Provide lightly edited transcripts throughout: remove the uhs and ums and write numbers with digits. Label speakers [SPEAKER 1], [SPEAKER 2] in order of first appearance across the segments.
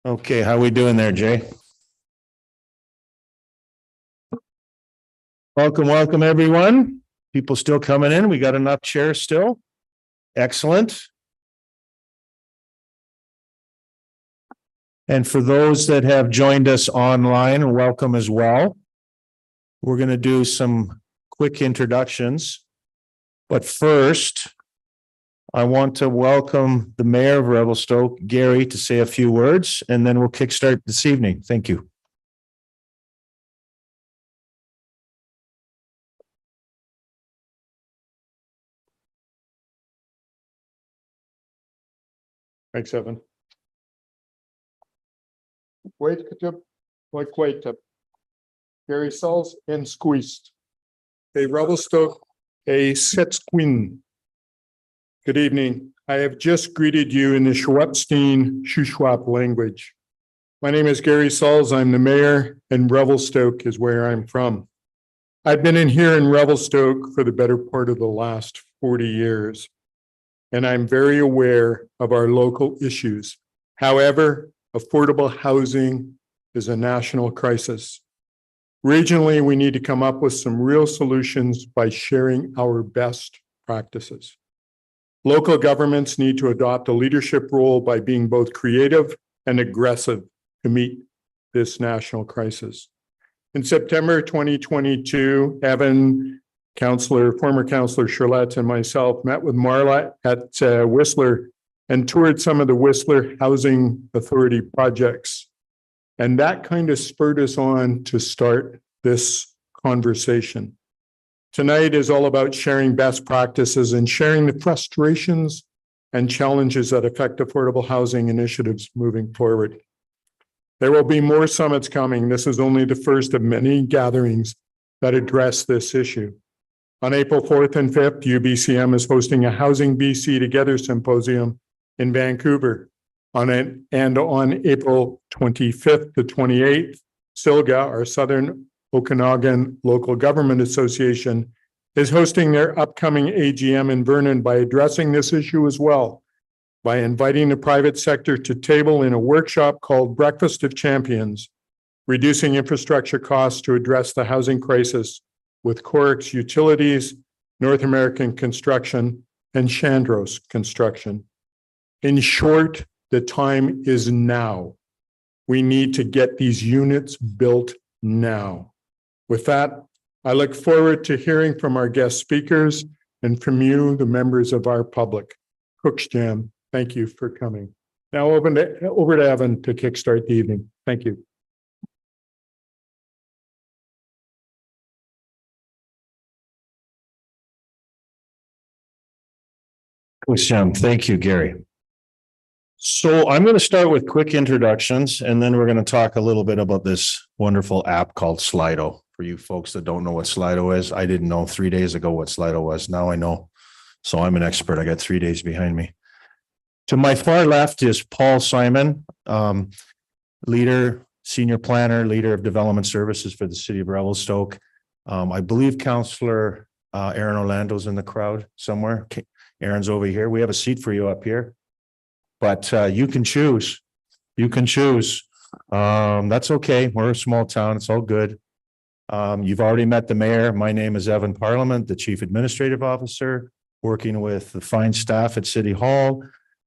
[SPEAKER 1] Okay, how we doing there, Jay? Welcome, everyone. People still coming in. We got enough chairs still. Excellent. And for those that have joined us online, welcome as well. We're going to do some quick introductions. But first, I want to welcome the mayor of Revelstoke, Gary, to say a few words, and then we'll kickstart this evening. Thank you.
[SPEAKER 2] Thanks, Evan. Wait, wait. Gary Sauls and squeezed. A Revelstoke, a Setsquin. Good evening. I have just greeted you in the Schwabstein Shuswap language. My name is Gary Sauls. I'm the mayor, and Revelstoke is where I'm from. I've been in here in Revelstoke for the better part of the last 40 years, and I'm very aware of our local issues. However, affordable housing is a national crisis. Regionally, we need to come up with some real solutions by sharing our best practices. Local governments need to adopt a leadership role by being both creative and aggressive to meet this national crisis. In September 2022, Evan, former Councillor Charlotte, and myself met with Marla at Whistler and toured some of the Whistler Housing Authority projects. And that kind of spurred us on to start this conversation. Tonight is all about sharing best practices and sharing the frustrations and challenges that affect affordable housing initiatives moving forward. There will be more summits coming. This is only the first of many gatherings that address this issue. On April 4th and 5th, UBCM is hosting a Housing BC Together Symposium in Vancouver. On April 25th to 28th, SILGA, our Southern Okanagan Local Government Association, is hosting their upcoming AGM in Vernon by addressing this issue as well, by inviting the private sector to table in a workshop called Breakfast of Champions, reducing infrastructure costs to address the housing crisis with Corix Utilities, North American Construction, and Chandros Construction. In short, the time is now. We need to get these units built now. With that, I look forward to hearing from our guest speakers and from you, the members of our public. Cook's Jam, thank you for coming. Now over to Evan to kickstart the evening. Thank you.
[SPEAKER 1] Thank you, Gary. So I'm going to start with quick introductions, and then we're going to talk a little bit about this wonderful app called Slido. For you folks that don't know what Slido is, I didn't know 3 days ago what Slido was. Now I know. So I'm an expert. I got 3 days behind me. To my far left is Paul Simon, leader, senior planner, leader of development services for the city of Revelstoke. I believe Councillor Aaron Orlando's in the crowd somewhere. Aaron's over here. We have a seat for you up here. But you can choose. You can choose. That's okay. We're a small town. It's all good. You've already met the mayor. My name is Evan Parliament, the Chief Administrative Officer, working with the fine staff at City Hall.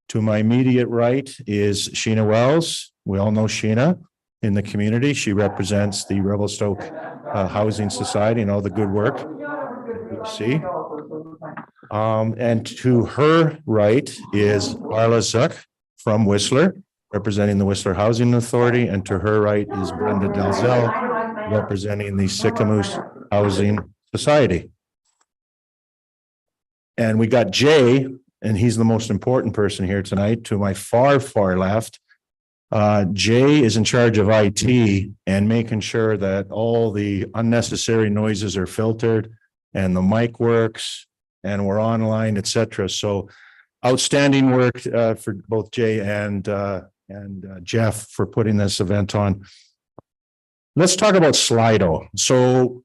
[SPEAKER 1] To my immediate right is Sheena Wells. We all know Sheena in the community. She represents the Revelstoke Housing Society and all the good work you see. And to her right is Marla Zuck from Whistler, representing the Whistler Housing Authority. And to her right is Brenda Dalzell, representing the Sicamous Housing Society. And we got Jay, and he's the most important person here tonight. To my far left, Jay is in charge of IT and making sure that all the unnecessary noises are filtered and the mic works and we're online, etc. So outstanding work for both Jay and Jeff for putting this event on. Let's talk about Slido. So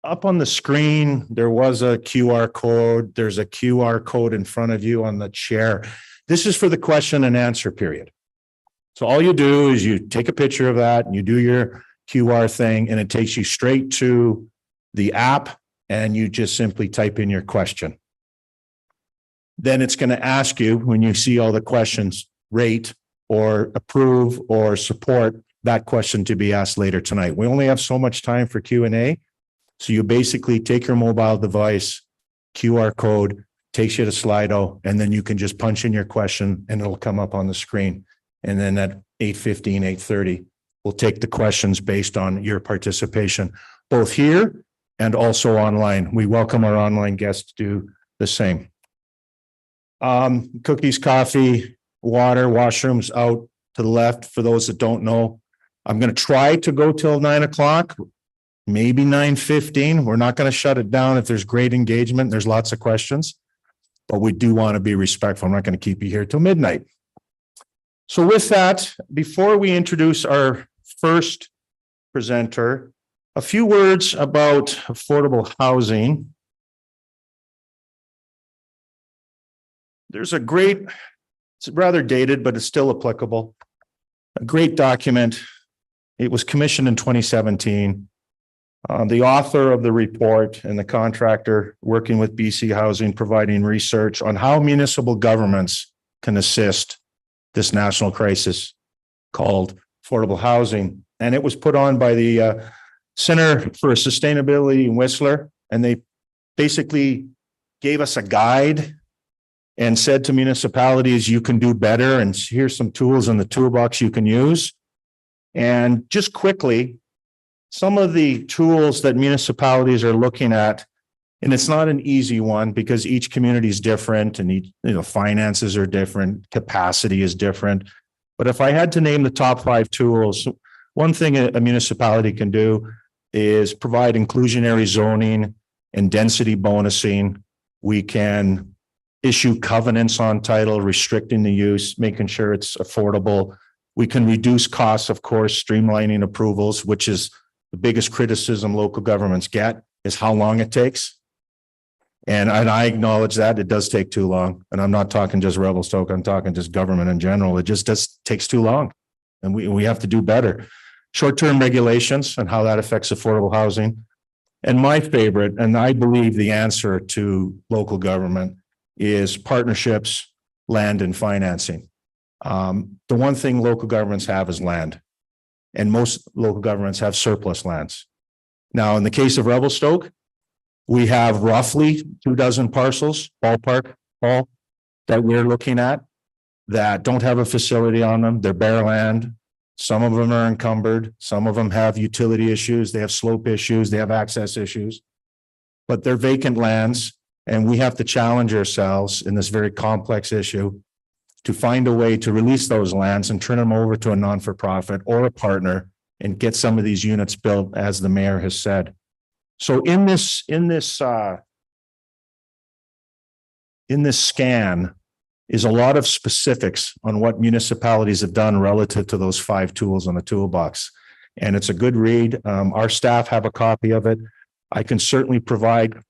[SPEAKER 1] up on the screen, there was a QR code. There's a QR code in front of you on the chair. This is for the question and answer period. So all you do is you take a picture of that and you do your QR thing and it takes you straight to the app and you just simply type in your question. Then it's going to ask you, when you see all the questions, rate or approve or support that question to be asked later tonight. We only have so much time for Q&A. So you basically take your mobile device, QR code, takes you to Slido, and then you can just punch in your question and it'll come up on the screen. And then at 8:15, 8:30, we'll take the questions based on your participation, both here and also online. We welcome our online guests to do the same. Cookies, coffee, water, washrooms out to the left. For those that don't know, I'm going to try to go till 9 o'clock, maybe 9:15. We're not going to shut it down if there's great engagement. There's lots of questions, but we do want to be respectful. I'm not going to keep you here till midnight. So with that, before we introduce our first presenter, a few words about affordable housing. There's a great, it's rather dated, but it's still applicable. A great document. It was commissioned in 2017. The author of the report and the contractor working with BC Housing, providing research on how municipal governments can assist this national crisis called affordable housing. And it was put on by the Center for Sustainability in Whistler. And they basically gave us a guide and said to municipalities, you can do better. And here's some tools in the toolbox you can use. And just quickly, some of the tools that municipalities are looking at, and it's not an easy one because each community is different and each, finances are different, capacity is different. But if I had to name the top 5 tools, one thing a municipality can do is provide inclusionary zoning and density bonusing. We can issue covenants on title, restricting the use, making sure it's affordable. We can reduce costs, of course, streamlining approvals, which is the biggest criticism local governments get, is how long it takes. And I acknowledge that it does take too long. And I'm not talking just Revelstoke, I'm talking just government in general. It just takes too long. And we have to do better. Short-term regulations and how that affects affordable housing. And my favorite, and I believe the answer to local government, is partnerships, land, and financing. The one thing local governments have is land. And most local governments have surplus lands. Now, in the case of Revelstoke, we have roughly 24 parcels, ballpark, Paul, that we're looking at that don't have a facility on them. They're bare land. Some of them are encumbered. Some of them have utility issues. They have slope issues. They have access issues. But they're vacant lands, and we have to challenge ourselves in this very complex issue to find a way to release those lands and turn them over to a non-for-profit or a partner and get some of these units built, as the mayor has said. So in this scan is a lot of specifics on what municipalities have done relative to those 5 tools on the toolbox. And it's a good read. Our staff have a copy of it. I can certainly provide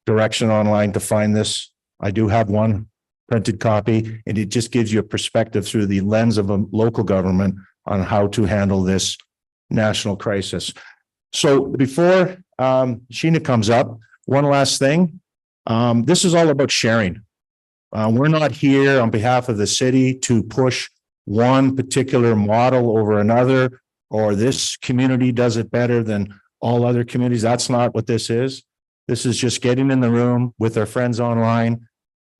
[SPEAKER 1] direction online to find this. I do have one printed copy, and it just gives you a perspective through the lens of a local government on how to handle this national crisis. So before Sheena comes up, one last thing. This is all about sharing. We're not here on behalf of the city to push one particular model over another, or this community does it better than all other communities. That's not what this is. This is just getting in the room with our friends online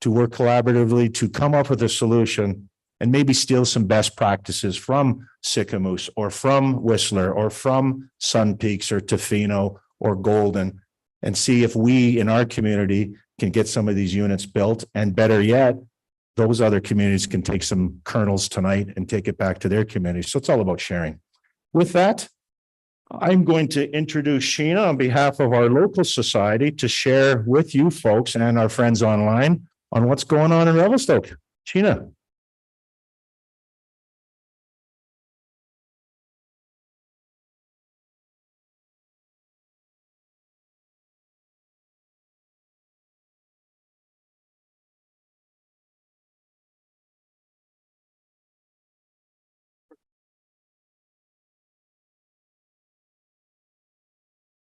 [SPEAKER 1] to work collaboratively to come up with a solution and maybe steal some best practices from Sicamous or from Whistler or from Sun Peaks or Tofino or Golden, and see if we in our community can get some of these units built. And better yet, those other communities can take some kernels tonight and take it back to their community. So it's all about sharing. With that, I'm going to introduce Sheena on behalf of our local society to share with you folks and our friends online on what's going on in Revelstoke. Sheena.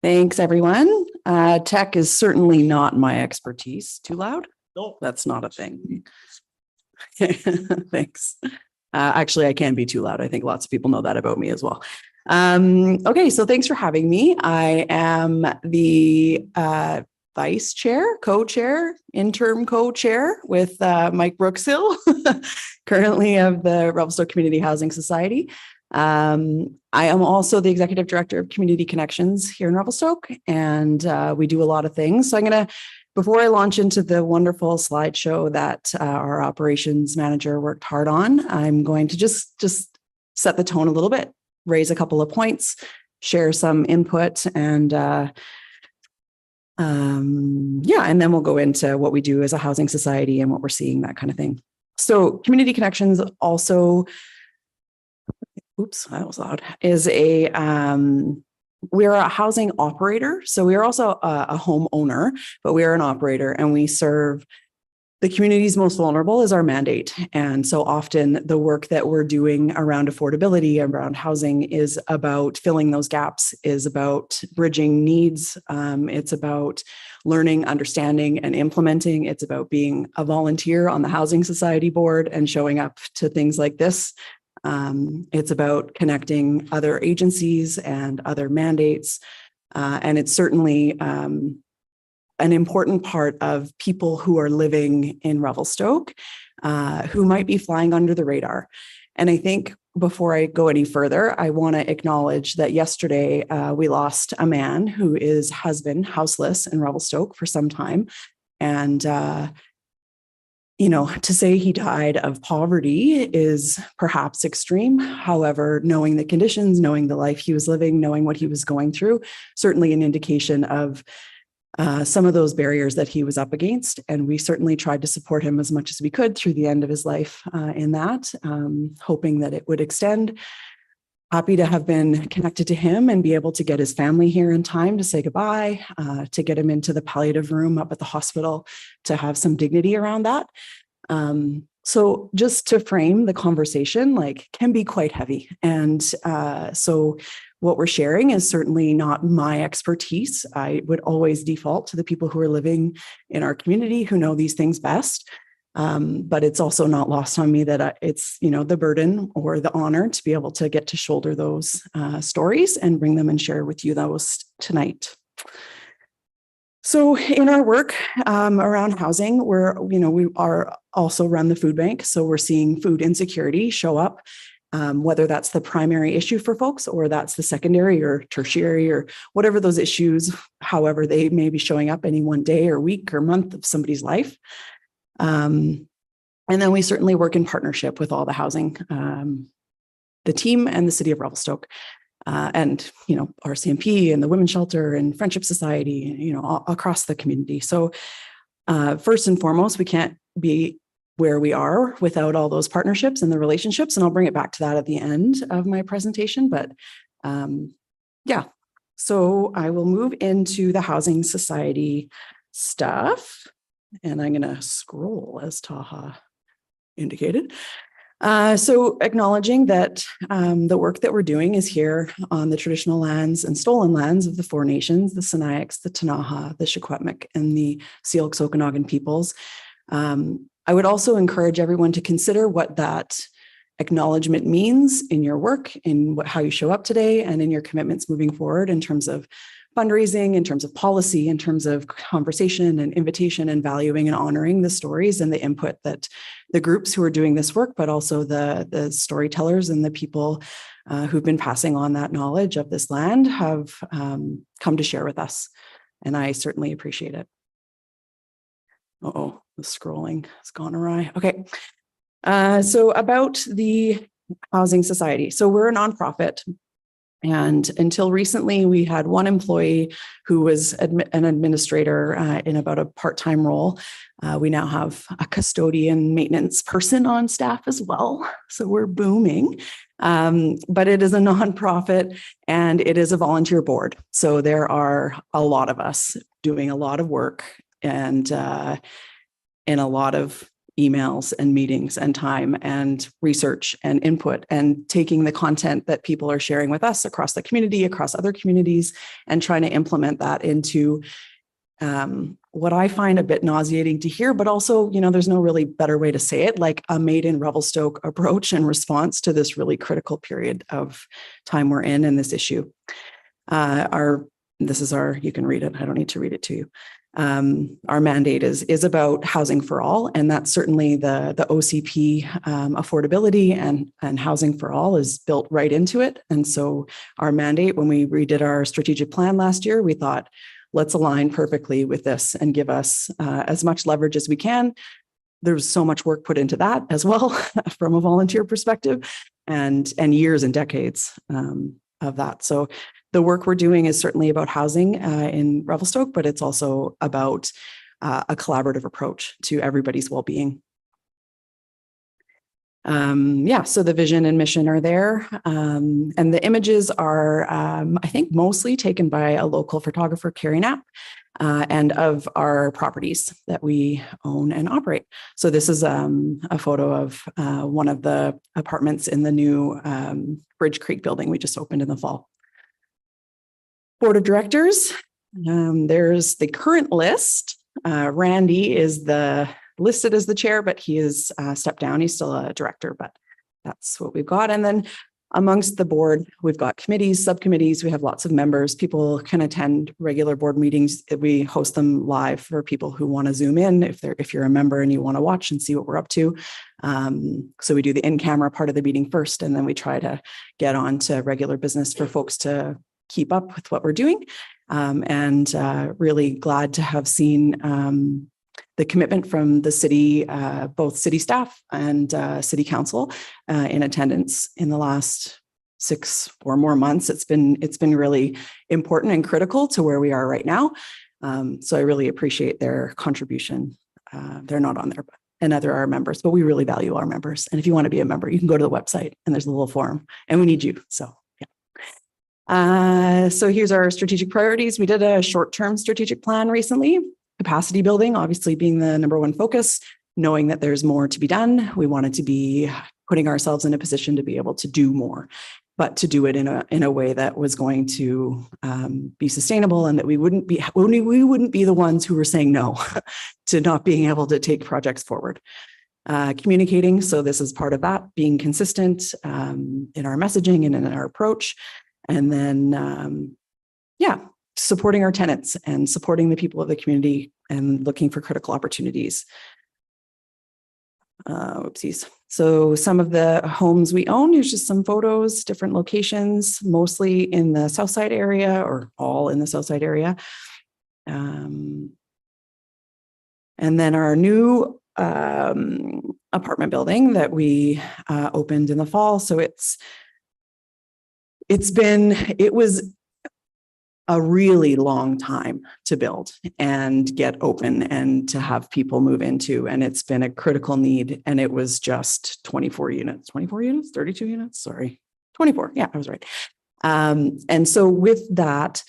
[SPEAKER 3] Thanks, everyone. Tech is certainly not my expertise. Too loud?
[SPEAKER 1] No.
[SPEAKER 3] That's not a thing. Thanks. Actually, I can be too loud. I think lots of people know that about me as well. Okay, so thanks for having me. I am the vice chair, co-chair, interim co-chair with Mike Brookshill, currently of the Revelstoke Community Housing Society. I am also the executive director of Community Connections here in Revelstoke, and we do a lot of things. So I'm going to, before I launch into the wonderful slideshow that our operations manager worked hard on, I'm going to just set the tone a little bit, raise a couple of points, share some input, and and then we'll go into what we do as a housing society and what we're seeing, that kind of thing. So Community Connections also, oops, that was loud, is we're a housing operator. So we are also a home owner, but we are an operator, and we serve the communities most vulnerable is our mandate. And so often the work that we're doing around affordability, around housing, is about filling those gaps, is about bridging needs. It's about learning, understanding, and implementing. It's about being a volunteer on the Housing Society board and showing up to things like this. It's about connecting other agencies and other mandates. And it's certainly an important part of people who are living in Revelstoke, who might be flying under the radar. And I think before I go any further, I want to acknowledge that yesterday we lost a man who is houseless in Revelstoke for some time. And to say he died of poverty is perhaps extreme. However, knowing the conditions, knowing the life he was living, knowing what he was going through, certainly an indication of some of those barriers that he was up against. And we certainly tried to support him as much as we could through the end of his life in that, hoping that it would extend. Happy to have been connected to him and be able to get his family here in time to say goodbye, to get him into the palliative room up at the hospital, to have some dignity around that. So just to frame the conversation, can be quite heavy. And so what we're sharing is certainly not my expertise. I would always default to the people who are living in our community who know these things best. But it's also not lost on me that it's, the burden or the honor to be able to get to shoulder those stories and bring them and share with you those tonight. So in our work around housing, we are also run the food bank. So we're seeing food insecurity show up, whether that's the primary issue for folks or that's the secondary or tertiary or whatever those issues, however they may be showing up any one day or week or month of somebody's life. And then we certainly work in partnership with all the housing, the team and the city of Revelstoke. And, RCMP and the Women's Shelter and Friendship Society, across the community. So first and foremost, we can't be where we are without all those partnerships and the relationships. And I'll bring it back to that at the end of my presentation. But so I will move into the Housing Society stuff. And I'm going to scroll as Taha indicated. So acknowledging that the work that we're doing is here on the traditional lands and stolen lands of the Four Nations, the Sinixt, the Ktunaxa, the Secwepemc, and the Syilx Okanagan peoples. I would also encourage everyone to consider what that acknowledgement means in your work, in how you show up today, and in your commitments moving forward in terms of fundraising, in terms of policy, in terms of conversation and invitation and valuing and honoring the stories and the input that the groups who are doing this work, but also the storytellers and the people who've been passing on that knowledge of this land have come to share with us. And I certainly appreciate it. Uh-oh, the scrolling has gone awry. Okay. So about the Housing Society. So we're a nonprofit. And until recently, we had one employee who was an administrator in about a part-time role. We now have a custodian maintenance person on staff as well. So we're booming. But it is a nonprofit and it is a volunteer board. So there are a lot of us doing a lot of work and in a lot of emails and meetings and time and research and input, and taking the content that people are sharing with us across the community, across other communities, and trying to implement that into what I find a bit nauseating to hear, but also, there's no really better way to say it, like a made in Revelstoke approach and response to this really critical period of time we're in this issue. You can read it. I don't need to read it to you. Our mandate is about housing for all, and that's certainly the OCP affordability and housing for all is built right into it. And so our mandate, when we redid our strategic plan last year, we thought, let's align perfectly with this and give us as much leverage as we can. There's so much work put into that as well from a volunteer perspective, and years and decades of that. So the work we're doing is certainly about housing in Revelstoke, but it's also about a collaborative approach to everybody's well-being. So the vision and mission are there. And the images are, I think, mostly taken by a local photographer, Carrie Knapp, and of our properties that we own and operate. So this is a photo of one of the apartments in the new Bridge Creek building we just opened in the fall. Board of Directors, there's the current list. Randy is listed as the chair, but he is stepped down. He's still a director, but that's what we've got. And then amongst the board, we've got committees, subcommittees. We have lots of members. People can attend regular board meetings. We host them live for people who want to zoom in if you're a member and you want to watch and see what we're up to. So we do the in-camera part of the meeting first, and then we try to get on to regular business for folks to keep up with what we're doing. And really glad to have seen the commitment from the city, both city staff and city council in attendance in the last 6 or more months. It's been really important and critical to where we are right now. So I really appreciate their contribution. They're not on there, and neither are our members, but we really value our members. And if you want to be a member, you can go to the website and there's a little form, and we need you. So so here's our strategic priorities. We did a short-term strategic plan recently. Capacity building, obviously being the number one focus, knowing that there's more to be done. We wanted to be putting ourselves in a position to be able to do more, but to do it in a way that was going to be sustainable, and that we wouldn't be the ones who were saying no to not being able to take projects forward. Communicating, so this is part of that, being consistent in our messaging and in our approach. And then, supporting our tenants and supporting the people of the community and looking for critical opportunities. Oopsies. So some of the homes we own, here's just some photos, different locations, mostly in the Southside area, or all in the Southside area. And then our new apartment building that we opened in the fall. So it was a really long time to build and get open and to have people move into, and it's been a critical need. And it was just 24 units, 32 units, sorry, 24. Yeah, I was right. And so with that,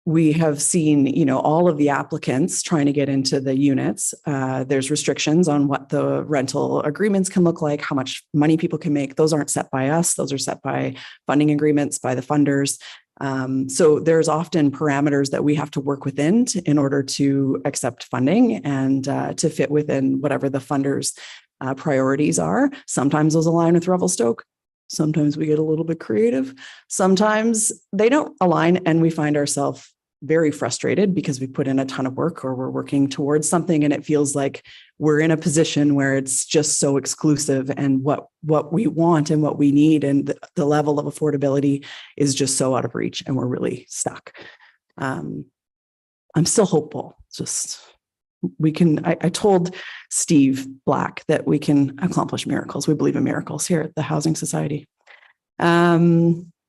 [SPEAKER 3] we have seen, all of the applicants trying to get into the units. There's restrictions on what the rental agreements can look like, how much money people can make. Those aren't set by us. Those are set by funding agreements, by the funders. So there's often parameters that we have to work within in order to accept funding and to fit within whatever the funders' priorities are. Sometimes those align with Revelstoke. Sometimes we get a little bit creative. Sometimes they don't align, and we find ourselves very frustrated because we put in a ton of work, or we're working towards something and it feels like we're in a position where it's just so exclusive, and what we want and what we need and the level of affordability is just so out of reach, and we're really stuck. I'm still hopeful. I told Steve Black that we can accomplish miracles. We believe in miracles here at the Housing Society.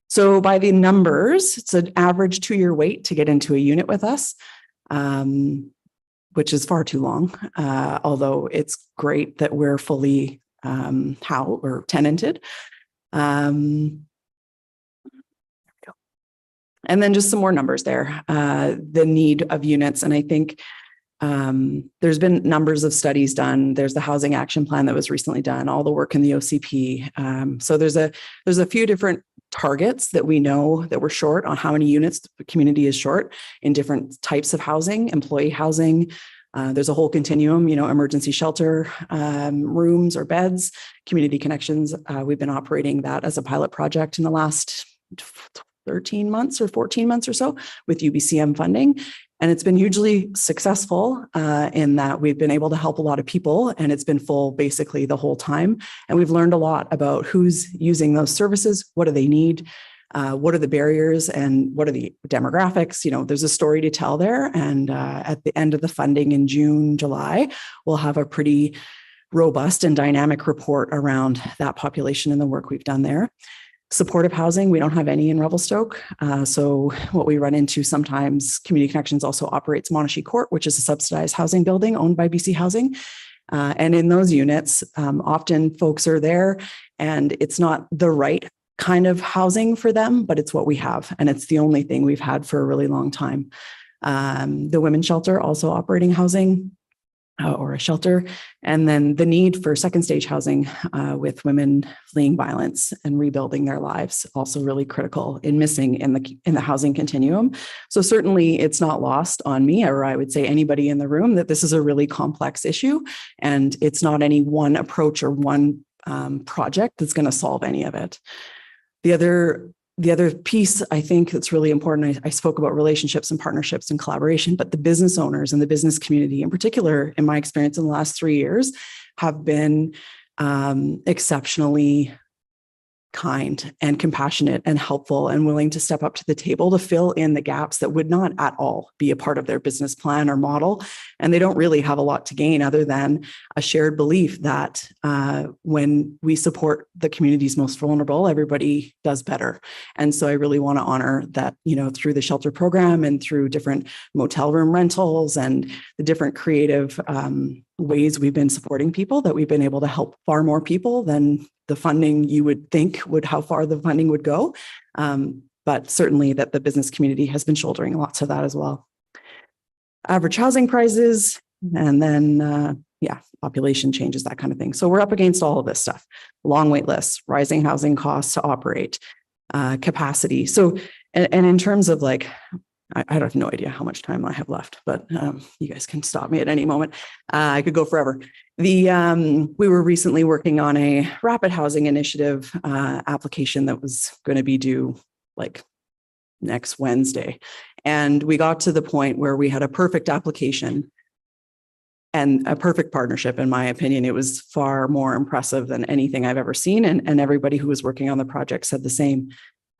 [SPEAKER 3] So by the numbers, it's an average 2-year wait to get into a unit with us, which is far too long. Although it's great that we're fully tenanted. And then just some more numbers there, the need of units. And I think There's been numbers of studies done. There's the housing action plan that was recently done, all the work in the OCP. So there's a few different targets that we know that we're short on, how many units the community is short in different types of housing, employee housing. There's a whole continuum, emergency shelter rooms or beds, community connections. We've been operating that as a pilot project in the last 13 months or 14 months or so with UBCM funding. And it's been hugely successful in that we've been able to help a lot of people, and it's been full basically the whole time. And we've learned a lot about who's using those services, what do they need, what are the barriers, and what are the demographics. There's a story to tell there. And at the end of the funding in June, July, we'll have a pretty robust and dynamic report around that population and the work we've done there. Supportive housing, we don't have any in Revelstoke. So what we run into sometimes, Community Connections also operates Monashee Court, which is a subsidized housing building owned by BC Housing. And in those units, often folks are there and it's not the right kind of housing for them, but it's what we have. And it's the only thing we've had for a really long time. The women's shelter also operating housing or a shelter. And then the need for second stage housing with women fleeing violence and rebuilding their lives, also really critical in missing in the housing continuum. So certainly it's not lost on me, or I would say anybody in the room, that this is a really complex issue. And it's not any one approach or one project that's going to solve any of it. The other piece I think that's really important, I spoke about relationships and partnerships and collaboration, but the business owners and the business community in particular, in my experience in the last 3 years, have been exceptionally kind and compassionate and helpful and willing to step up to the table to fill in the gaps that would not at all be a part of their business plan or model. And they don't really have a lot to gain other than a shared belief that when we support the community's most vulnerable, everybody does better. And so I really want to honor that, through the shelter program and through different motel room rentals and the different creative ways we've been supporting people, that we've been able to help far more people than the funding you would think how far the funding would go. But certainly that the business community has been shouldering lots of that as well. Average housing prices, and then, population changes, that kind of thing. So we're up against all of this stuff, long wait lists, rising housing costs to operate, capacity. So, and in terms of I have no idea how much time I have left, but you guys can stop me at any moment. I could go forever. We were recently working on a rapid housing initiative application that was going to be due next Wednesday. And we got to the point where we had a perfect application and a perfect partnership. In my opinion, it was far more impressive than anything I've ever seen. And everybody who was working on the project said the same.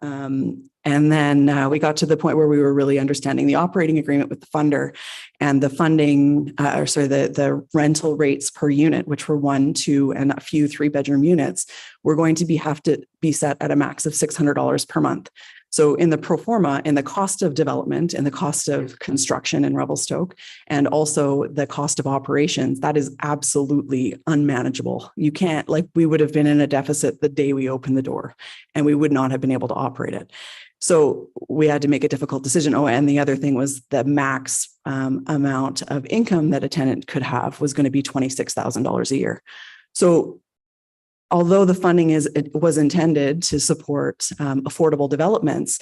[SPEAKER 3] And then we got to the point where we were really understanding the operating agreement with the funder and the funding, the rental rates per unit, which were 1, 2, and a few 3-bedroom units, were going to have to be set at a max of $600 per month. So in the pro forma, in the cost of development and the cost of construction in Revelstoke, and also the cost of operations, that is absolutely unmanageable. You can't, we would have been in a deficit the day we opened the door, and we would not have been able to operate it. So we had to make a difficult decision. Oh, and the other thing was the max amount of income that a tenant could have was going to be $26,000 a year. So although the funding was intended to support affordable developments,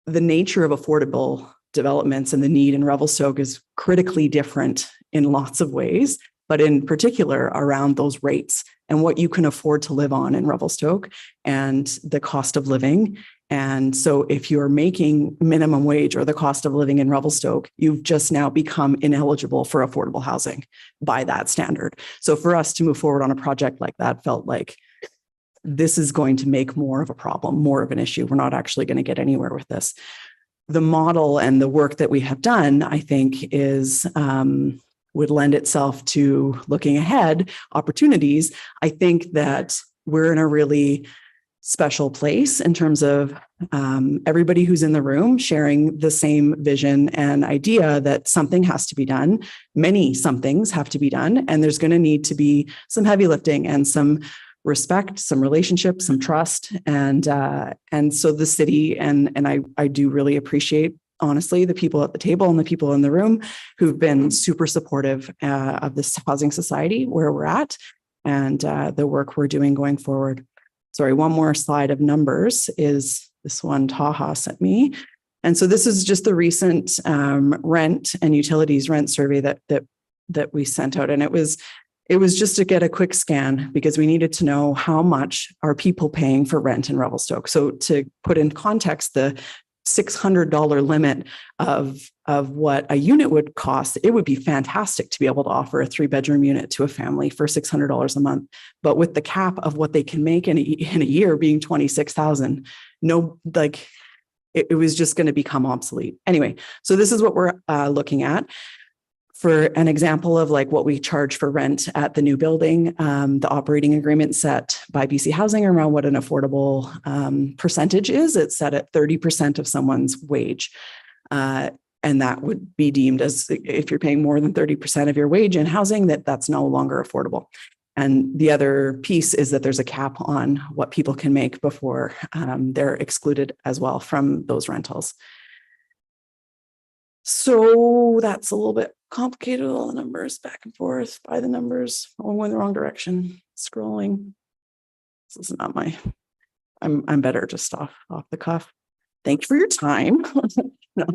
[SPEAKER 3] the nature of affordable developments and the need in Revelstoke is critically different in lots of ways, but in particular around those rates and what you can afford to live on in Revelstoke and the cost of living. And so if you're making minimum wage or the cost of living in Revelstoke, you've just now become ineligible for affordable housing by that standard. So for us to move forward on a project like that felt like this is going to make more of a problem, more of an issue. We're not actually going to get anywhere with this. The model and the work that we have done, I think, would lend itself to looking ahead, opportunities. I think that we're in a really special place in terms of everybody who's in the room sharing the same vision and idea that something has to be done. Many somethings have to be done, and there's going to need to be some heavy lifting and some respect, some relationship, some trust. And so the city, and I do really appreciate honestly, the people at the table and the people in the room who've been super supportive of this housing society where we're at and the work we're doing going forward. Sorry, one more slide of numbers is this one Taha sent me. And so this is just the recent rent and utilities rent survey that we sent out. And it was just to get a quick scan because we needed to know how much are people paying for rent in Revelstoke. So to put in context, the $600 limit of what a unit would cost, it would be fantastic to be able to offer a 3-bedroom unit to a family for $600 a month. But with the cap of what they can make in a year being $26,000, it was just going to become obsolete. Anyway, so this is what we're looking at. For an example of like what we charge for rent at the new building, the operating agreement set by BC Housing around what an affordable percentage is. It's set at 30% of someone's wage. And that would be deemed as, if you're paying more than 30% of your wage in housing, that's no longer affordable. And the other piece is that there's a cap on what people can make before they're excluded as well from those rentals. So that's a little bit complicated, all the numbers back and forth by the numbers, all in the wrong direction, scrolling. This is not my, I'm better just off the cuff. Thank you for your time. No.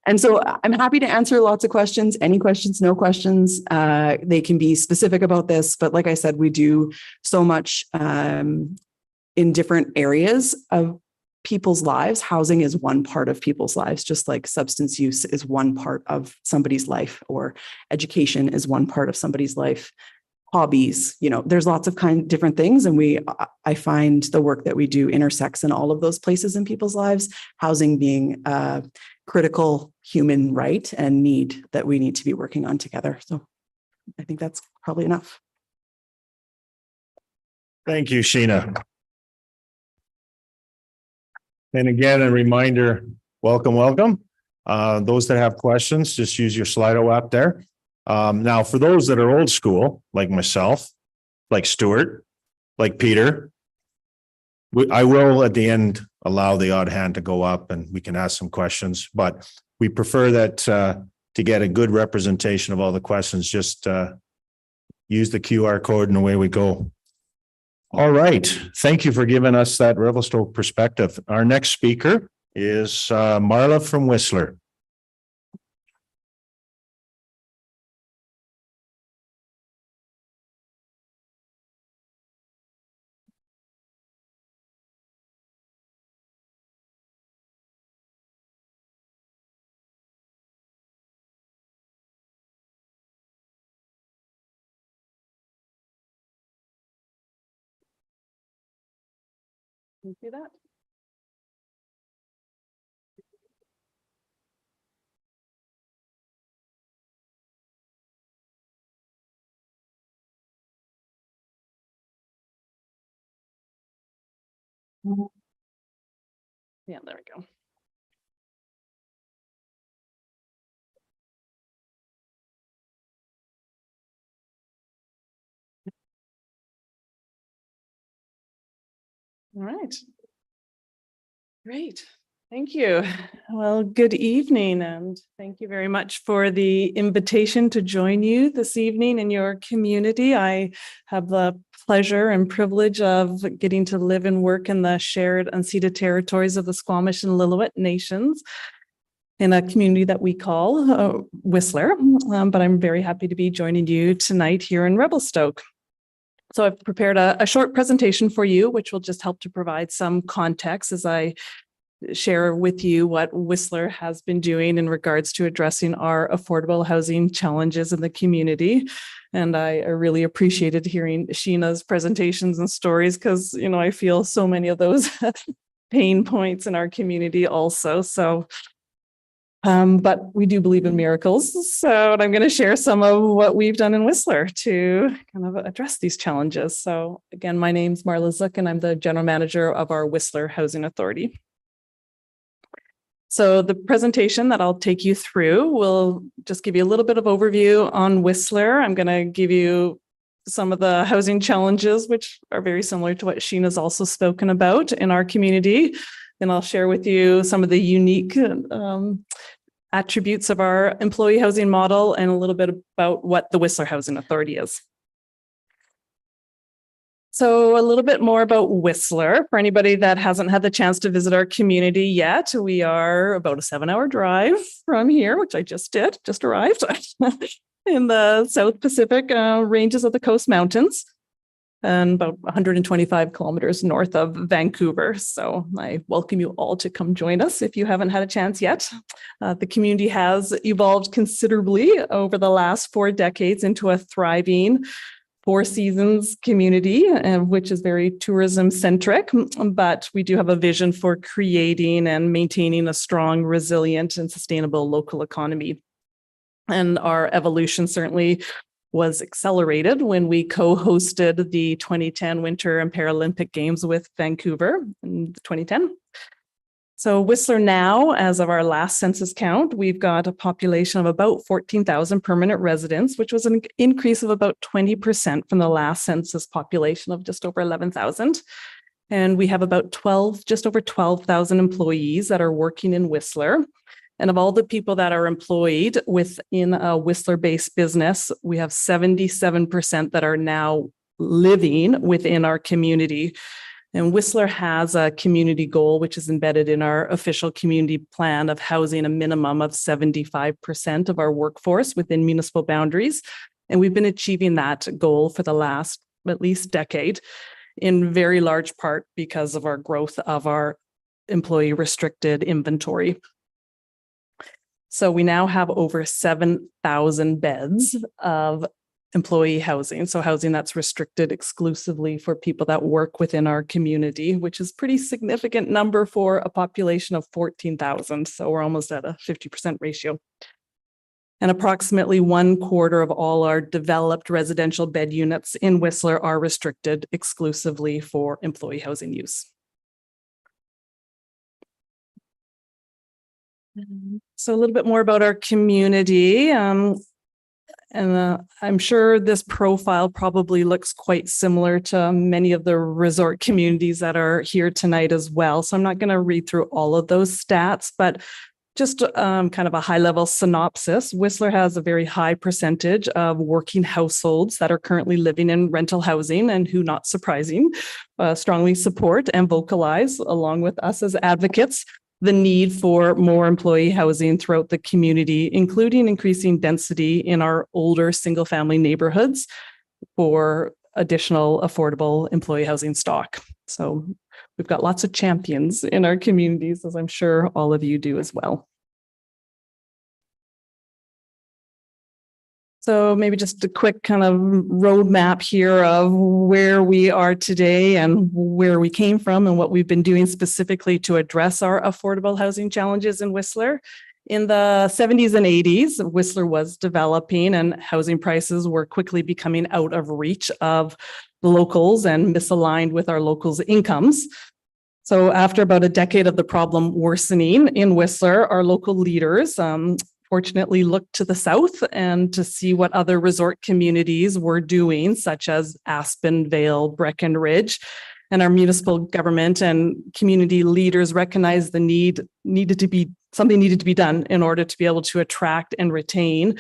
[SPEAKER 3] And so I'm happy to answer lots of questions, any questions, no questions. They can be specific about this, but like I said, we do so much in different areas of people's lives. Housing is one part of people's lives, just like substance use is one part of somebody's life, or education is one part of somebody's life. Hobbies, there's lots of different things. And I find the work that we do intersects in all of those places in people's lives, housing being a critical human right and need that we need to be working on together. So I think that's probably enough.
[SPEAKER 1] Thank you, Sheena. And again, a reminder, welcome. Those that have questions, just use your Slido app there. Now, for those that are old school, like myself, like Stuart, like Peter, I will at the end allow the odd hand to go up and we can ask some questions, but we prefer that to get a good representation of all the questions, just use the QR code and away we go. All right. Thank you for giving us that Revelstoke perspective. Our next speaker is Marla from Whistler.
[SPEAKER 3] Can you see that? Yeah, there we go. All right. Great. Thank you. Well, good evening, and thank you very much for the invitation to join you this evening in your community. I have the pleasure and privilege of getting to live and work in the shared unceded territories of the Squamish and Lillooet Nations in a community that we call Whistler, but I'm very happy to be joining you tonight here in Revelstoke. So I've prepared a short presentation for you, which will just help to provide some context as I share with you what Whistler has been doing in regards to addressing our affordable housing challenges in the community. And I really appreciated hearing Sheena's presentations and stories because, I feel so many of those pain points in our community also. So but we do believe in miracles. So I'm going to share some of what we've done in Whistler to kind of address these challenges. So again, my name's Marla Zook, and I'm the general manager of our Whistler Housing Authority. So the presentation that I'll take you through will just give you a little bit of overview on Whistler. I'm going to give you
[SPEAKER 4] some of the housing challenges, which are very similar to what Sheena's also spoken about in our community. Then I'll share with you some of the unique attributes of our employee housing model and a little bit about what the Whistler Housing Authority is. So a little bit more about Whistler. For anybody that hasn't had the chance to visit our community yet, we are about a 7-hour drive from here, which I just arrived in the South Pacific ranges of the Coast Mountains, and about 125 kilometers north of Vancouver. So I welcome you all to come join us if you haven't had a chance yet. The community has evolved considerably over the last 4 decades into a thriving Four Seasons community, which is very tourism centric, but we do have a vision for creating and maintaining a strong, resilient, and sustainable local economy. And our evolution certainly was accelerated when we co-hosted the 2010 Winter and Paralympic Games with Vancouver in 2010. So Whistler now, as of our last census count, we've got a population of about 14,000 permanent residents, which was an increase of about 20% from the last census population of just over 11,000. And we have about just over 12,000 employees that are working in Whistler. And of all the people that are employed within a Whistler-based business, we have 77% that are now living within our community. And Whistler has a community goal, which is embedded in our official community plan of housing a minimum of 75% of our workforce within municipal boundaries. And we've been achieving that goal for the last at least decade, in very large part because of our growth of our employee restricted inventory. So we now have over 7,000 beds of employee housing. So housing that's restricted exclusively for people that work within our community, which is a pretty significant number for a population of 14,000. So we're almost at a 50% ratio. And approximately 1/4 of all our developed residential bed units in Whistler are restricted exclusively for employee housing use. So a little bit more about our community. I'm sure this profile probably looks quite similar to many of the resort communities that are here tonight as well. So I'm not going to read through all of those stats, but just kind of a high-level synopsis. Whistler has a very high percentage of working households that are currently living in rental housing and who, not surprising, strongly support and vocalize, along with us as advocates, the need for more employee housing throughout the community, including increasing density in our older single-family neighborhoods for additional affordable employee housing stock. So we've got lots of champions in our communities, as I'm sure all of you do as well. So maybe just a quick kind of roadmap here of where we are today and where we came from and what we've been doing specifically to address our affordable housing challenges in Whistler. In the 70s and 80s, Whistler was developing and housing prices were quickly becoming out of reach of the locals and misaligned with our locals' incomes. So after about a decade of the problem worsening in Whistler, our local leaders fortunately looked to the south and to see what other resort communities were doing, such as Aspen, Vail, Breckenridge. And our municipal government and community leaders recognized something needed to be done in order to be able to attract and retain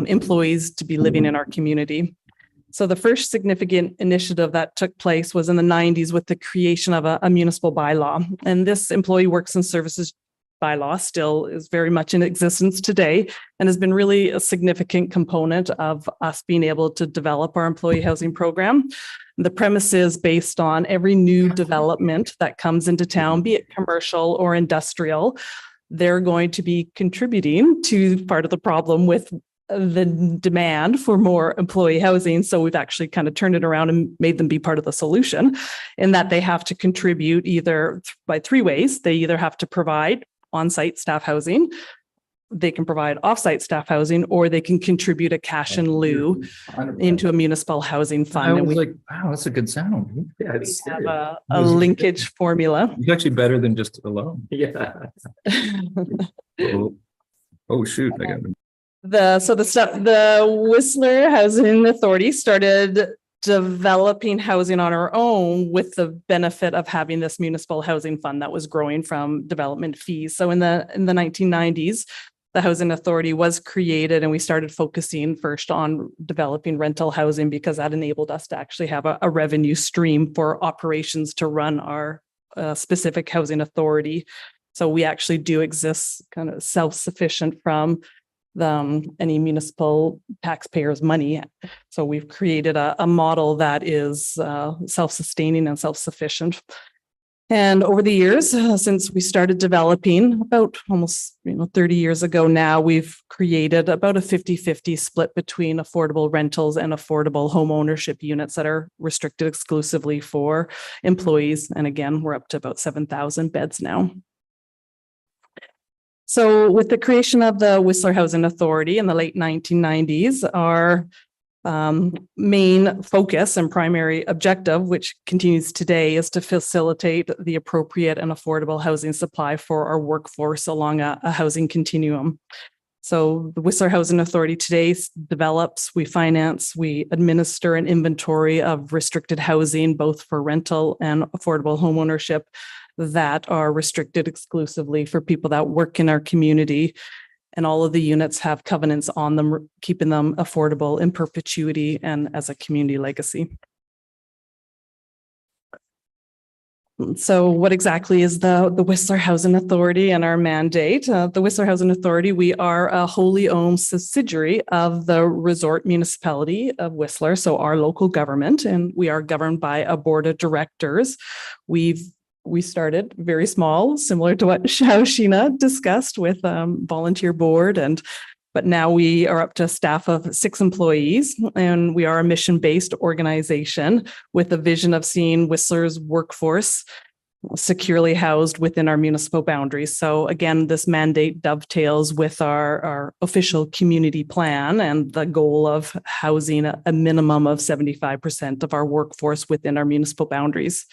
[SPEAKER 4] employees to be living in our community. So the first significant initiative that took place was in the 90s with the creation of a municipal bylaw. And this employee works and services bylaw still is very much in existence today and has been really a significant component of us being able to develop our employee housing program. The premise is based on every new development that comes into town, be it commercial or industrial, they're going to be contributing to part of the problem with the demand for more employee housing. So we've actually kind of turned it around and made them be part of the solution in that they have to contribute either by 3 ways. They either have to provide on-site staff housing, they can provide off-site staff housing, or they can contribute a cash in lieu into a municipal housing fund.
[SPEAKER 5] I
[SPEAKER 4] And
[SPEAKER 5] was
[SPEAKER 4] we
[SPEAKER 5] like, wow, that's a good sound. Yeah, it's
[SPEAKER 4] have a linkage formula.
[SPEAKER 5] It's actually better than just a loan.
[SPEAKER 6] Yeah.
[SPEAKER 5] Oh, shoot, I got it.
[SPEAKER 4] The Whistler Housing Authority started developing housing on our own with the benefit of having this municipal housing fund that was growing from development fees. So in the 1990s, the Housing Authority was created and we started focusing first on developing rental housing because that enabled us to actually have a revenue stream for operations to run our specific housing authority. So we actually do exist kind of self-sufficient from any municipal taxpayers' money. So we've created a model that is self-sustaining and self-sufficient. And over the years, since we started developing about almost 30 years ago now, we've created about a 50-50 split between affordable rentals and affordable home ownership units that are restricted exclusively for employees. And again, we're up to about 7,000 beds now. So with the creation of the Whistler Housing Authority in the late 1990s, our main focus and primary objective, which continues today, is to facilitate the appropriate and affordable housing supply for our workforce along a housing continuum. So the Whistler Housing Authority today develops, we finance, we administer an inventory of restricted housing, both for rental and affordable homeownership, that are restricted exclusively for people that work in our community. And all of the units have covenants on them, keeping them affordable in perpetuity and as a community legacy. So what exactly is the Whistler Housing Authority and our mandate? The Whistler Housing Authority, we are a wholly owned subsidiary of the resort municipality of Whistler, so our local government, and we are governed by a board of directors. We started very small, similar to what Sheena discussed with volunteer board, but now we are up to a staff of 6 employees, and we are a mission-based organization with a vision of seeing Whistler's workforce securely housed within our municipal boundaries. So again, this mandate dovetails with our official community plan and the goal of housing a minimum of 75% of our workforce within our municipal boundaries.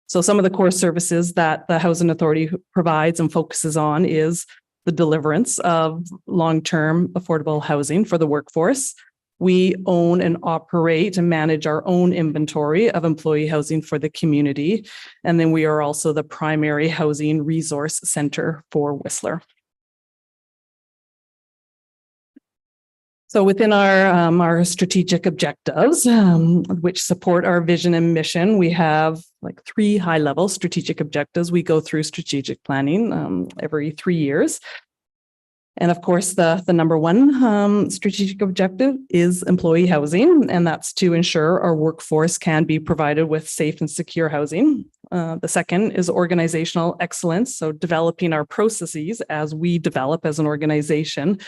[SPEAKER 4] So some of the core services that the Housing Authority provides and focuses on is the deliverance of long-term affordable housing for the workforce. We own and operate and manage our own inventory of employee housing for the community. And then we are also the primary housing resource center for Whistler. So within our strategic objectives, which support our vision and mission, we have like 3 high-level strategic objectives. We go through strategic planning every 3 years. And of course, the number 1 strategic objective is employee housing, and that's to ensure our workforce can be provided with safe and secure housing. The second is organizational excellence, so developing our processes as we develop as an organization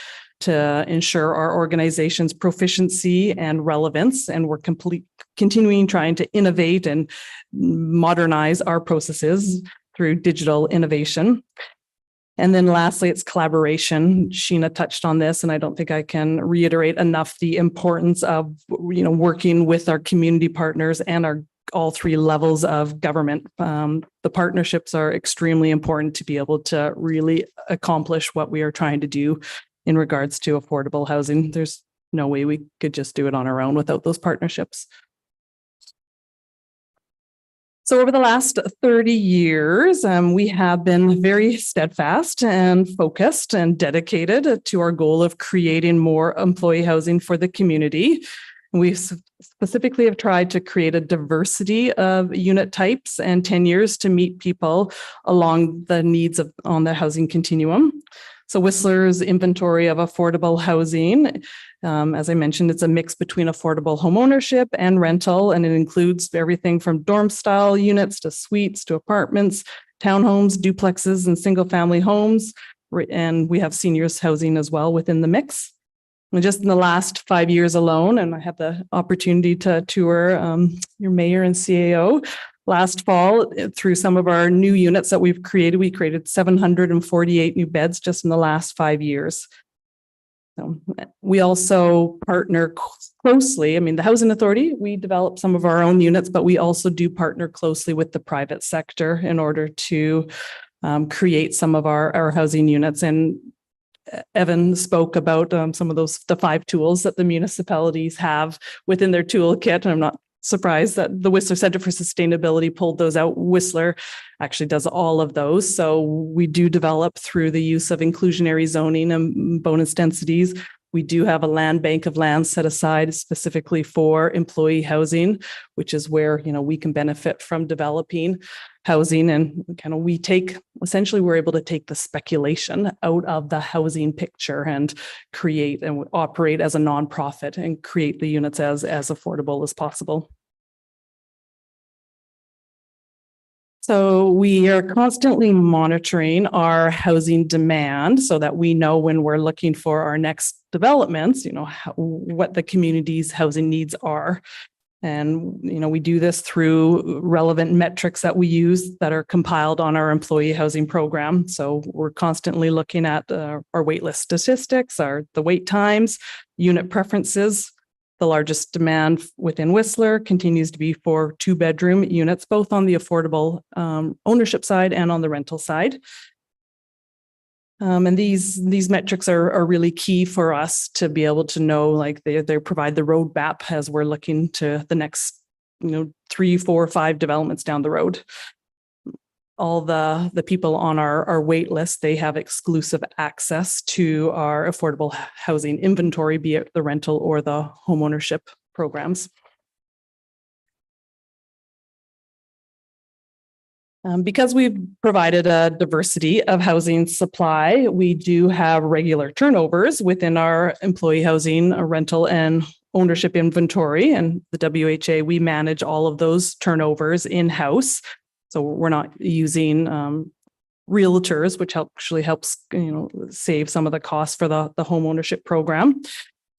[SPEAKER 4] to ensure our organization's proficiency and relevance, and we're continuing trying to innovate and modernize our processes through digital innovation. And then lastly, it's collaboration. Sheena touched on this, and I don't think I can reiterate enough the importance of working with our community partners and all 3 levels of government. The partnerships are extremely important to be able to really accomplish what we are trying to do in regards to affordable housing. There's no way we could just do it on our own without those partnerships. So over the last 30 years, we have been very steadfast and focused and dedicated to our goal of creating more employee housing for the community. We specifically have tried to create a diversity of unit types and tenures to meet people along the needs on the housing continuum. So Whistler's inventory of affordable housing, as I mentioned, it's a mix between affordable homeownership and rental, and it includes everything from dorm-style units to suites to apartments, townhomes, duplexes, and single-family homes. And we have seniors housing as well within the mix. And just in the last 5 years alone, and I had the opportunity to tour your mayor and CAO last fall through some of our new units that we've created. We created 748 new beds just in the last 5 years. So we also partner closely. I mean, the Housing Authority, we develop some of our own units, but we also do partner closely with the private sector in order to create some of our housing units. And Evan spoke about some of the 5 tools that the municipalities have within their toolkit. And I'm not surprised that the Whistler Center for Sustainability pulled those out. Whistler actually does all of those. So we do develop through the use of inclusionary zoning and bonus densities. We do have a land bank of land set aside specifically for employee housing, which is where, we can benefit from developing housing, and kind of we're able to take the speculation out of the housing picture and create and operate as a nonprofit and create the units as affordable as possible. So we are constantly monitoring our housing demand so that we know when we're looking for our next developments, what the community's housing needs are. And, we do this through relevant metrics that we use that are compiled on our employee housing program. So we're constantly looking at our waitlist statistics, the wait times, unit preferences. The largest demand within Whistler continues to be for 2-bedroom units, both on the affordable ownership side and on the rental side. And these metrics are really key for us to be able to know, like they provide the roadmap as we're looking to the next, 3, 4, 5 developments down the road. All the people on our wait list, they have exclusive access to our affordable housing inventory, be it the rental or the homeownership programs. Because we've provided a diversity of housing supply, we do have regular turnovers within our employee housing, rental, and ownership inventory. And the WHA, we manage all of those turnovers in-house. So we're not using realtors, which actually helps, save some of the costs for the home ownership program.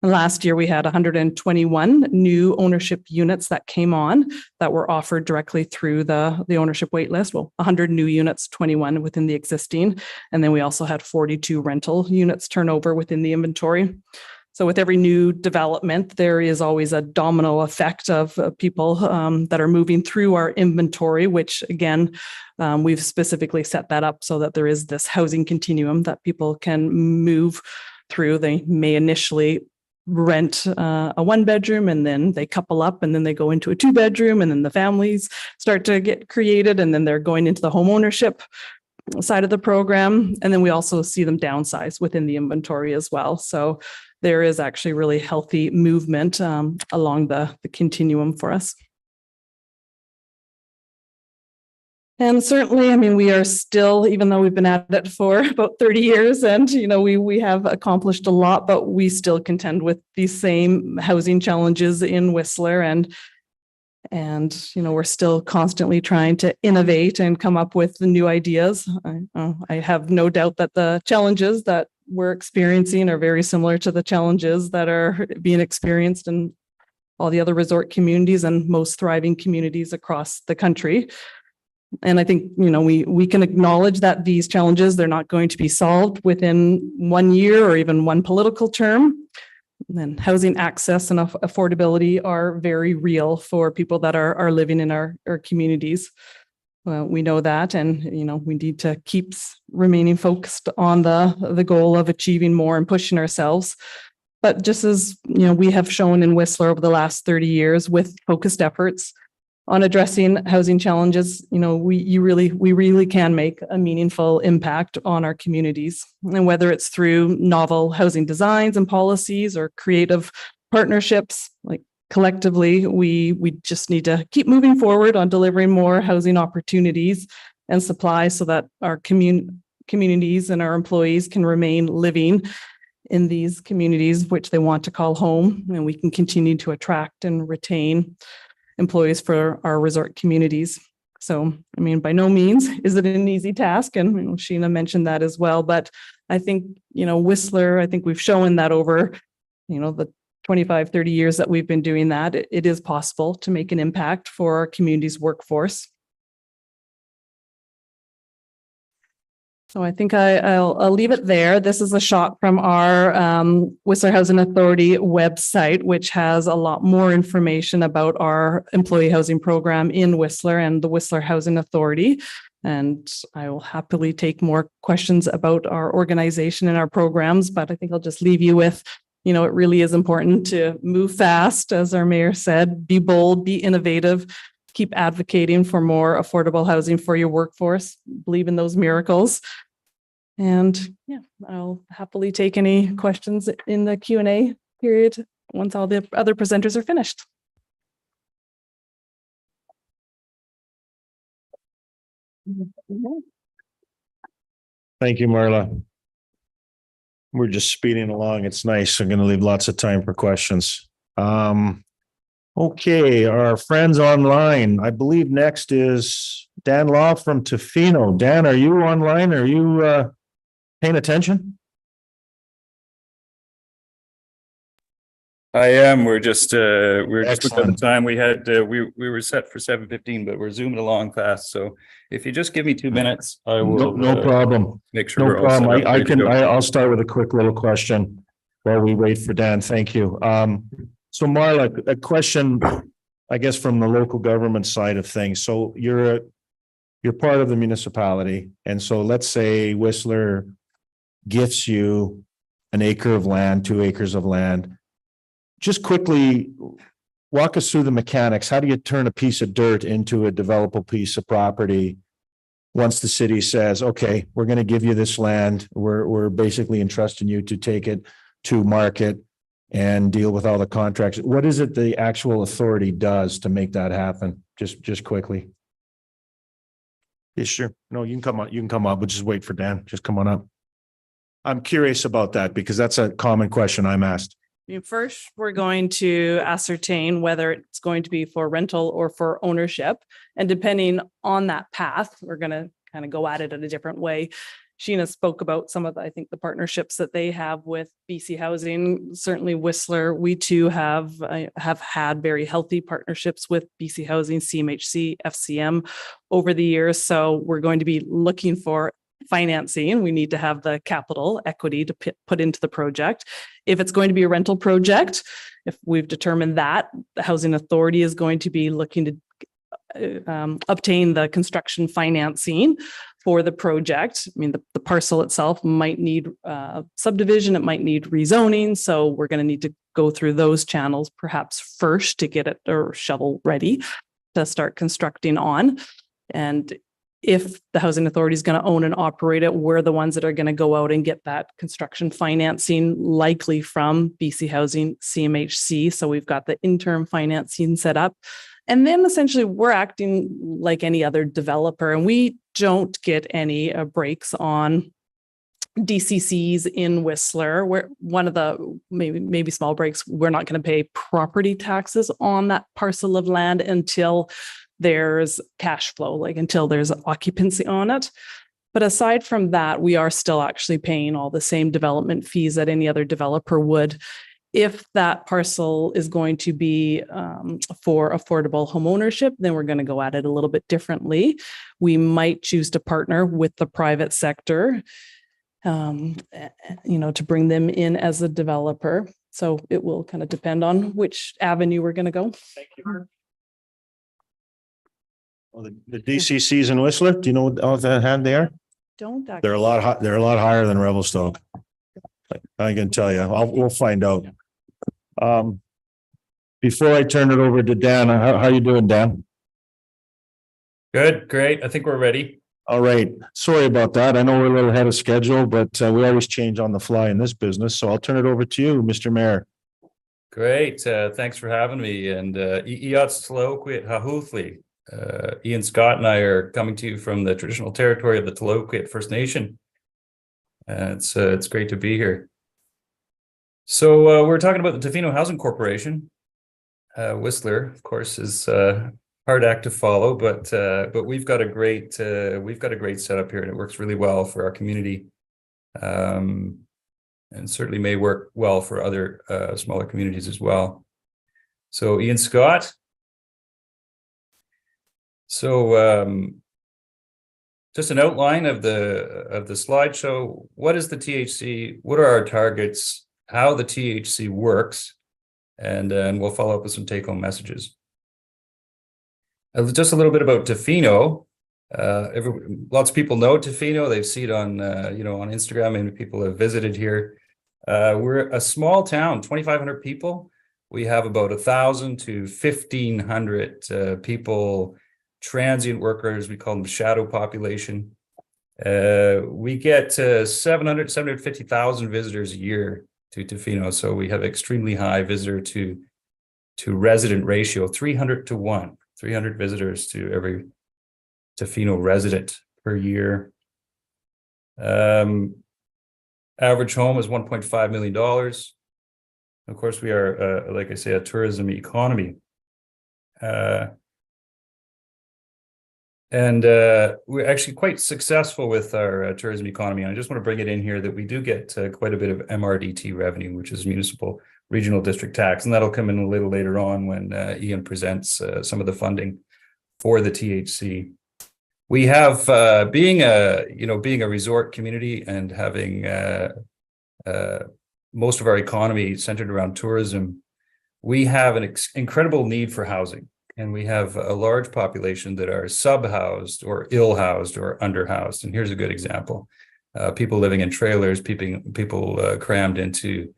[SPEAKER 4] And last year, we had 121 new ownership units that came on that were offered directly through the ownership wait list. Well, 100 new units, 21 within the existing. And then we also had 42 rental units turnover within the inventory. So with every new development, there is always a domino effect of people that are moving through our inventory, which again, we've specifically set that up so that there is this housing continuum that people can move through. They may initially rent a 1-bedroom, and then they couple up, and then they go into a 2-bedroom, and then the families start to get created, and then they're going into the home ownership side of the program. And then we also see them downsize within the inventory as well. So there is actually really healthy movement along the continuum for us. And certainly, we are still, even though we've been at it for about 30 years and, we have accomplished a lot, but we still contend with these same housing challenges in Whistler. And we're still constantly trying to innovate and come up with the new ideas. I have no doubt that the challenges that we're experiencing are very similar to the challenges that are being experienced in all the other resort communities and most thriving communities across the country. And I think, we can acknowledge that these challenges, they're not going to be solved within 1 year or even one political term. And housing access and affordability are very real for people that are living in our communities. We know that, and we need to keep remaining focused on the goal of achieving more and pushing ourselves. But just as we have shown in Whistler over the last 30 years with focused efforts on addressing housing challenges, we really can make a meaningful impact on our communities. And whether it's through novel housing designs and policies or creative partnerships, like collectively, we just need to keep moving forward on delivering more housing opportunities and supply so that our communities and our employees can remain living in these communities which they want to call home, and we can continue to attract and retain employees for our resort communities. So, by no means is it an easy task. And Sheena mentioned that as well. But I think, Whistler, I think we've shown that over, the 25, 30 years that we've been doing that, it is possible to make an impact for our community's workforce. So I think I'll leave it there. This is a shot from our Whistler Housing Authority website, which has a lot more information about our employee housing program in Whistler and the Whistler Housing Authority. And I will happily take more questions about our organization and our programs, but I think I'll just leave you with, it really is important to move fast, as our mayor said, be bold, be innovative, keep advocating for more affordable housing for your workforce, believe in those miracles. And yeah, I'll happily take any questions in the Q&A period once all the other presenters are finished.
[SPEAKER 1] Thank you, Marla. We're just speeding along. It's nice. I'm going to leave lots of time for questions. Okay, our friends online. I believe next is Dan Law from Tofino. Dan, are you online? Are you paying attention?
[SPEAKER 6] I am. We're just looking at the
[SPEAKER 1] Excellent.
[SPEAKER 6] time we had. We were set for 7:15, but we're zooming along fast. So if you just give me 2 minutes, I will.
[SPEAKER 1] No problem.
[SPEAKER 6] Make sure
[SPEAKER 1] No
[SPEAKER 6] we're all set
[SPEAKER 1] problem.
[SPEAKER 6] up, ready to go.
[SPEAKER 1] I'll start with a quick little question while we wait for Dan. Thank you. So Marla, a question, I guess, from the local government side of things. So you're part of the municipality. And so let's say Whistler gifts you an acre of land, 2 acres of land. Just quickly walk us through the mechanics. How do you turn a piece of dirt into a developable piece of property? Once the city says, okay, we're going to give you this land, we're basically entrusting you to take it to market and deal with all the contracts. What is it the actual authority does to make that happen? Just quickly. Yeah, sure. No, you can come up. We'll just wait for Dan. Just come on up. I'm curious about that because that's a common question I'm asked.
[SPEAKER 4] First, we're going to ascertain whether it's going to be for rental or for ownership. And depending on that path, we're going to kind of go at it in a different way. Sheena spoke about some of the, I think, the partnerships that they have with BC Housing. Certainly Whistler, we too have had very healthy partnerships with BC Housing, CMHC, FCM over the years. So we're going to be looking for financing. We need to have the capital equity to put into the project. If it's going to be a rental project, if we've determined that, the Housing Authority is going to be looking to obtain the construction financing for the project. I mean, the parcel itself might need subdivision, it might need rezoning. So we're going to need to go through those channels perhaps first to get it or shovel ready to start constructing on. And if the Housing Authority is going to own and operate it, we're the ones that are going to go out and get that construction financing, likely from BC Housing, CMHC. So we've got the interim financing set up. And then essentially we're acting like any other developer, and we don't get any breaks on DCCs in Whistler. We're one of the maybe small breaks. We're not going to pay property taxes on that parcel of land until there's cash flow, like until there's occupancy on it. But aside from that, we are still actually paying all the same development fees that any other developer would. If that parcel is going to be for affordable home ownership, then we're going to go at it a little bit differently. We might choose to partner with the private sector, to bring them in as a developer. So it will kind of depend on which avenue we're going to go.
[SPEAKER 1] Thank you. Well, the DCCs in Whistler, do you know off the hand they are?
[SPEAKER 4] Don't
[SPEAKER 1] They're a lot higher than Revelstoke. I can tell you. We'll find out. Before I turn it over to Dan, how you doing, Dan?
[SPEAKER 6] Good, great. I think we're ready.
[SPEAKER 1] All right. Sorry about that. I know we're a little ahead of schedule, but we always change on the fly in this business. So I'll turn it over to you, Mr. Mayor.
[SPEAKER 6] Great. Thanks for having me. And Iat Tlaloquit Hahuthli. Ian Scott and I are coming to you from the traditional territory of the Tlaloquit First Nation. It's great to be here. So we're talking about the Tofino Housing Corporation. Whistler, of course, is hard act to follow, but we've got a great setup here, and it works really well for our community, and certainly may work well for other smaller communities as well. So Ian Scott. So just an outline of the slideshow. What is the THC? What are our targets? How the THC works, and we'll follow up with some take-home messages. Just a little bit about Tofino. Lots of people know Tofino. They've seen it on, on Instagram, and people have visited here. We're a small town, 2,500 people. We have about 1,000 to 1,500 people, transient workers. We call them shadow population. We get 750,000 visitors a year to Tofino. So we have extremely high visitor to resident ratio, 300 to 1, 300 visitors to every Tofino resident per year. Average home is $1.5 million. Of course, we are, like I say, a tourism economy. And we're actually quite successful with our tourism economy. And I just want to bring it in here that we do get quite a bit of MRDT revenue, which is municipal regional district tax. And that'll come in a little later on when Ian presents some of the funding for the THC. We have being a resort community and having most of our economy centered around tourism, we have an incredible need for housing. And we have a large population that are sub-housed or ill-housed or under-housed. And here's a good example. People living in trailers, people crammed into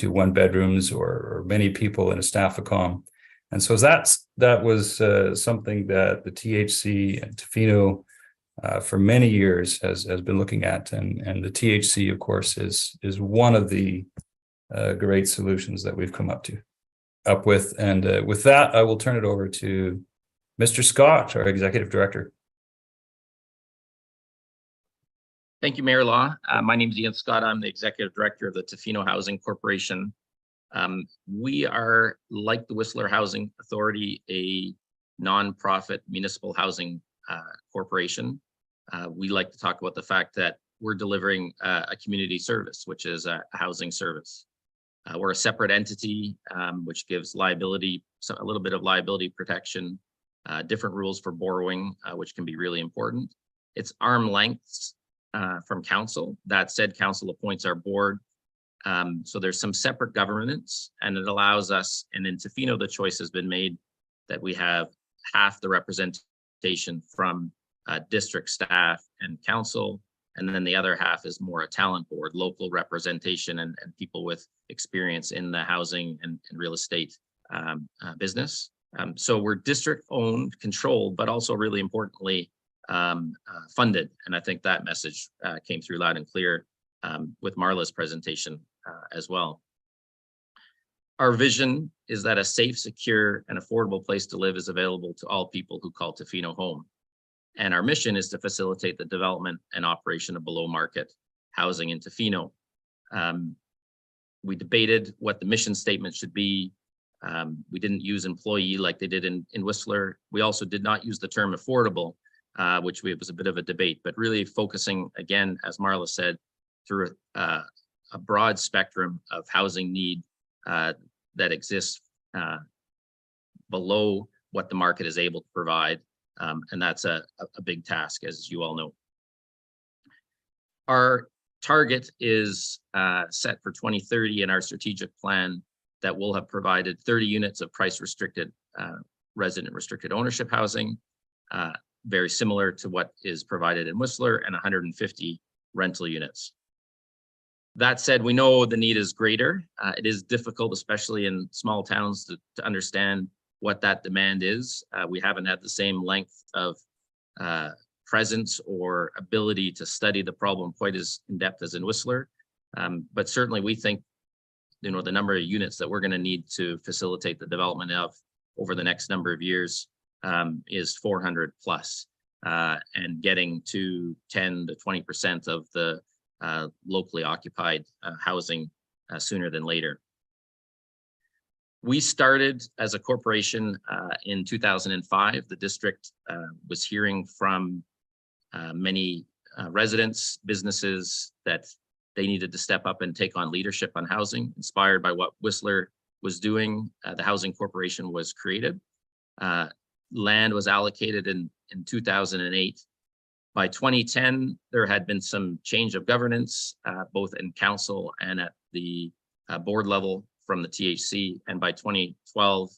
[SPEAKER 6] one bedrooms, or many people in a staff accom. And so that was something that the THC and Tofino for many years has been looking at. And the THC, of course, is one of the great solutions that we've come up with. And with that, I will turn it over to Mr. Scott, our Executive Director.
[SPEAKER 7] Thank you, Mayor Law. My name is Ian Scott. I'm the Executive Director of the Tofino Housing Corporation. We are, like the Whistler Housing Authority, a nonprofit municipal housing corporation. We like to talk about the fact that we're delivering a community service, which is a housing service. We're a separate entity, which gives liability, a little bit of liability protection, different rules for borrowing, which can be really important. It's arm's length from council. That said, council appoints our board. So there's some separate governance, and it allows us, and in Tofino, the choice has been made that we have half the representation from district staff and council, and then the other half is more a talent board, local representation, and people with experience in the housing and real estate business. So we're district owned, controlled, but also really importantly, funded. And I think that message came through loud and clear with Marla's presentation as well. Our vision is that a safe, secure, and affordable place to live is available to all people who call Tofino home. And our mission is to facilitate the development and operation of below market housing in Tofino. We debated what the mission statement should be. We didn't use employee like they did in Whistler. We also did not use the term affordable, which was a bit of a debate, but really focusing, again, as Marla said, through a broad spectrum of housing need that exists below what the market is able to provide. And that's a big task, as you all know. Our target is set for 2030 in our strategic plan that will have provided 30 units of price restricted resident restricted ownership housing, very similar to what is provided in Whistler, and 150 rental units. That said, we know the need is greater. It is difficult, especially in small towns, to understand what that demand is. We haven't had the same length of presence or ability to study the problem quite as in depth as in Whistler. But certainly we think, the number of units that we're going to need to facilitate the development of over the next number of years is 400 plus, and getting to 10 to 20% of the locally occupied housing sooner than later. We started as a corporation in 2005. The district was hearing from many residents, businesses, that they needed to step up and take on leadership on housing. Inspired by what Whistler was doing, the Housing Corporation was created. Land was allocated in 2008. By 2010, there had been some change of governance, both in council and at the board level from the THC. And by 2012,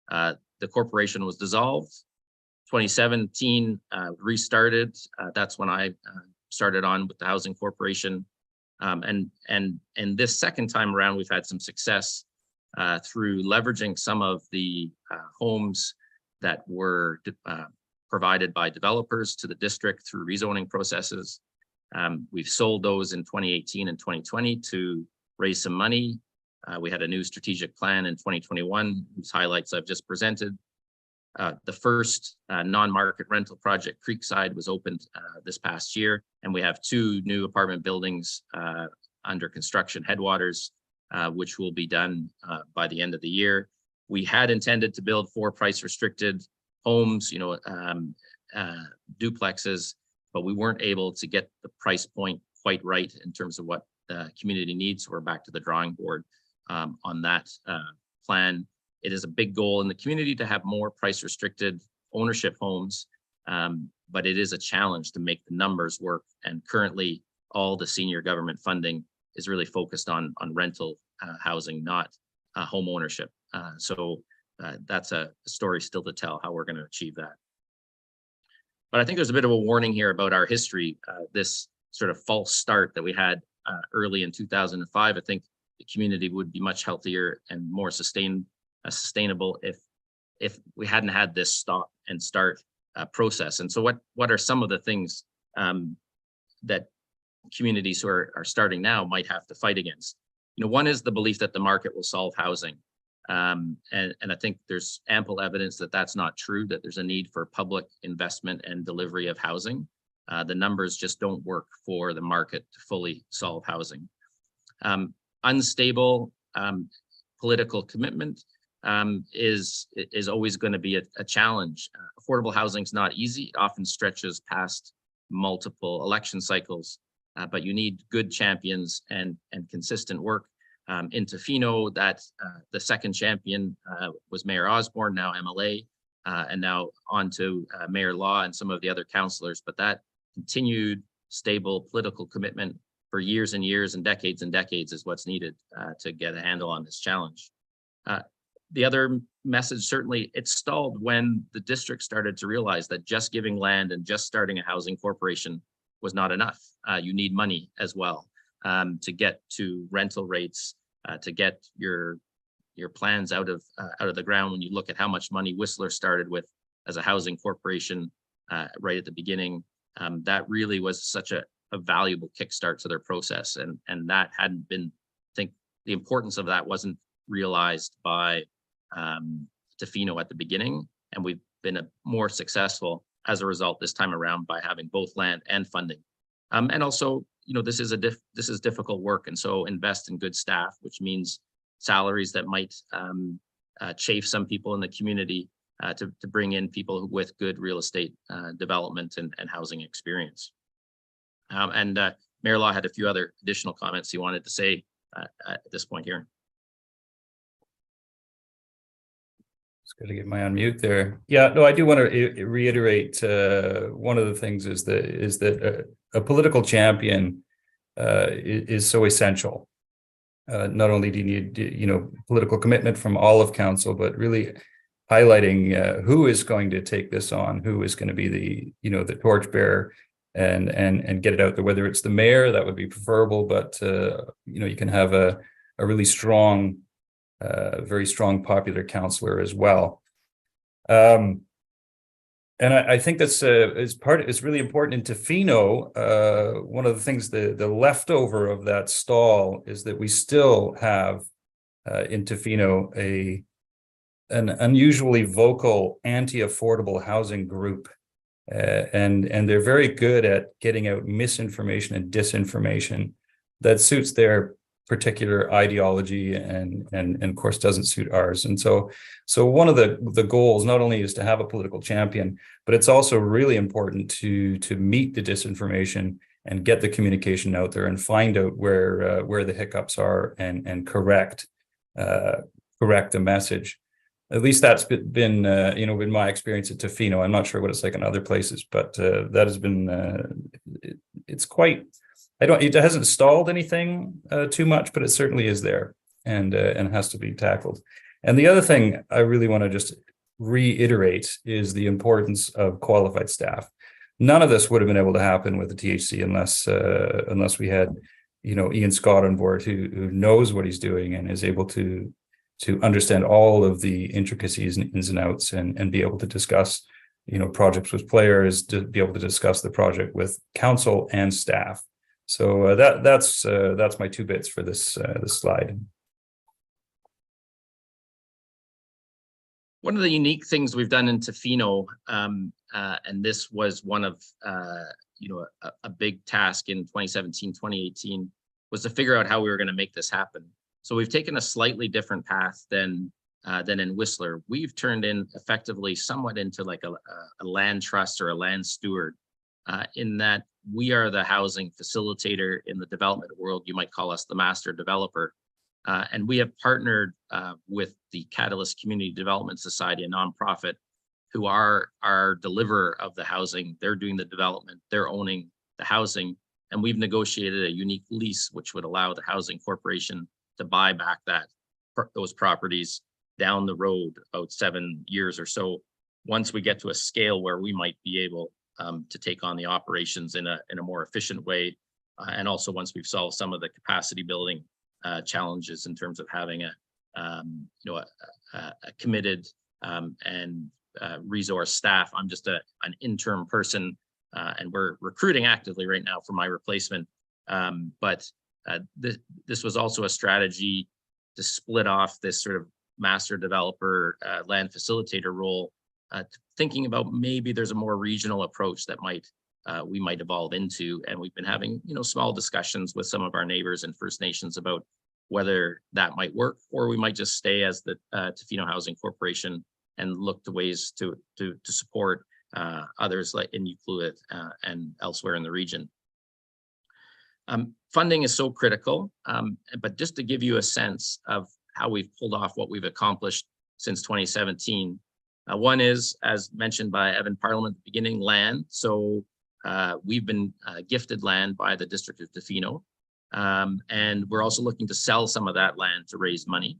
[SPEAKER 7] the corporation was dissolved. 2017 restarted. That's when I started on with the Housing Corporation. And this second time around, we've had some success through leveraging some of the homes that were provided by developers to the district through rezoning processes. We've sold those in 2018 and 2020 to raise some money. We had a new strategic plan in 2021, whose highlights I've just presented. The first non-market rental project, Creekside, was opened this past year, and we have 2 new apartment buildings under construction, Headwaters, which will be done by the end of the year. We had intended to build 4 price-restricted homes, duplexes, but we weren't able to get the price point quite right in terms of what the community needs. So we're back to the drawing board on that plan. It is a big goal in the community to have more price-restricted ownership homes, but it is a challenge to make the numbers work. And currently, all the senior government funding is really focused on rental housing, not home ownership. So that's a story still to tell how we're going to achieve that. But I think there's a bit of a warning here about our history. This sort of false start that we had early in 2005, I think the community would be much healthier and more sustainable if we hadn't had this stop and start process. And so what are some of the things that communities who are starting now might have to fight against? One is the belief that the market will solve housing. And I think there's ample evidence that that's not true, that there's a need for public investment and delivery of housing. The numbers just don't work for the market to fully solve housing. Unstable political commitment is always going to be a challenge. Affordable housing is not easy. It often stretches past multiple election cycles, but you need good champions and consistent work. In Tofino, that the second champion was Mayor Osborne, now MLA, and now on to Mayor Law and some of the other councillors. But that continued stable political commitment for years and years and decades is what's needed to get a handle on this challenge. The other message, certainly, it stalled when the district started to realize that just giving land and just starting a housing corporation was not enough. You need money as well to get to rental rates, to get your plans out of the ground. When you look at how much money Whistler started with as a housing corporation right at the beginning, that really was such a valuable kickstart to their process, and that hadn't been. I think the importance of that wasn't realized by Tofino at the beginning, and we've been more successful as a result this time around by having both land and funding. And also, this is difficult work, and so invest in good staff, which means salaries that might chafe some people in the community to bring in people with good real estate development and housing experience. And Mayor Law had a few other additional comments he wanted to say at this point here.
[SPEAKER 6] It's good to get my unmute there. Yeah, no, I do want to reiterate one of the things is that a political champion is so essential. Not only do you need political commitment from all of council, but really highlighting who is going to take this on, who is going to be the torchbearer and get it out there. Whether it's the mayor, that would be preferable, but you can have a really strong. Very strong popular councillor as well. And I think that's is really important in Tofino. One of the things, the leftover of that stall is that we still have in Tofino an unusually vocal anti-affordable housing group. And they're very good at getting out misinformation and disinformation that suits their particular ideology and of course doesn't suit ours. And so one of the goals not only is to have a political champion, but it's also really important to meet the disinformation and get the communication out there and find out where the hiccups are and correct the message. At least that's been been my experience at Tofino. I'm not sure what it's like in other places, but that has been it's quite. It hasn't stalled anything too much, but it certainly is there and has to be tackled. And the other thing I really want to just reiterate is the importance of qualified staff. None of this would have been able to happen with the THC unless we had, Ian Scott on board who knows what he's doing and is able to understand all of the intricacies and ins and outs and be able to discuss, projects with players, to be able to discuss the project with council and staff. So that's my 2 bits for this slide.
[SPEAKER 7] One of the unique things we've done in Tofino, and this was one of, a big task in 2017, 2018, was to figure out how we were going to make this happen. So we've taken a slightly different path than in Whistler. We've turned in effectively somewhat into like a land trust or a land steward, in that we are the housing facilitator in the development world. You might call us the master developer. And we have partnered with the Catalyst Community Development Society, a nonprofit, who are our deliverer of the housing. They're doing the development, they're owning the housing, and we've negotiated a unique lease which would allow the housing corporation to buy back those properties down the road about 7 years or so, once we get to a scale where we might be able to take on the operations in a more efficient way, and also once we've solved some of the capacity building challenges in terms of having a committed and resource staff. I'm just an interim person, and we're recruiting actively right now for my replacement. But this was also a strategy to split off this sort of master developer land facilitator role, thinking about maybe there's a more regional approach that we might evolve into. And we've been having small discussions with some of our neighbors and First Nations about whether that might work, or we might just stay as the Tofino Housing Corporation and look to ways to support others like in Ucluelet and elsewhere in the region. Funding is so critical, but just to give you a sense of how we've pulled off what we've accomplished since 2017. One is, as mentioned by Evan Parliament at the beginning, land. So we've been gifted land by the District of Tofino, and we're also looking to sell some of that land to raise money.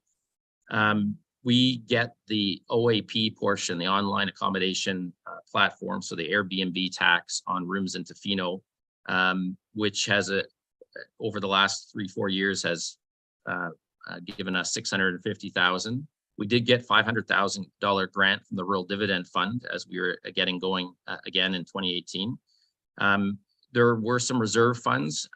[SPEAKER 7] We get the OAP portion, the online accommodation platform, so the Airbnb tax on rooms in Tofino, which has over the last 3-4 years has given us $650,000. We did get $500,000 grant from the Rural Dividend Fund as we were getting going again in 2018. There were some reserve funds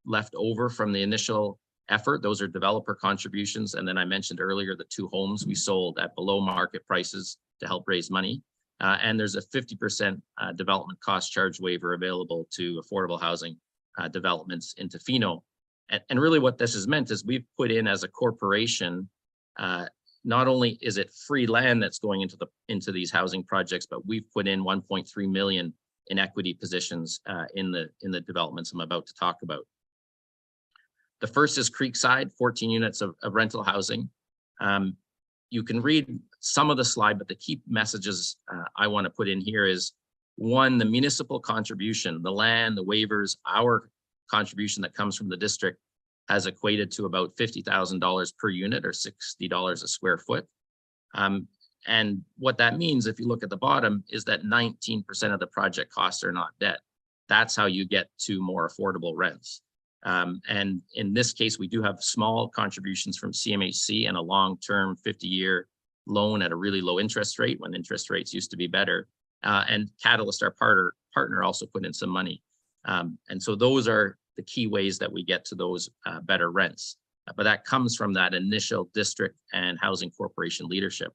[SPEAKER 7] left over from the initial effort. Those are developer contributions. And then I mentioned earlier the 2 homes we sold at below market prices to help raise money. And there's a 50% development cost charge waiver available to affordable housing developments in Tofino. And really what this has meant is we've put in as a corporation, not only is it free land that's going into these housing projects, but we've put in 1.3 million in equity positions in the developments I'm about to talk about. The first is Creekside, 14 units of rental housing. You can read some of the slide, but the key messages I want to put in here is, one, the municipal contribution, the land, the waivers, our contribution that comes from the district has equated to about $50,000 per unit or $60 a square foot. And what that means, if you look at the bottom, is that 19% of the project costs are not debt. That's how you get to more affordable rents. And in this case, we do have small contributions from CMHC and a long-term 50-year loan at a really low interest rate when interest rates used to be better. And Catalyst, our partner, also put in some money. And so those are the key ways that we get to those better rents. But that comes from that initial district and housing corporation leadership.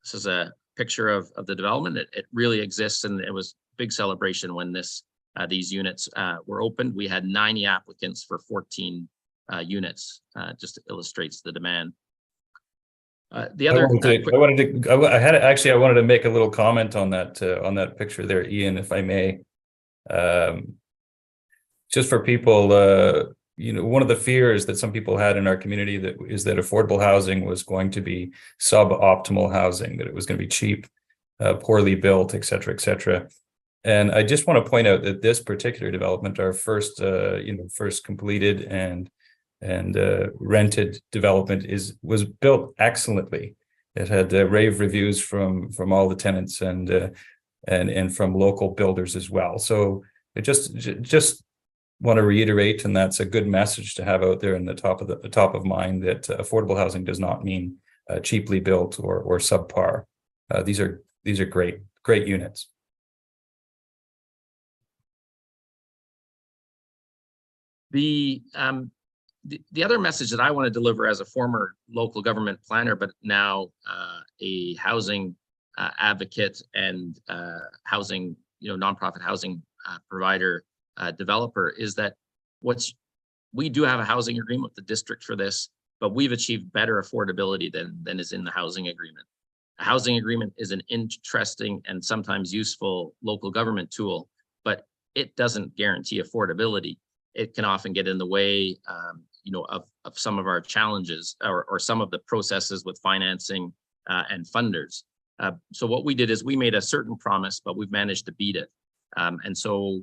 [SPEAKER 7] This is a picture of the development. It really exists, and it was a big celebration when these units were opened. We had 90 applicants for 14 units, just illustrates the demand. The other,
[SPEAKER 6] I wanted to make a little comment on that picture there, Ian, if I may. Just for people, one of the fears that some people had in our community is that affordable housing was going to be suboptimal housing, that it was going to be cheap, poorly built, et cetera, et cetera. And I just want to point out that this particular development, our first completed and rented development, was built excellently. it had rave reviews from all the tenants and from local builders as well. So it just want to reiterate, and that's a good message to have out there in the top of mind, that affordable housing does not mean cheaply built or subpar. These are great units.
[SPEAKER 7] The other message that I want to deliver as a former local government planner, but now a housing advocate and housing, nonprofit housing provider developer, is that we do have a housing agreement with the district for this, but we've achieved better affordability than is in the housing agreement. A housing agreement is an interesting and sometimes useful local government tool, but it doesn't guarantee affordability. It can often get in the way, of some of our challenges or some of the processes with financing and funders. So what we did is we made a certain promise, but we've managed to beat it. And so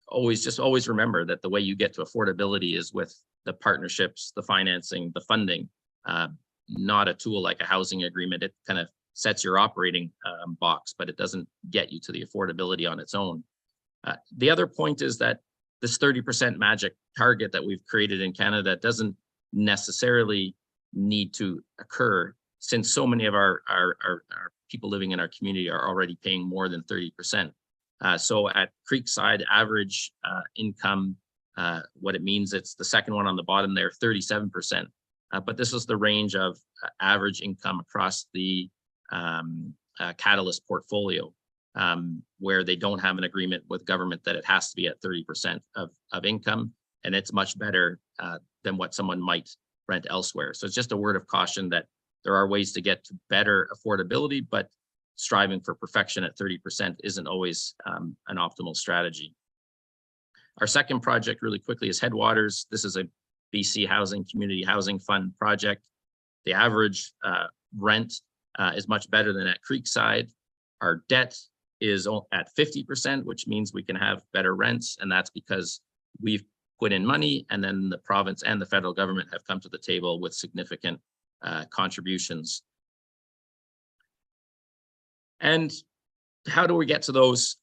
[SPEAKER 7] always remember that the way you get to affordability is with the partnerships, the financing, the funding, not a tool like a housing agreement. It kind of sets your operating box, but it doesn't get you to the affordability on its own. The other point is that this 30% magic target that we've created in Canada doesn't necessarily need to occur, since so many of our people living in our community are already paying more than 30%. So at Creekside, average income, what it means, it's the second one on the bottom there, 37%. But this is the range of average income across the Catalyst portfolio, where they don't have an agreement with government that it has to be at 30% of income. And it's much better than what someone might rent elsewhere. So it's just a word of caution that there are ways to get to better affordability, but striving for perfection at 30% isn't always an optimal strategy. Our second project, really quickly, is Headwaters. This is a BC Housing Community Housing Fund project. The average rent is much better than at Creekside. Our debt is at 50%, which means we can have better rents. And that's because we've put in money, and then the province and the federal government have come to the table with significant contributions. And how do we get to those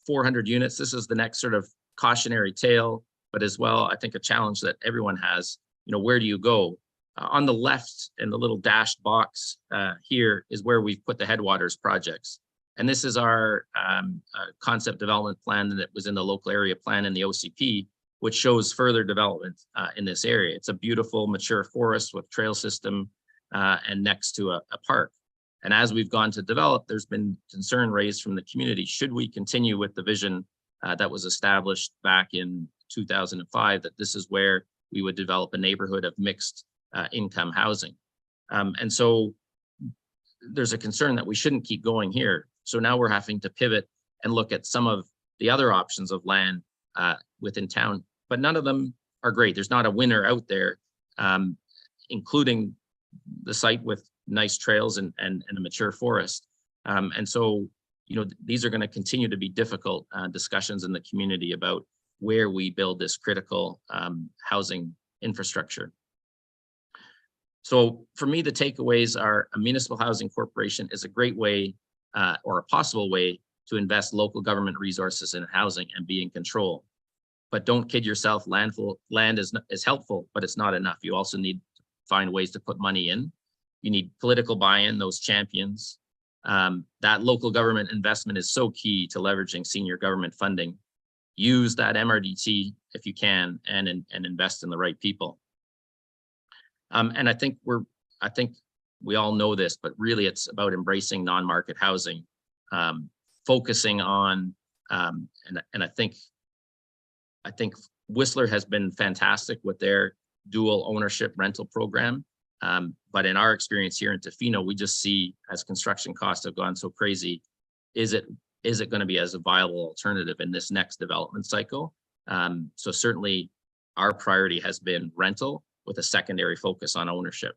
[SPEAKER 7] 400 units? This is the next sort of cautionary tale, but as well, I think a challenge that everyone has. Where do you go? On the left in the little dashed box here is where we've put the Headwaters projects. And this is our concept development plan that was in the local area plan in the OCP, which shows further development in this area. It's a beautiful mature forest with trail system and next to a park. And as we've gone to develop, there's been concern raised from the community. Should we continue with the vision that was established back in 2005, that this is where we would develop a neighborhood of mixed income housing? And so there's a concern that we shouldn't keep going here. So now we're having to pivot and look at some of the other options of land within town, but none of them are great. There's not a winner out there, including the site with nice trails and a mature forest. And so, these are going to continue to be difficult discussions in the community about where we build this critical housing infrastructure. So for me, the takeaways are a municipal housing corporation is a great way or a possible way to invest local government resources in housing and be in control. But don't kid yourself, land is helpful, but it's not enough. You also need to find ways to put money in. You need political buy-in, those champions. That local government investment is so key to leveraging senior government funding. Use that MRDT if you can, and invest in the right people. And I think we all know this, but really it's about embracing non-market housing, focusing on, and I think Whistler has been fantastic with their dual ownership rental program. But in our experience here in Tofino, we just see, as construction costs have gone so crazy, is it going to be as a viable alternative in this next development cycle? So certainly our priority has been rental with a secondary focus on ownership.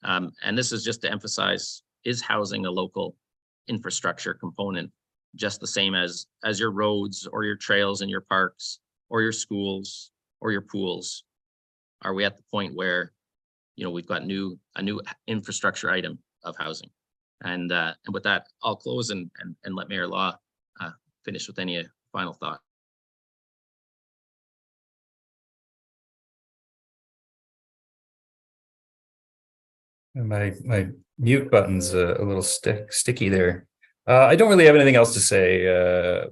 [SPEAKER 7] And this is just to emphasize, is housing a local infrastructure component just the same as your roads or your trails and your parks or your schools or your pools? Are we at the point where we've got a new infrastructure item of housing. And with that, I'll close and let Mayor Law finish with any final thought.
[SPEAKER 6] My mute button's a little sticky there. I don't really have anything else to say.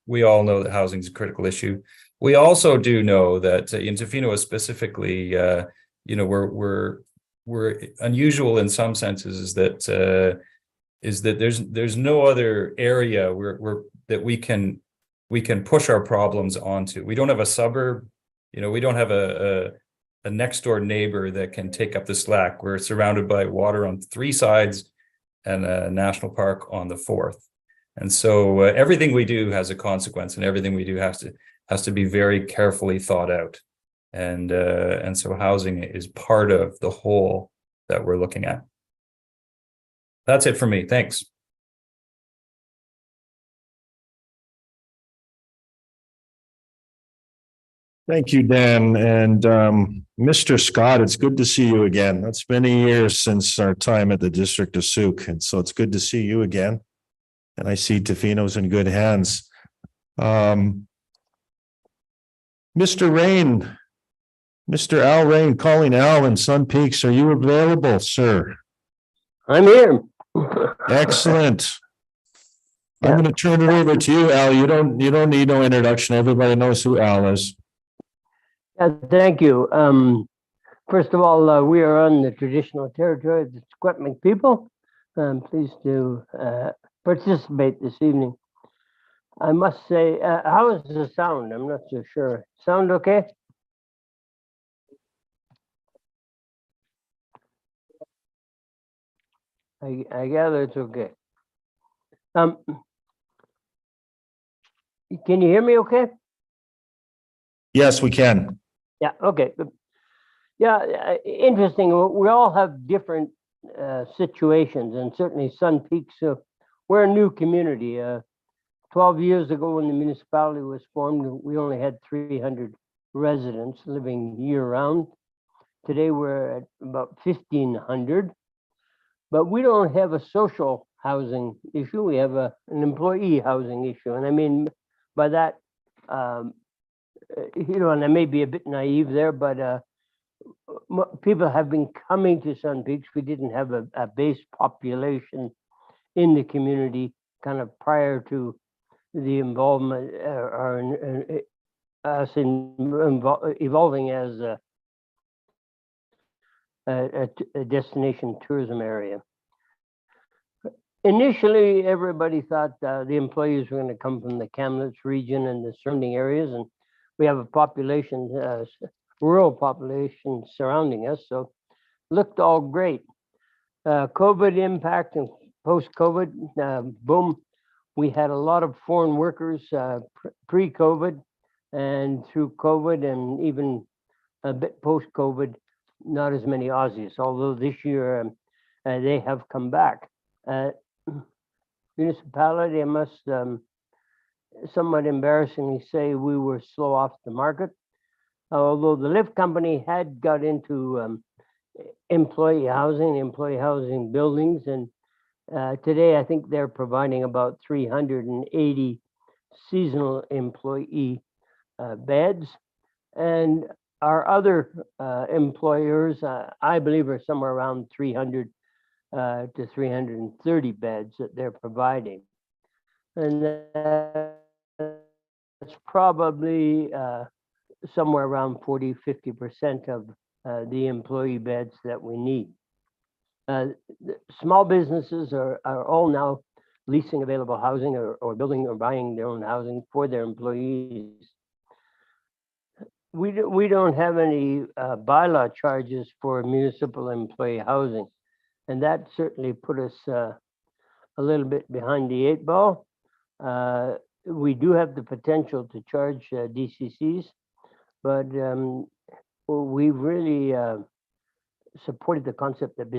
[SPEAKER 6] We all know that housing is a critical issue. We also do know that in Tofino specifically, we're unusual in some senses, is that there's no other area that we can push our problems onto. We don't have a suburb, we don't have a next door neighbor that can take up the slack. We're surrounded by water on 3 sides and a national park on the 4th. And so everything we do has a consequence, and everything we do has to be very carefully thought out. And so housing is part of the whole that we're looking at. That's it for me. Thanks.
[SPEAKER 1] Thank you, Dan. And Mr. Scott, it's good to see you again. It's many years since our time at the District of Sauk, and so it's good to see you again. And I see Tofino's in good hands. Mr. Rain, Mr. Al Rain, calling Al in Sun Peaks. Are you available, sir?
[SPEAKER 8] I'm here.
[SPEAKER 1] Excellent. I'm going to turn it over to you, Al. You don't need no introduction. Everybody knows who Al is.
[SPEAKER 8] Thank you. First of all, we are on the traditional territory of the Secwepemc people. I'm pleased to participate this evening. I must say, how is the sound? I'm not so sure. Sound okay? I gather it's okay. Can you hear me okay?
[SPEAKER 1] Yes, we can.
[SPEAKER 8] Yeah, okay. Yeah, interesting. We all have different situations, and certainly Sun Peaks, we're a new community. 12 years ago when the municipality was formed, we only had 300 residents living year round. Today we're at about 1,500, but we don't have a social housing issue. We have an employee housing issue. And I mean, by that, and I may be a bit naive there, but people have been coming to Sun Peaks. We didn't have a base population in the community kind of prior to the involvement us evolving as a destination tourism area. Initially, everybody thought the employees were going to come from the Kamloops region and the surrounding areas, and we have a population, rural population surrounding us, so looked all great. COVID impact and post-COVID, boom, we had a lot of foreign workers pre-COVID and through COVID, and even a bit post-COVID, not as many Aussies, although this year they have come back. Municipality, I must somewhat embarrassingly say we were slow off the market. Although the lift company had got into employee housing buildings, and today I think they're providing about 380 seasonal employee beds. And our other employers, I believe, are somewhere around 300 to 330 beds that they're providing. And that's probably somewhere around 40–50% of the employee beds that we need. Small businesses are all now leasing available housing or building or buying their own housing for their employees. We don't have any bylaw charges for municipal employee housing, and that certainly put us a little bit behind the 8 ball. We do have the potential to charge DCCs, but we've really supported the concept that the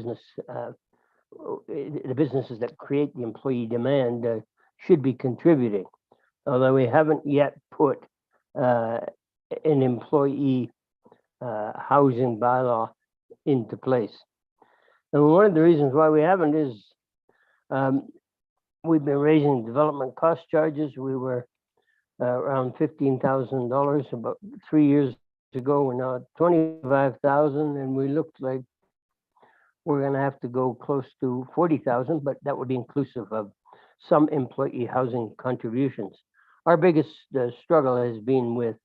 [SPEAKER 8] businesses that create the employee demand should be contributing, although we haven't yet put an employee housing bylaw into place. And one of the reasons why we haven't is we've been raising development cost charges. We were around $15,000 about 3 years ago. We're now at 25,000, and we looked like we're going to have to go close to 40,000, but that would be inclusive of some employee housing contributions. Our biggest struggle has been with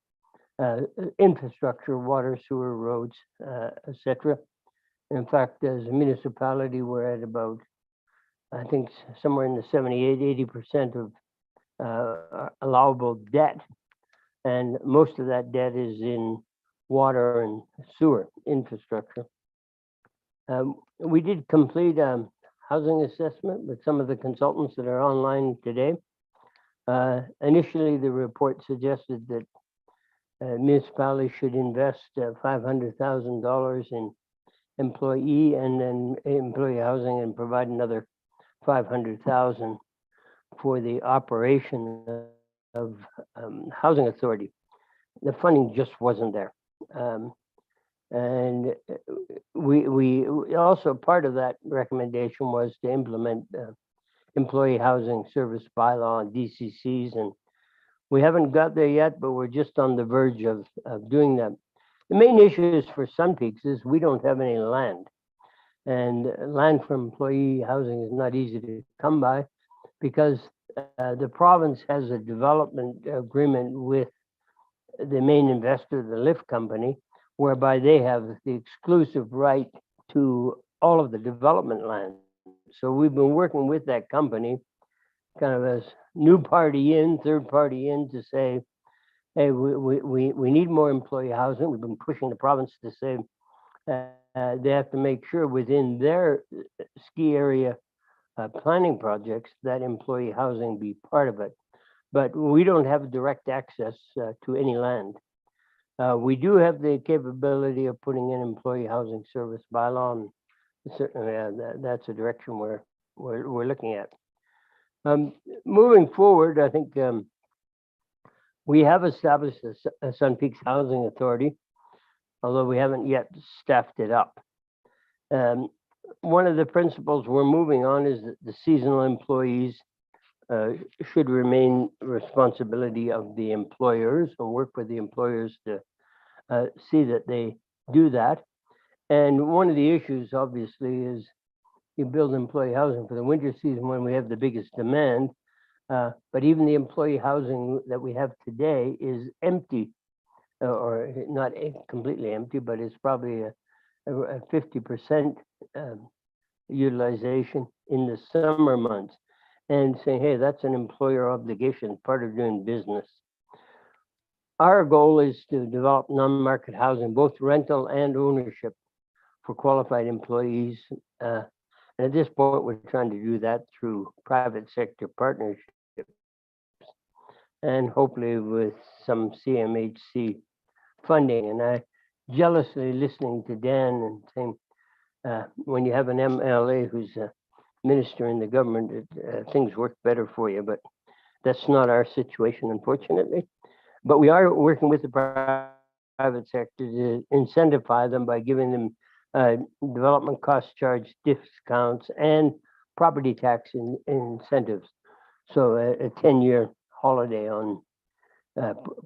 [SPEAKER 8] infrastructure, water, sewer, roads, etc. In fact, as a municipality, we're at about, I think, somewhere in the 78-80% of allowable debt. And most of that debt is in water and sewer infrastructure. We did complete a housing assessment with some of the consultants that are online today. Initially, the report suggested that municipalities should invest $500,000 in employee and then employee housing and provide another 500,000 for the operation of housing authority. The funding just wasn't there. And we also, part of that recommendation was to implement employee housing service bylaw and DCCs, and we haven't got there yet, but we're just on the verge of doing that. The main issue is for Sun Peaks is we don't have any land, and land for employee housing is not easy to come by because the province has a development agreement with the main investor, the LIFT company, whereby they have the exclusive right to all of the development land. So we've been working with that company kind of as new party in, third party in to say, hey, we need more employee housing. We've been pushing the province to say they have to make sure within their ski area planning projects that employee housing be part of it. But we don't have direct access to any land. We do have the capability of putting in employee housing service bylaw, and certainly that's a direction we're looking at. Moving forward, I think we have established a Sun Peaks Housing Authority, although we haven't yet staffed it up. One of the principles we're moving on is that the seasonal employees should remain responsibility of the employers and work with the employers to see that they do that. And one of the issues, obviously, is you build employee housing for the winter season when we have the biggest demand. But even the employee housing that we have today is empty, or not completely empty, but it's probably a 50% utilization in the summer months. And saying, hey, that's an employer obligation, part of doing business. Our goal is to develop non-market housing, both rental and ownership for qualified employees. And at this point, we're trying to do that through private sector partnerships and hopefully with some CMHC funding. And I jealously listening to Dan and saying, when you have an MLA who's a minister in the government, things work better for you, but that's not our situation, unfortunately. But we are working with the private sector to incentivize them by giving them development cost charge discounts and property tax incentives. So a 10-year holiday on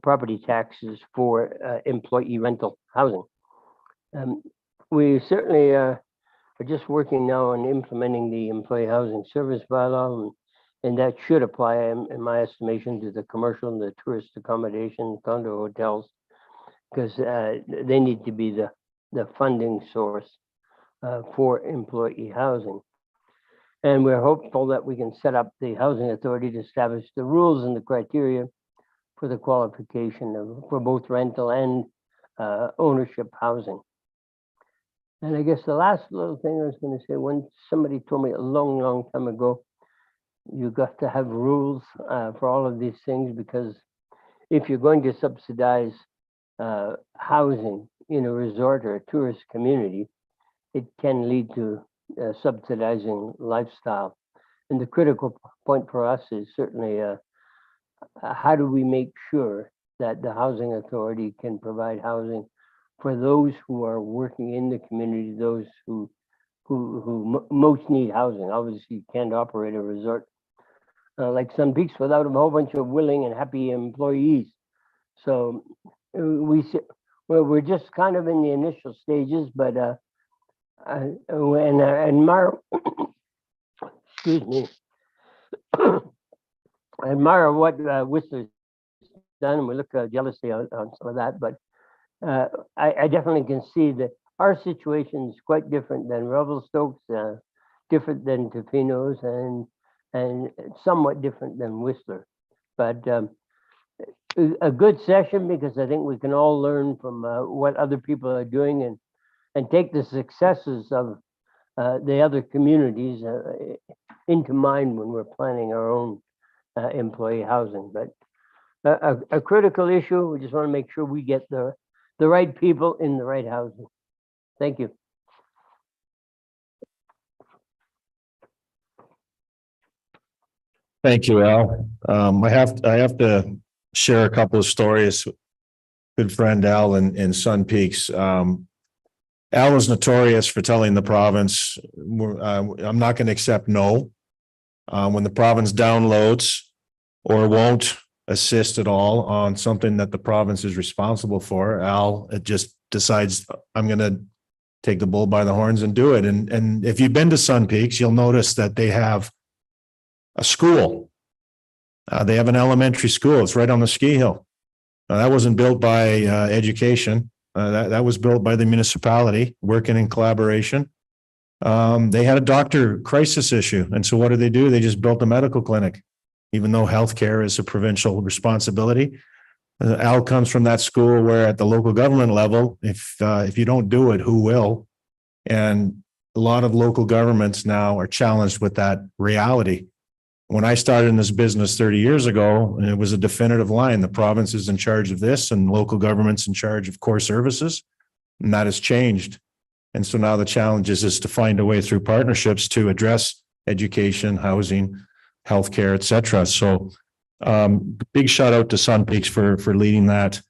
[SPEAKER 8] property taxes for employee rental housing. We certainly are just working now on implementing the employee housing service bylaw, and that should apply, in my estimation, to the commercial and the tourist accommodation, condo hotels, because they need to be the funding source for employee housing. And we're hopeful that we can set up the housing authority to establish the rules and the criteria for the qualification for both rental and ownership housing. And I guess the last little thing I was going to say, when somebody told me a long time ago, you got to have rules for all of these things, because if you're going to subsidize housing in a resort or a tourist community, it can lead to subsidizing lifestyle. And the critical point for us is certainly how do we make sure that the housing authority can provide housing for those who are working in the community, those who most need housing. Obviously, you can't operate a resort like Sun Peaks without a whole bunch of willing and happy employees. So we're just kind of in the initial stages, but I admire, excuse me, I admire what Whistler's done, and we look jealously on some of that, but I definitely can see that our situation is quite different than Revelstoke's, different than Tofino's, and somewhat different than Whistler. But a good session, because I think we can all learn from what other people are doing and take the successes of the other communities into mind when we're planning our own employee housing. But a critical issue, we just want to make sure we get the right people in the right housing. Thank you.
[SPEAKER 1] Thank you, Al. I have to share a couple of stories. Good friend Al in Sun Peaks. Al was notorious for telling the province, I'm not going to accept no. When the province downloads or won't assist at all on something that the province is responsible for, Al, it just decides, I'm going to take the bull by the horns and do it. And if you've been to Sun Peaks, you'll notice that they have a school. They have an elementary school. It's right on the ski hill. That wasn't built by education. That was built by the municipality working in collaboration. They had a doctor crisis issue. And so what did? They just built a medical clinic, even though healthcare is a provincial responsibility. Al comes from that school where at the local government level, if you don't do it, who will? And a lot of local governments now are challenged with that reality. When I started in this business 30 years ago, it was a definitive line. The province is in charge of this and local government's in charge of core services. And that has changed. And so now the challenge is to find a way through partnerships to address education, housing, healthcare, et cetera. So big shout out to Sun Peaks for leading that.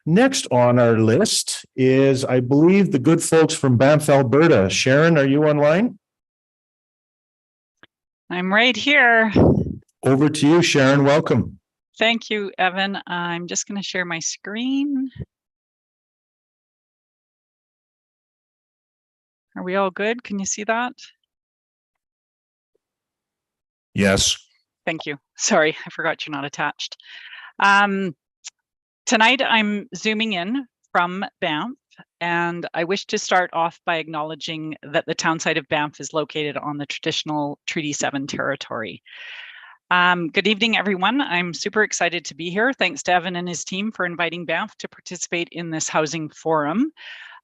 [SPEAKER 1] Next on our list is, I believe, the good folks from Banff, Alberta. Sharon, are you online?
[SPEAKER 9] I'm right here.
[SPEAKER 1] Over to you, Sharon. Welcome.
[SPEAKER 9] Thank you, Evan. I'm just going to share my screen. Are we all good? Can you see that?
[SPEAKER 1] Yes.
[SPEAKER 9] Thank you. Sorry, I forgot you're not attached. Tonight, I'm zooming in from Banff, and I wish to start off by acknowledging that the town site of Banff is located on the traditional Treaty 7 territory. Good evening, everyone. I'm super excited to be here. Thanks to Evan and his team for inviting Banff to participate in this housing forum.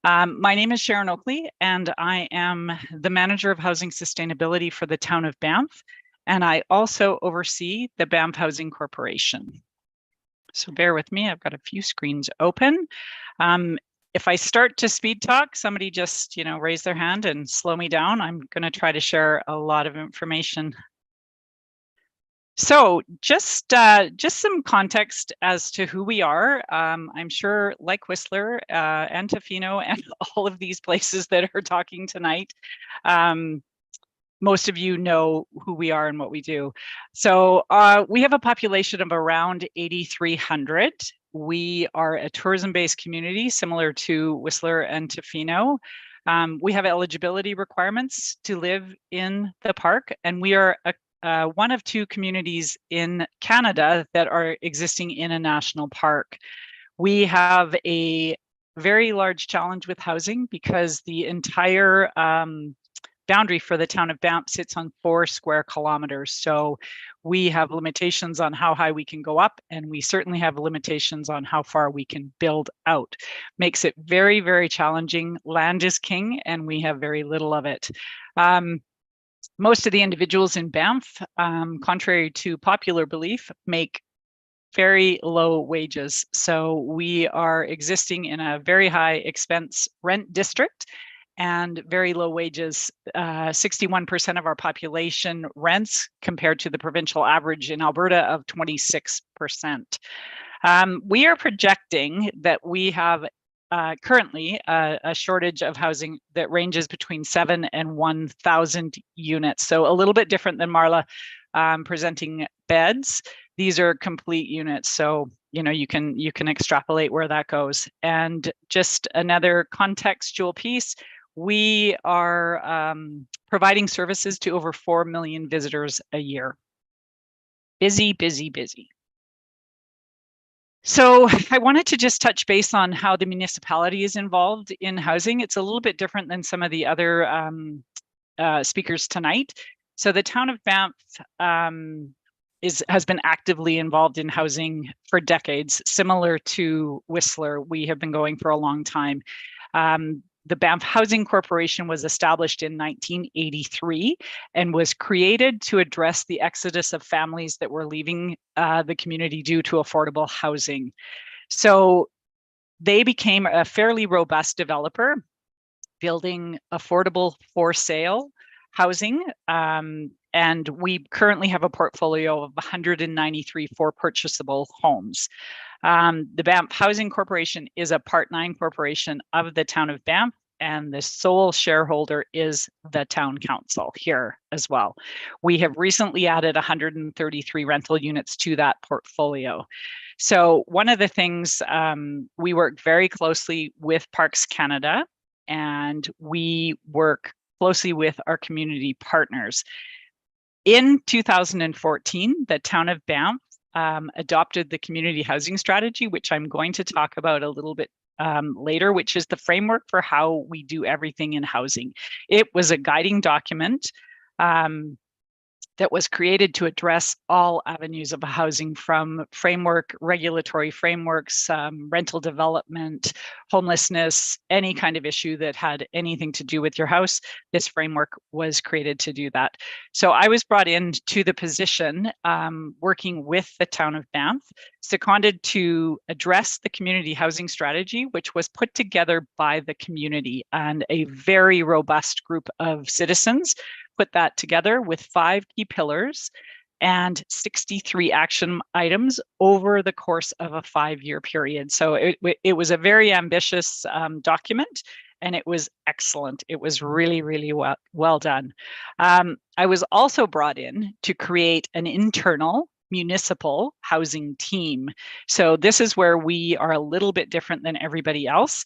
[SPEAKER 9] My name is Sharon Oakley, and I am the Manager of Housing Sustainability for the town of Banff, and I also oversee the Banff Housing Corporation. So bear with me, I've got a few screens open. If I start to speed talk, somebody just, raise their hand and slow me down. I'm going to try to share a lot of information. So just some context as to who we are. I'm sure, like Whistler and Tofino and all of these places that are talking tonight, most of you know who we are and what we do. So we have a population of around 8,300. We are a tourism-based community similar to Whistler and Tofino. We have eligibility requirements to live in the park, and we are one of two communities in Canada that are existing in a national park. We have a very large challenge with housing because the entire boundary for the town of Banff sits on 4 square kilometers. So we have limitations on how high we can go up, and we certainly have limitations on how far we can build out. Makes it very, very challenging. Land is king, and we have very little of it. Most of the individuals in Banff, contrary to popular belief, make very low wages. So we are existing in a very high expense rent district and very low wages. 61% of our population rents compared to the provincial average in Alberta of 26%. We are projecting that we have currently a shortage of housing that ranges between 7 and 1,000 units. So a little bit different than Marla presenting beds. These are complete units. So, you know, you can extrapolate where that goes. And just another contextual piece, we are providing services to over 4 million visitors a year. Busy, busy, busy. So I wanted to just touch base on how the municipality is involved in housing. It's a little bit different than some of the other speakers tonight. So the town of Banff has been actively involved in housing for decades, similar to Whistler. We have been going for a long time. The Banff Housing Corporation was established in 1983 and was created to address the exodus of families that were leaving the community due to affordable housing. So they became a fairly robust developer, building affordable for sale housing. And we currently have a portfolio of 193 for purchasable homes. The Banff Housing Corporation is a Part 9 corporation of the town of Banff, and the sole shareholder is the town council here as well. We have recently added 133 rental units to that portfolio. So one of the things, we work very closely with Parks Canada, and we work closely with our community partners. In 2014, the town of Banff adopted the community housing strategy, which I'm going to talk about a little bit later, which is the framework for how we do everything in housing. It was a guiding document that was created to address all avenues of housing, from regulatory frameworks, rental development, homelessness, any kind of issue that had anything to do with your house. This framework was created to do that. So I was brought into the position working with the town of Banff, seconded to address the community housing strategy, which was put together by the community, and a very robust group of citizens put that together with 5 key pillars and 63 action items over the course of a 5-year period. So it was a very ambitious document, and it was excellent. It was really, really well done. I was also brought in to create an internal municipal housing team. So this is where we are a little bit different than everybody else,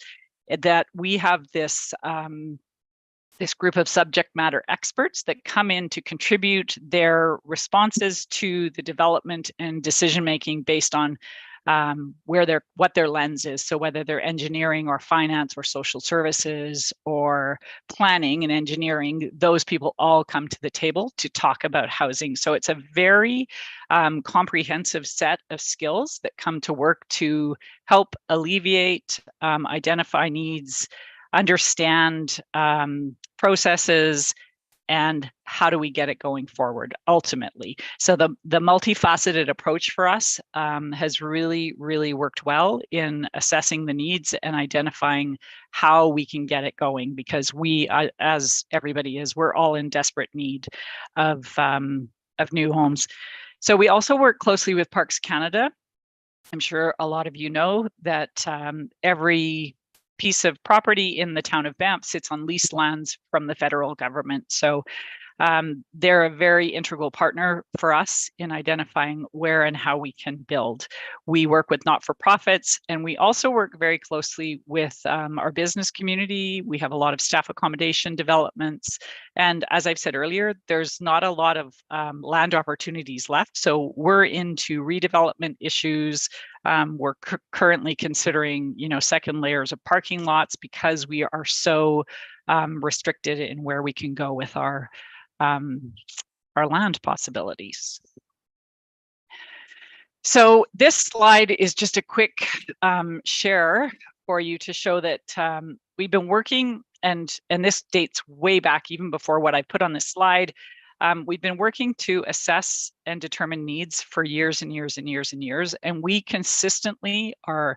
[SPEAKER 9] that we have this group of subject matter experts that come in to contribute their responses to the development and decision-making based on what their lens is. So whether they're engineering or finance or social services or planning and engineering, those people all come to the table to talk about housing. So it's a very comprehensive set of skills that come to work to help alleviate, identify needs, understand processes, and how do we get it going forward ultimately. So the multifaceted approach for us has really, really worked well in assessing the needs and identifying how we can get it going, because we, as everybody is, we're all in desperate need of new homes. So we also work closely with Parks Canada. I'm sure a lot of you know that every piece of property in the town of Banff sits on leased lands from the federal government. So they're a very integral partner for us in identifying where and how we can build. We work with not-for-profits, and we also work very closely with our business community. We have a lot of staff accommodation developments. And as I've said earlier, there's not a lot of land opportunities left. So we're into redevelopment issues. We're currently considering, second layers of parking lots, because we are so restricted in where we can go with our land possibilities. So this slide is just a quick share for you to show that we've been working, and this dates way back even before what I put on this slide. We've been working to assess and determine needs for years and years and years and years, and we consistently are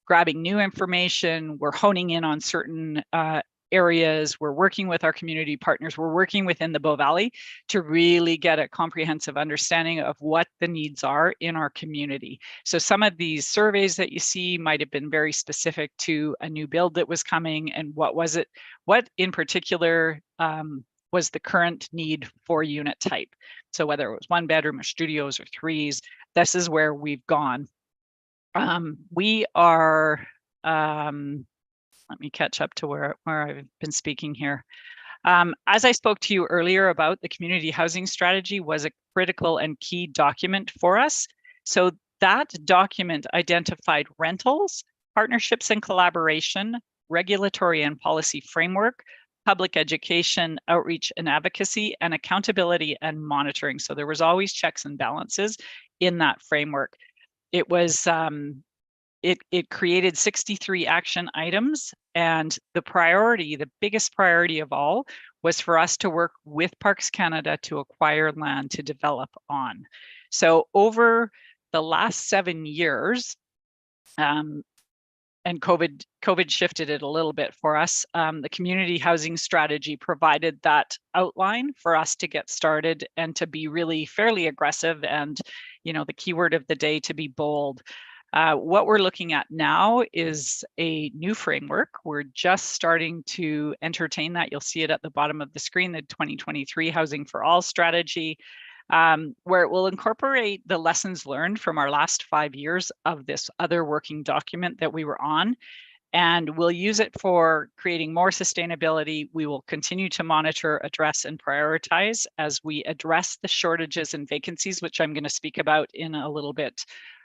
[SPEAKER 9] grabbing new information. We're honing in on certain areas. We're working with our community partners. We're working within the Bow Valley to really get a comprehensive understanding of what the needs are in our community. So some of these surveys that you see might have been very specific to a new build that was coming, and what was it, what in particular was the current need for unit type. So whether it was 1 bedroom or studios or 3s, this is where we've gone. We are, let me catch up to where I've been speaking here. As I spoke to you earlier about, the community housing strategy was a critical and key document for us. So that document identified rentals, partnerships and collaboration, regulatory and policy framework, public education, outreach and advocacy, and accountability and monitoring. So there was always checks and balances in that framework. It was, it created 63 action items, and the priority, the biggest priority of all, was for us to work with Parks Canada to acquire land to develop on. So over the last 7 years, and COVID shifted it a little bit for us. The community housing strategy provided that outline for us to get started and to be really fairly aggressive, and, you know, the keyword of the day, to be bold. What we're looking at now is a new framework. We're just starting to entertain that. You'll see it at the bottom of the screen, the 2023 Housing for All strategy, where it will incorporate the lessons learned from our last 5 years of this other working document that we were on. And we'll use it for creating more sustainability. We will continue to monitor, address, and prioritize as we address the shortages and vacancies, which I'm going to speak about in a little bit.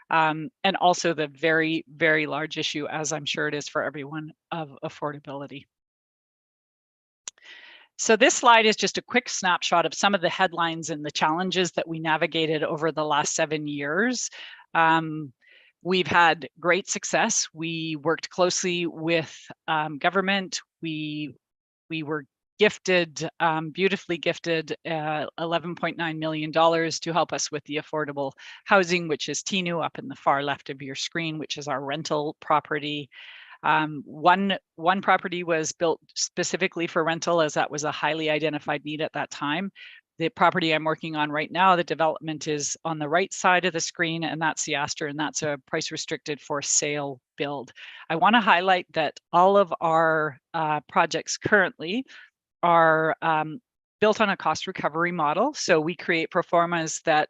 [SPEAKER 9] And also the very, very large issue, as I'm sure it is for everyone, of affordability. So this slide is just a quick snapshot of some of the headlines and the challenges that we navigated over the last 7 years. We've had great success. We worked closely with government. We were gifted, beautifully gifted, $11.9 million to help us with the affordable housing, which is Tinu up in the far left of your screen, which is our rental property. One property was built specifically for rental, as that was a highly identified need at that time. The property I'm working on right now, the development is on the right side of the screen, and that's the Astor, and that's a price restricted for sale build. I want to highlight that all of our projects currently are built on a cost recovery model. So we create pro formas that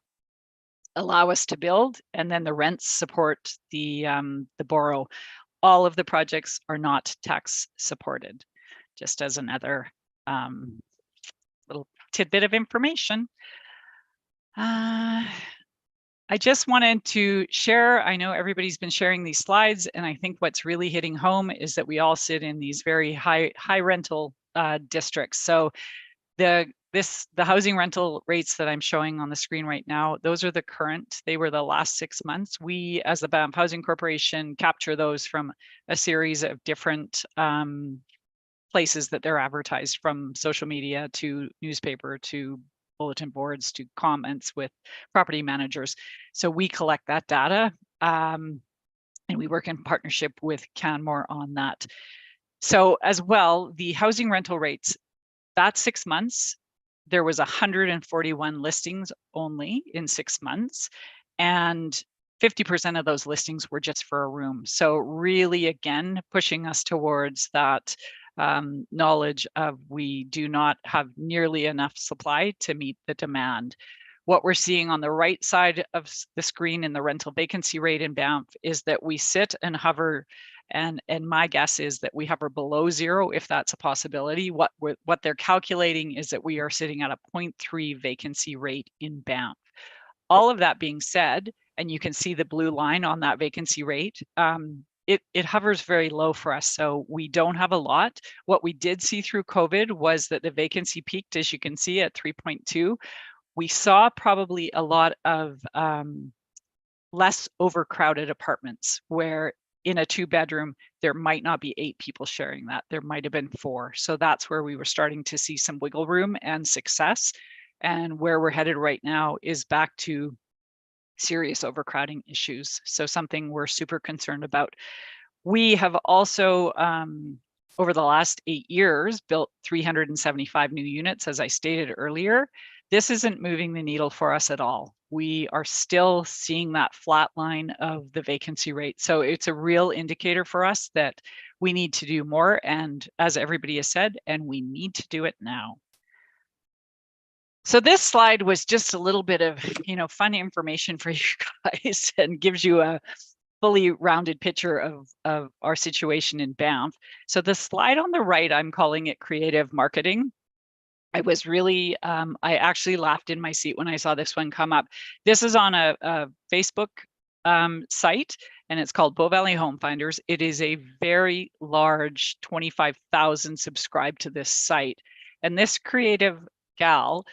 [SPEAKER 9] allow us to build, and then the rents support the borrow. All of the projects are not tax supported, just as another little tidbit of information. I just wanted to share, I know everybody's been sharing these slides, and I think what's really hitting home is that we all sit in these very high rental districts. So the housing rental rates that I'm showing on the screen right now, those are the current, they were the last 6 months. We, as the Banff Housing Corporation, capture those from a series of different places that they're advertised, from social media to newspaper to bulletin boards to comments with property managers. So we collect that data, and we work in partnership with Canmore on that. So as well, the housing rental rates, that 6 months, there was 141 listings only in 6 months, and 50% of those listings were just for a room. So really, again, pushing us towards that knowledge of we do not have nearly enough supply to meet the demand. What we're seeing on the right side of the screen in the rental vacancy rate in Banff is that we sit and hover, and my guess is that we hover below 0, if that's a possibility. What they're calculating is that we are sitting at a 0.3 vacancy rate in Banff. All of that being said, and you can see the blue line on that vacancy rate, it hovers very low for us, so we don't have a lot. What we did see through COVID was that the vacancy peaked, as you can see, at 3.2. We saw probably a lot of less overcrowded apartments, where in a 2-bedroom, there might not be 8 people sharing that. There might have been 4. So that's where we were starting to see some wiggle room and success. And where we're headed right now is back to serious overcrowding issues. So something we're super concerned about. We have also over the last 8 years, built 375 new units, as I stated earlier. This isn't moving the needle for us at all. We are still seeing that flat line of the vacancy rate. So it's a real indicator for us that we need to do more. And as everybody has said, and we need to do it now. So this slide was just a little bit of, fun information for you guys and gives you a fully rounded picture of our situation in Banff. So the slide on the right, I'm calling it creative marketing. I was really, I actually laughed in my seat when I saw this one come up. This is on a Facebook site, and it's called Bow Valley Home Finders. It is a very large 25,000 subscribed to this site. And this creative gal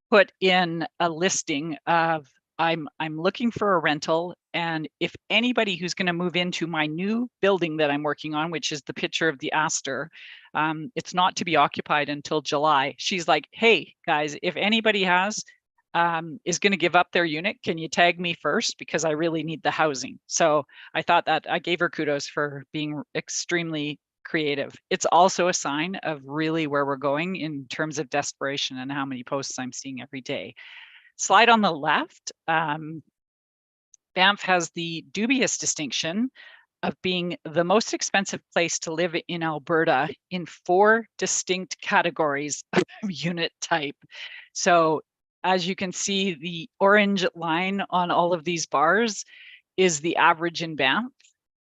[SPEAKER 9] put in a listing of, I'm looking for a rental, and if anybody who's going to move into my new building that I'm working on, which is the picture of the Astor, it's not to be occupied until July. She's like, hey guys, if anybody is going to give up their unit, can you tag me first, because I really need the housing. So I thought that I gave her kudos for being extremely creative. It's also a sign of really where we're going in terms of desperation and how many posts I'm seeing every day. Slide on the left, Banff has the dubious distinction of being the most expensive place to live in Alberta in 4 distinct categories of unit type. So as you can see, the orange line on all of these bars is the average in Banff.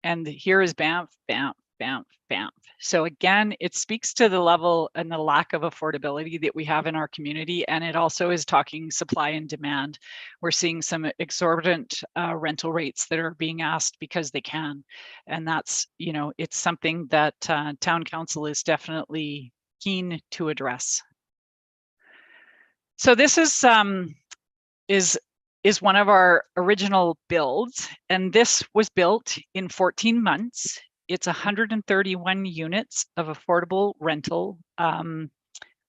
[SPEAKER 9] And here is Banff, Banff, Banff, Banff. So again, it speaks to the level and the lack of affordability that we have in our community. And it also is talking supply and demand. We're seeing some exorbitant rental rates that are being asked because they can. And that's, it's something that town council is definitely keen to address. So this is one of our original builds, and this was built in 14 months. It's 131 units of affordable rental,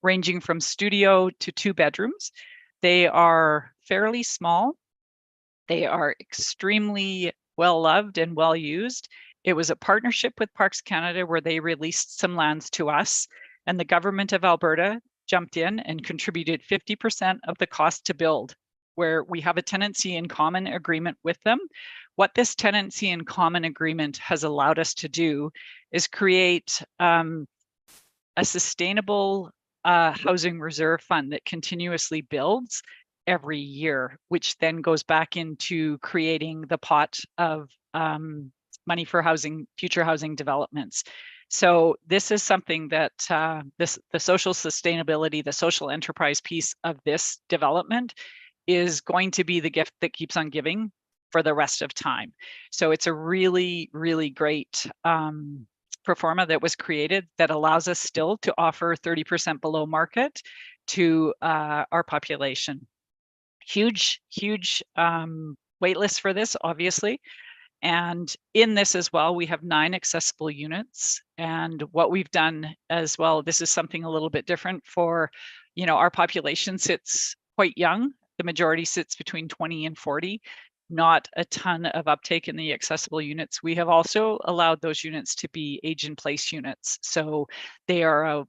[SPEAKER 9] ranging from studio to 2 bedrooms. They are fairly small. They are extremely well loved and well used. It was a partnership with Parks Canada where they released some lands to us, and the government of Alberta jumped in and contributed 50% of the cost to build, where we have a tenancy in common agreement with them. What this tenancy in common agreement has allowed us to do is create a sustainable housing reserve fund that continuously builds every year, which then goes back into creating the pot of money for housing, future housing developments. So this is something that the social sustainability, the social enterprise piece of this development is going to be the gift that keeps on giving for the rest of time. So it's a really, really great pro forma that was created that allows us still to offer 30% below market to our population. Huge wait list for this, obviously. And in this as well, we have 9 accessible units. And what we've done as well, this is something a little bit different for, our population sits quite young. The majority sits between 20 and 40, not a ton of uptake in the accessible units. We have also allowed those units to be age in place units. So they are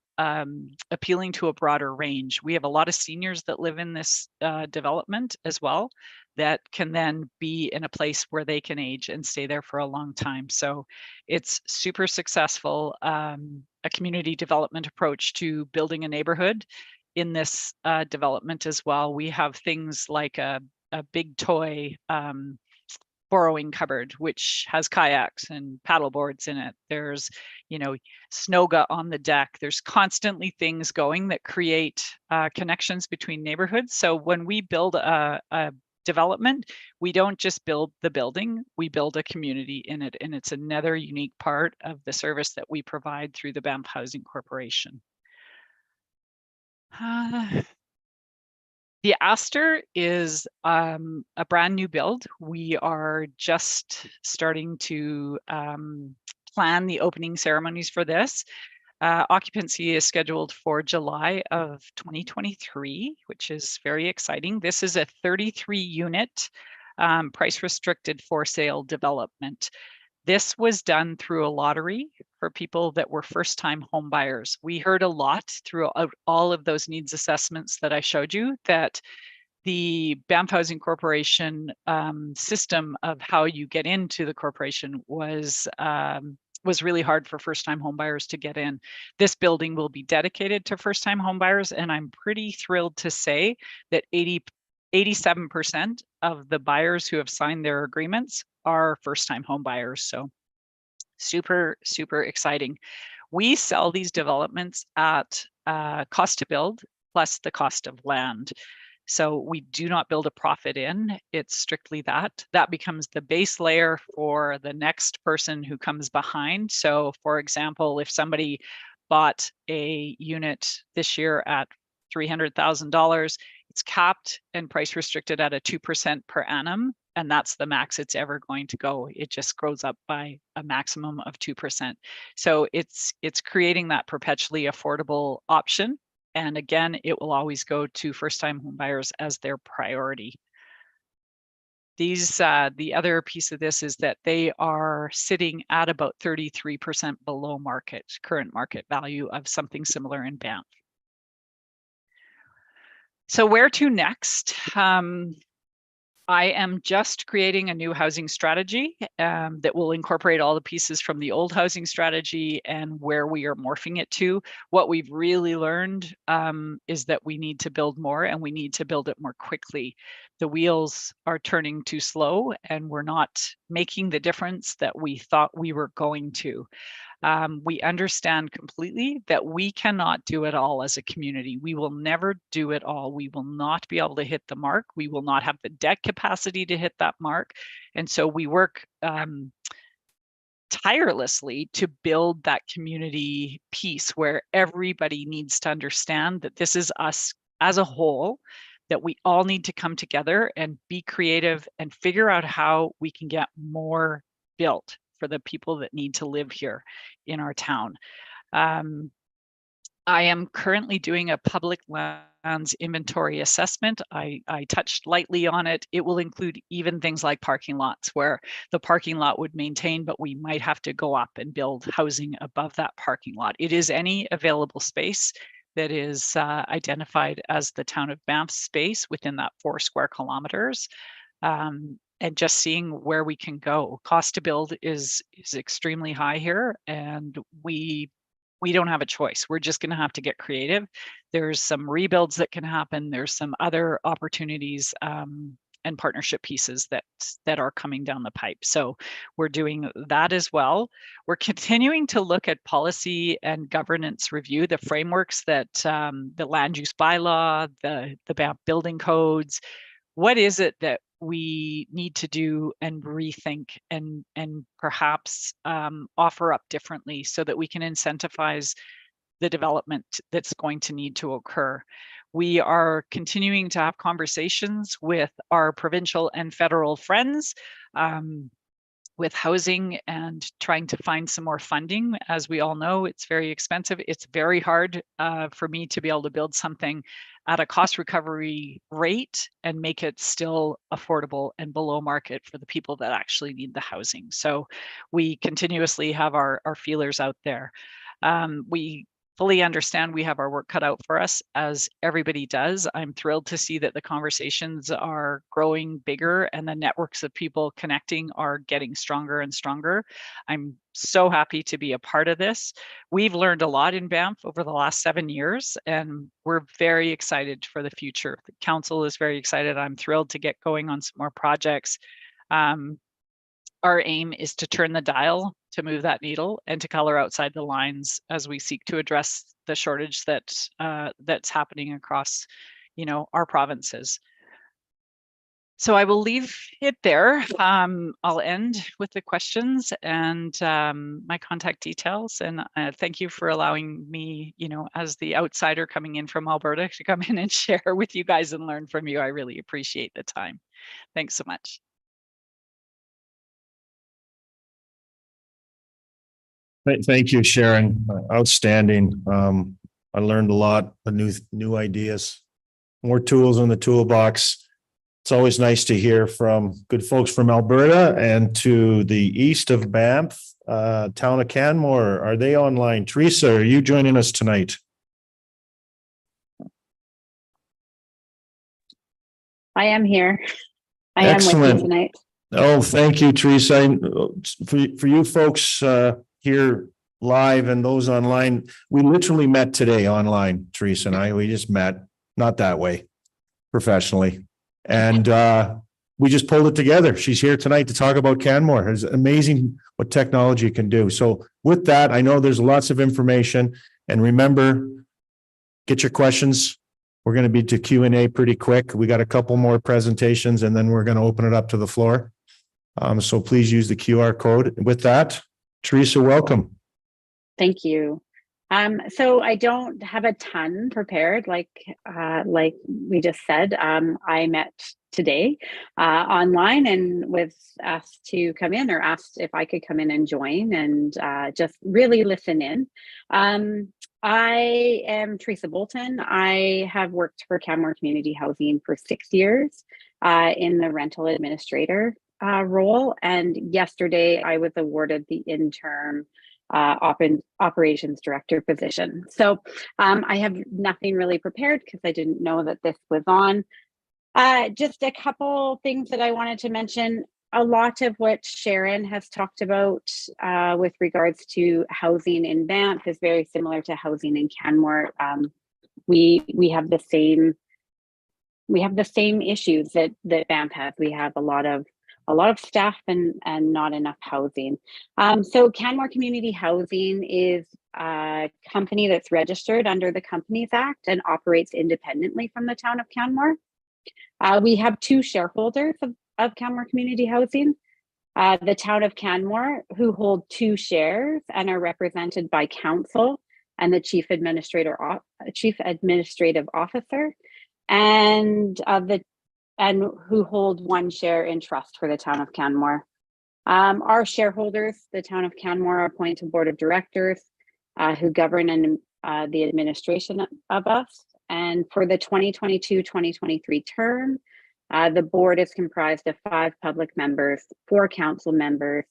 [SPEAKER 9] appealing to a broader range. We have a lot of seniors that live in this development as well, that can then be in a place where they can age and stay there for a long time. So it's super successful, a community development approach to building a neighborhood in this development as well. We have things like a big toy borrowing cupboard, which has kayaks and paddle boards in it. There's, Snowga on the deck. There's constantly things going that create connections between neighborhoods. So when we build a development, we don't just build the building, we build a community in it. And it's another unique part of the service that we provide through the Banff Housing Corporation. The Astor is a brand new build. We are just starting to plan the opening ceremonies for this. Occupancy is scheduled for July of 2023, which is very exciting. This is a 33 unit price restricted for sale development. This was done through a lottery for people that were first-time home buyers. We heard a lot throughout all of those needs assessments that I showed you that the Banff Housing Corporation system of how you get into the corporation was really hard for first-time home buyers to get in. This building will be dedicated to first-time home buyers, and I'm pretty thrilled to say that 87% of the buyers who have signed their agreements are first-time home buyers. So super, super exciting. We sell these developments at cost to build plus the cost of land. So we do not build a profit in, it's strictly that. That becomes the base layer for the next person who comes behind. So for example, if somebody bought a unit this year at $300,000, it's capped and price restricted at a 2% per annum. And that's the max it's ever going to go. It just grows up by a maximum of 2%. So it's creating that perpetually affordable option. And again, it will always go to first-time home buyers as their priority. These, the other piece of this is that they are sitting at about 33% below current market value of something similar in Banff. So where to next? I am just creating a new housing strategy that will incorporate all the pieces from the old housing strategy and where we are morphing it to. What we've really learned is that we need to build more and we need to build it more quickly. The wheels are turning too slow and we're not making the difference that we thought we were going to. We understand completely that we cannot do it all as a community. We will never do it all. We will not be able to hit the mark. We will not have the debt capacity to hit that mark. And so we work tirelessly to build that community piece where everybody needs to understand that this is us as a whole, that we all need to come together and be creative and figure out how we can get more built for the people that need to live here in our town. I am currently doing a public lands inventory assessment. I touched lightly on it. It will include even things like parking lots where the parking lot would maintain, but we might have to go up and build housing above that parking lot. It is any available space that is identified as the town of Banff space within that 4 square kilometers. And just seeing where we can go. Cost to build is extremely high here, and we don't have a choice. We're just going to have to get creative. There's some rebuilds that can happen. There's some other opportunities and partnership pieces that are coming down the pipe. So we're doing that as well. We're continuing to look at policy and governance review, the frameworks that the land use bylaw, the Banff building codes. What is it that we need to do and rethink and perhaps offer up differently so that we can incentivize the development that's going to need to occur. We are continuing to have conversations with our provincial and federal friends with housing and trying to find some more funding. As we all know, it's very expensive. It's very hard for me to be able to build something at a cost recovery rate and make it still affordable and below market for the people that actually need the housing. So we continuously have our feelers out there. We fully understand we have our work cut out for us, as everybody does. I'm thrilled to see that the conversations are growing bigger and the networks of people connecting are getting stronger and stronger. I'm so happy to be a part of this. We've learned a lot in Banff over the last 7 years, and we're very excited for the future. The council is very excited. I'm thrilled to get going on some more projects. Our aim is to turn the dial, to move that needle, and to color outside the lines as we seek to address the shortage that's happening across, our provinces. So I will leave it there. I'll end with the questions and my contact details. And thank you for allowing me, as the outsider coming in from Alberta, to come in and share with you guys and learn from you. I really appreciate the time. Thanks so much.
[SPEAKER 1] Thank you, Sharon. Outstanding. I learned a lot of new ideas, more tools in the toolbox. It's always nice to hear from good folks from Alberta and to the east of Banff, town of Canmore. Are they online? Teresa, are you joining us tonight?
[SPEAKER 10] I am here. I am with
[SPEAKER 1] Excellent.
[SPEAKER 10] you tonight.
[SPEAKER 1] Oh, thank you, Teresa. For you folks here live and those online, we literally met today online, Teresa and I. We just met, not that way, professionally. And we just pulled it together. She's here tonight to talk about Canmore. It's amazing what technology can do. So with that, I know there's lots of information. And remember, get your questions. We're going to be to Q&A pretty quick. We got a couple more presentations and then we're going to open it up to the floor. So please use the QR code. With that, Teresa, welcome.
[SPEAKER 10] Thank you. So I don't have a ton prepared, like we just said. I met today online and was asked to come in, or asked if I could come in and join and just really listen in. I am Teresa Bolton. I have worked for Canmore Community Housing for 6 years in the rental administrator role. And yesterday I was awarded the interim operations director position. So I have nothing really prepared because I didn't know that this was on. Just a couple things that I wanted to mention. A lot of what Sharon has talked about with regards to housing in Banff is very similar to housing in Canmore. We have the same issues that Banff has. We have a lot of staff and not enough housing. So Canmore Community Housing is a company that's registered under the Companies Act and operates independently from the town of Canmore. We have 2 shareholders of Canmore Community Housing, the town of Canmore, who hold 2 shares and are represented by council and the chief administrative officer, and who hold 1 share in trust for the town of Canmore. Our shareholders, the town of Canmore, appoint a board of directors who govern and the administration of us. And for the 2022-2023 term, the board is comprised of 5 public members, 4 council members,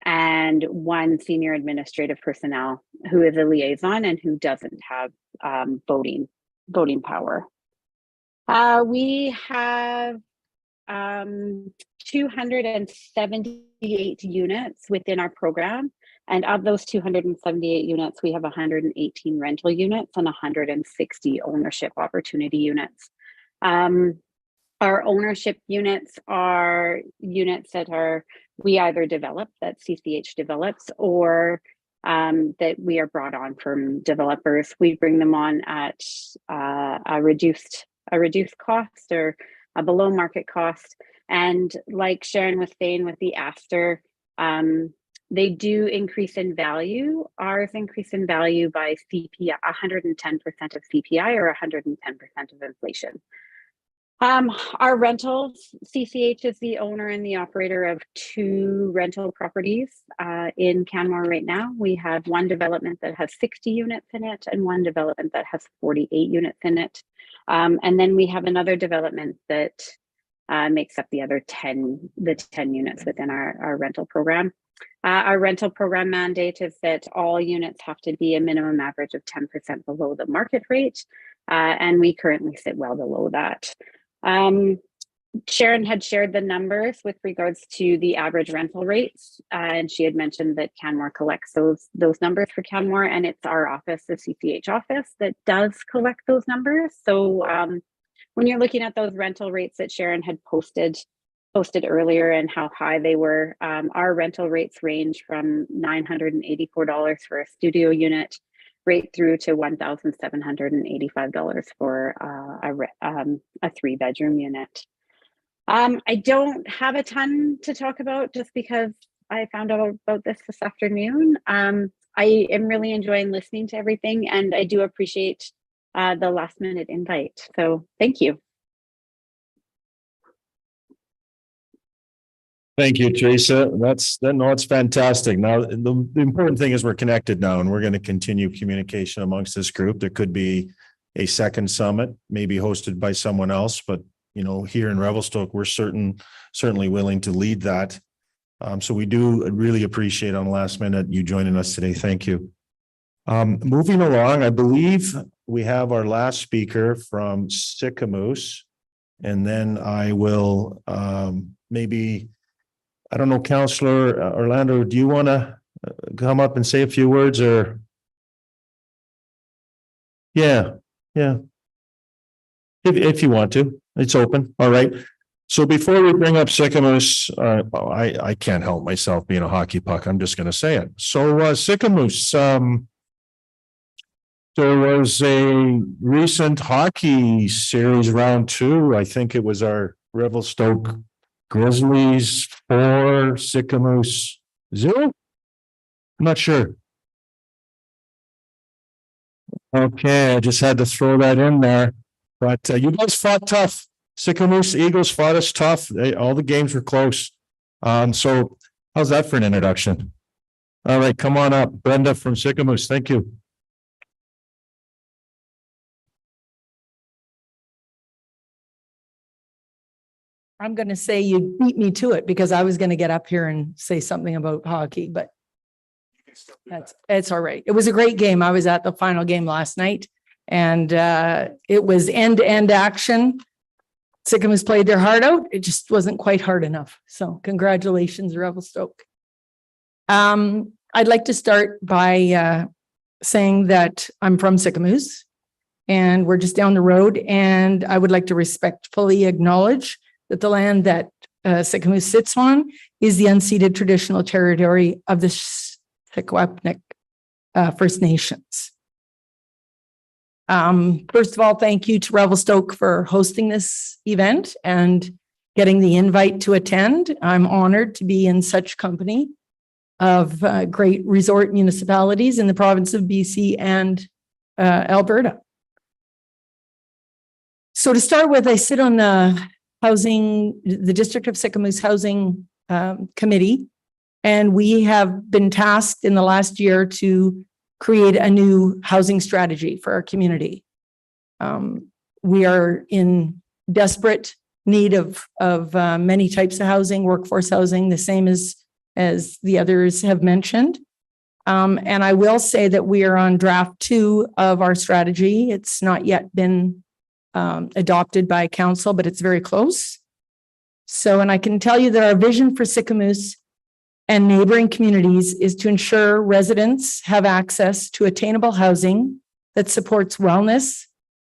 [SPEAKER 10] and 1 senior administrative personnel who is a liaison and who doesn't have voting power. We have 278 units within our program. And of those 278 units, we have 118 rental units and 160 ownership opportunity units. Our ownership units are units that we either develop, that CCH develops, or that we are brought on from developers. We bring them on at a reduced cost or a below market cost. And like Sharon was saying with the Astor, they do increase in value. Ours increase in value by CPI, 110% of CPI or 110% of inflation. Our rentals, CCH is the owner and the operator of 2 rental properties in Canmore right now. We have 1 development that has 60 units in it and 1 development that has 48 units in it. And then we have another development that makes up the other 10 units within our rental program. Our rental program mandate is that all units have to be a minimum average of 10% below the market rate. And we currently sit well below that. Sharon had shared the numbers with regards to the average rental rates, and she had mentioned that Canmore collects those numbers for Canmore, and it's our office, the CCH office, that does collect those numbers. So when you're looking at those rental rates that Sharon had posted earlier and how high they were, our rental rates range from $984 for a studio unit right through to $1,785 for a 3-bedroom unit. I don't have a ton to talk about just because I found out about this afternoon. I am really enjoying listening to everything, and I do appreciate the last minute invite. So thank you.
[SPEAKER 1] Thank you, Teresa. It's fantastic. Now, the important thing is we're connected now, and we're going to continue communication amongst this group. There could be a second summit, maybe hosted by someone else, but you know, here in Revelstoke, we're certainly willing to lead that. So we do really appreciate on the last minute you joining us today. Thank you. Moving along, I believe we have our last speaker from Sicamous. And then I will maybe, I don't know, Counselor Orlando, do you want to come up and say a few words or? Yeah. If you want to, it's open. All right. So before we bring up Sicamous, I can't help myself being a hockey puck. I'm just going to say it. So Sicamous, there was a recent hockey series round 2. I think it was our Revelstoke Grizzlies 4, Sicamous 0. I'm not sure. Okay, I just had to throw that in there. But you guys fought tough. Sicamous Eagles fought us tough. All the games were close. So how's that for an introduction? All right, come on up. Brenda from Sicamous. Thank you.
[SPEAKER 11] I'm going to say you beat me to it because I was going to get up here and say something about hockey, but it's all right. It was a great game. I was at the final game last night and it was end-to-end action. Sicamous played their heart out. It just wasn't quite hard enough. So congratulations, Revelstoke. I'd like to start by saying that I'm from Sicamous and we're just down the road, and I would like to respectfully acknowledge that the land that Sicamous sits on is the unceded traditional territory of the Secwepemc First Nations. First of all, thank you to Revelstoke for hosting this event and getting the invite to attend. I'm honored to be in such company of great resort municipalities in the province of BC and Alberta. So to start with, I sit on the District of Sicamous Housing Committee, and we have been tasked in the last year to create a new housing strategy for our community. We are in desperate need of many types of housing, workforce housing, the same as the others have mentioned. And I will say that we are on draft 2 of our strategy. It's not yet been adopted by council, but it's very close. So, and I can tell you that our vision for Sicamous and neighboring communities is to ensure residents have access to attainable housing that supports wellness,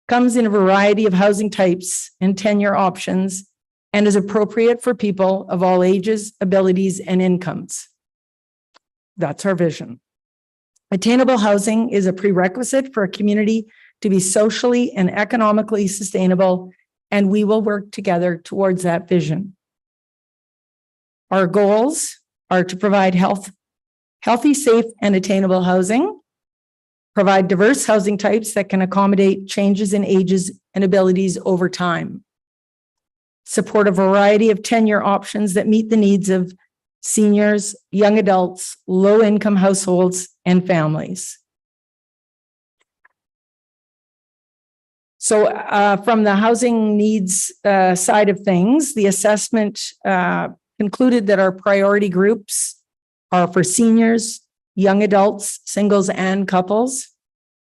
[SPEAKER 11] comes in a variety of housing types and tenure options, and is appropriate for people of all ages, abilities, and incomes. That's our vision. Attainable housing is a prerequisite for a community to be socially and economically sustainable, and we will work together towards that vision. Our goals are to provide healthy, safe, and attainable housing, provide diverse housing types that can accommodate changes in ages and abilities over time, support a variety of tenure options that meet the needs of seniors, young adults, low-income households, and families. So from the housing needs side of things, the assessment concluded that our priority groups are for seniors, young adults, singles and couples,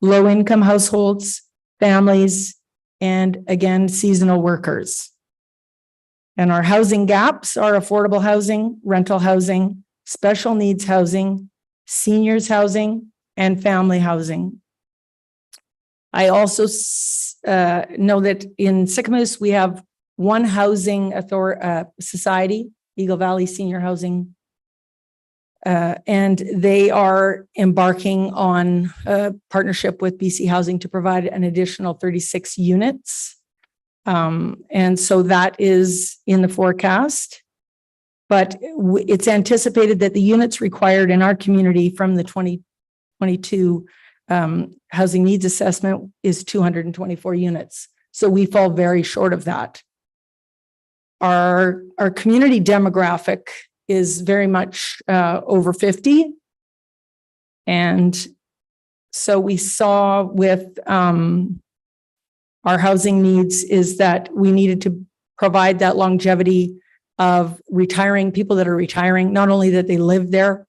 [SPEAKER 11] low-income households, families, and again, seasonal workers. And our housing gaps are affordable housing, rental housing, special needs housing, seniors housing, and family housing. I also know that in Sicamous, we have one housing society, Eagle Valley Senior Housing, and they are embarking on a partnership with BC Housing to provide an additional 36 units. And so that is in the forecast, but it's anticipated that the units required in our community from the 2022 housing needs assessment is 224 units. So we fall very short of that. Our community demographic is very much over 50. And so we saw with our housing needs is that we needed to provide that longevity of retiring, people that are retiring, not only that they live there,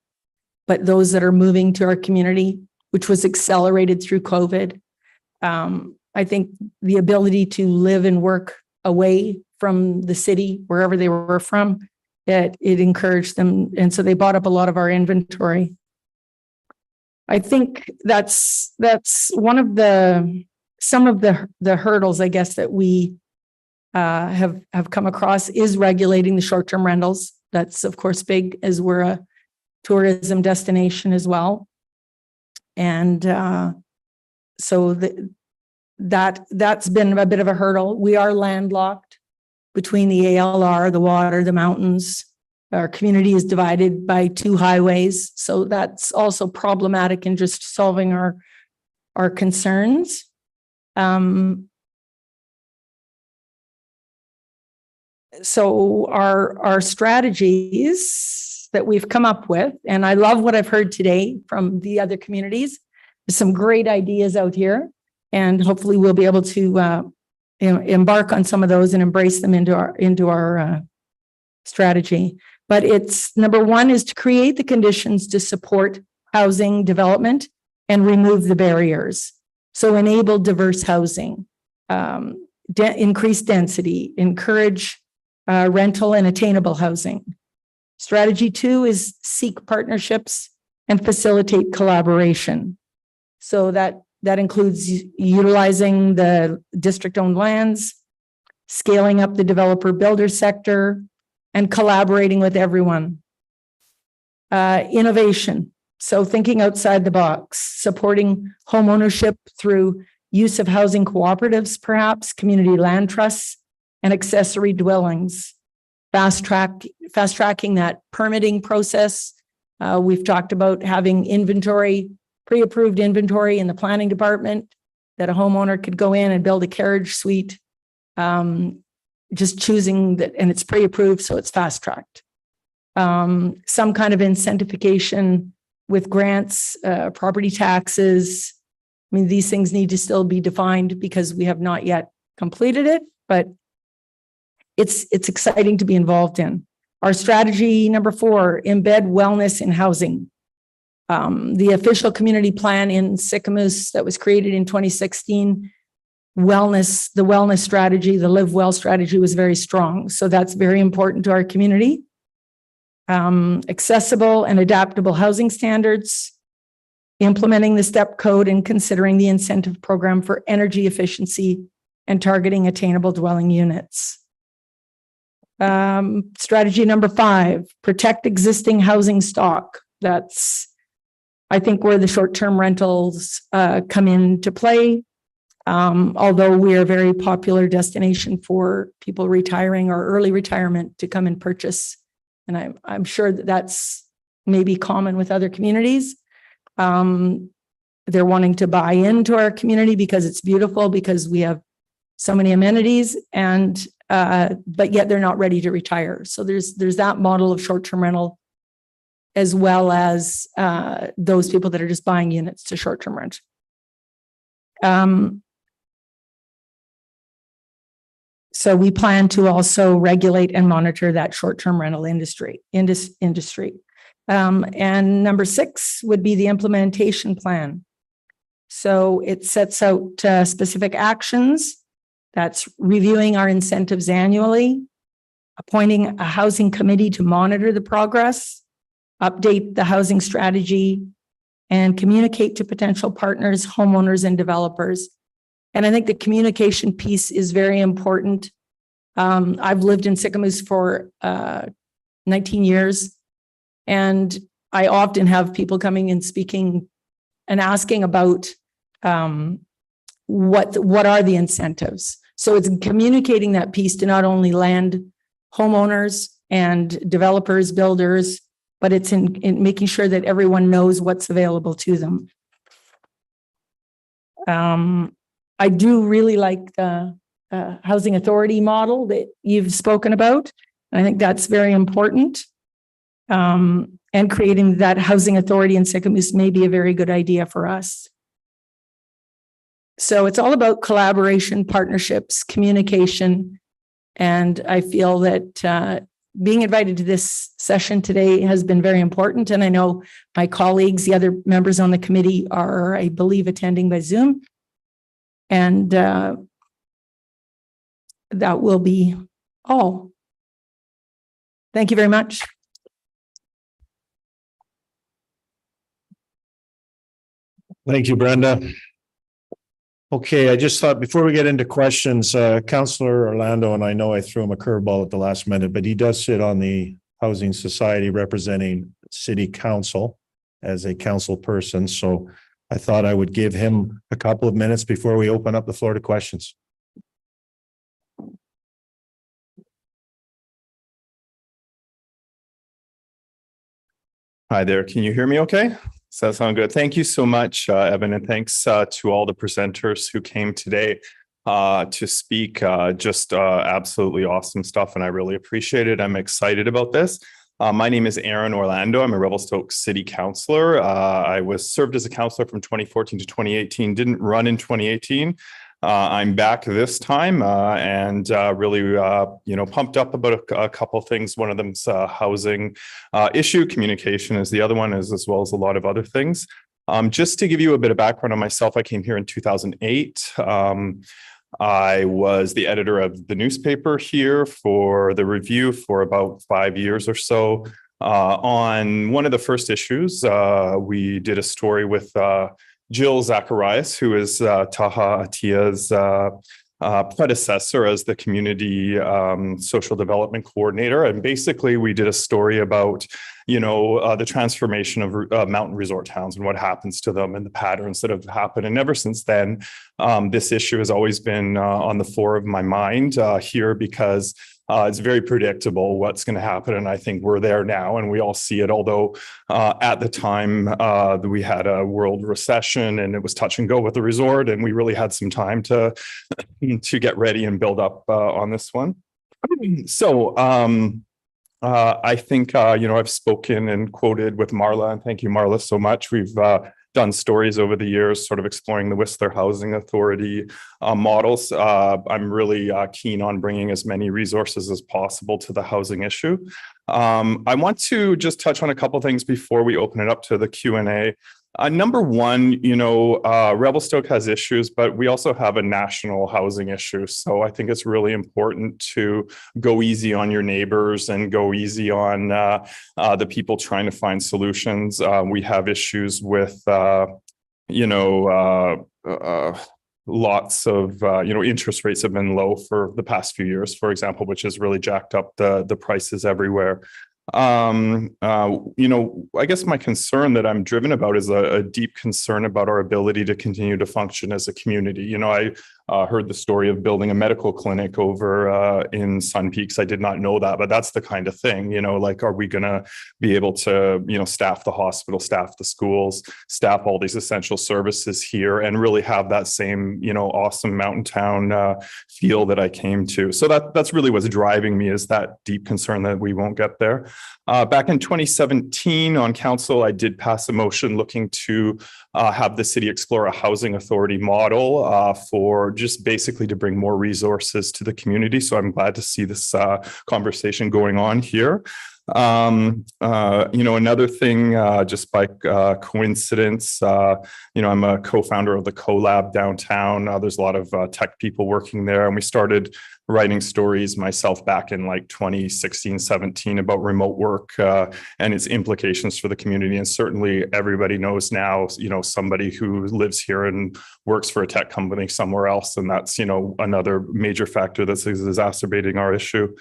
[SPEAKER 11] but those that are moving to our community, which was accelerated through COVID. I think the ability to live and work away from the city, wherever they were from, it encouraged them. And so they bought up a lot of our inventory. I think that's one of some of the hurdles, I guess, that we have come across is regulating the short-term rentals. That's of course big, as we're a tourism destination as well. And so that's been a bit of a hurdle. We are landlocked between the ALR, the water, the mountains. Our community is divided by 2 highways. So that's also problematic in just solving our concerns. So our strategies that we've come up with, and I love what I've heard today from the other communities. There's some great ideas out here, and hopefully we'll be able to embark on some of those and embrace them into our strategy. But it's number 1 is to create the conditions to support housing development and remove the barriers. So enable diverse housing, increase density, encourage rental and attainable housing. Strategy 2 is seek partnerships and facilitate collaboration. So that includes utilizing the district-owned lands, scaling up the developer builder sector, and collaborating with everyone. Innovation. So thinking outside the box, supporting homeownership through use of housing cooperatives, perhaps community land trusts and accessory dwellings. Fast tracking that permitting process. We've talked about having inventory, pre-approved inventory in the planning department that a homeowner could go in and build a carriage suite. Just choosing that, and it's pre-approved, so it's fast tracked. Some kind of incentivification with grants, property taxes. I mean, these things need to still be defined because we have not yet completed it, but it's exciting to be involved in. Our strategy number 4, embed wellness in housing. The official community plan in Sicamous that was created in 2016, the wellness strategy, the Live Well strategy was very strong. So that's very important to our community. Accessible and adaptable housing standards, implementing the STEP code and considering the incentive program for energy efficiency and targeting attainable dwelling units. Strategy number 5, protect existing housing stock. That's, I think, where the short-term rentals come into play. Although we are a very popular destination for people retiring or early retirement to come and purchase. And I'm sure that that's maybe common with other communities. They're wanting to buy into our community because it's beautiful, because we have so many amenities, and but yet they're not ready to retire. So there's that model of short-term rental, as well as those people that are just buying units to short-term rent. So we plan to also regulate and monitor that short-term rental industry. And number 6 would be the implementation plan. So it sets out specific actions. That's reviewing our incentives annually, appointing a housing committee to monitor the progress, update the housing strategy, and communicate to potential partners, homeowners, and developers. And I think the communication piece is very important. I've lived in Sicamous for 19 years, and I often have people coming and speaking and asking about what are the incentives. So it's communicating that piece to not only land homeowners and developers, builders, but it's in making sure that everyone knows what's available to them. I do really like the housing authority model that you've spoken about. I think that's very important. And creating that housing authority in Sicamous may be a very good idea for us. So it's all about collaboration, partnerships, communication. And I feel that being invited to this session today has been very important. And I know my colleagues, the other members on the committee are, I believe, attending by Zoom. And that will be all. Thank you very much.
[SPEAKER 1] Thank you, Brenda. Okay, I just thought before we get into questions, Councillor Orlando, and I know I threw him a curveball at the last minute, but he does sit on the Housing Society representing City Council as a council person. So I thought I would give him a couple of minutes before we open up the floor to questions.
[SPEAKER 12] Hi there. Can you hear me okay? Does that sound good? Thank you so much, Evan, and thanks to all the presenters who came today to speak. Just absolutely awesome stuff, and I really appreciate it. I'm excited about this. My name is Aaron Orlando. I'm a Revelstoke City Councillor. I was served as a councillor from 2014 to 2018, didn't run in 2018. I'm back this time and really, pumped up about a couple of things. One of them's housing issue, communication is the other one, as well as a lot of other things. Just to give you a bit of background on myself, I came here in 2008. I was the editor of the newspaper here for the Review for about 5 years or so. On one of the first issues, we did a story with Jill Zacharias, who is Taha Atia's predecessor as the community social development coordinator. And basically, we did a story about, the transformation of mountain resort towns and what happens to them and the patterns that have happened. And ever since then, this issue has always been on the fore of my mind here because it's very predictable what's going to happen. And I think we're there now and we all see it. Although at the time we had a world recession and it was touch and go with the resort, and we really had some time to get ready and build up on this one. So I think, I've spoken and quoted with Marla, and thank you, Marla, so much. We've done stories over the years, sort of exploring the Whistler Housing Authority models. I'm really keen on bringing as many resources as possible to the housing issue. I want to just touch on a couple things before we open it up to the Q&A. Number one, Revelstoke has issues, but we also have a national housing issue. So I think it's really important to go easy on your neighbors and go easy on the people trying to find solutions. We have issues with, lots of, interest rates have been low for the past few years, for example, which has really jacked up the prices everywhere. I guess my concern that I'm driven about is a deep concern about our ability to continue to function as a community. I heard the story of building a medical clinic over in Sun Peaks. I did not know that, but that's the kind of thing, are we going to be able to, staff the hospital, staff the schools, staff all these essential services here and really have that same, awesome mountain town feel that I came to. So that's really what's driving me, is that deep concern that we won't get there. Back in 2017 on council, I did pass a motion looking to have the city explore a housing authority model for just basically to bring more resources to the community. So I'm glad to see this conversation going on here. Another thing, just by coincidence, I'm a co-founder of the CoLab downtown. There's a lot of tech people working there, and we started writing stories myself back in like 2016, 17 about remote work and its implications for the community. And certainly everybody knows now, somebody who lives here and works for a tech company somewhere else. And that's, another major factor that's exacerbating our issue.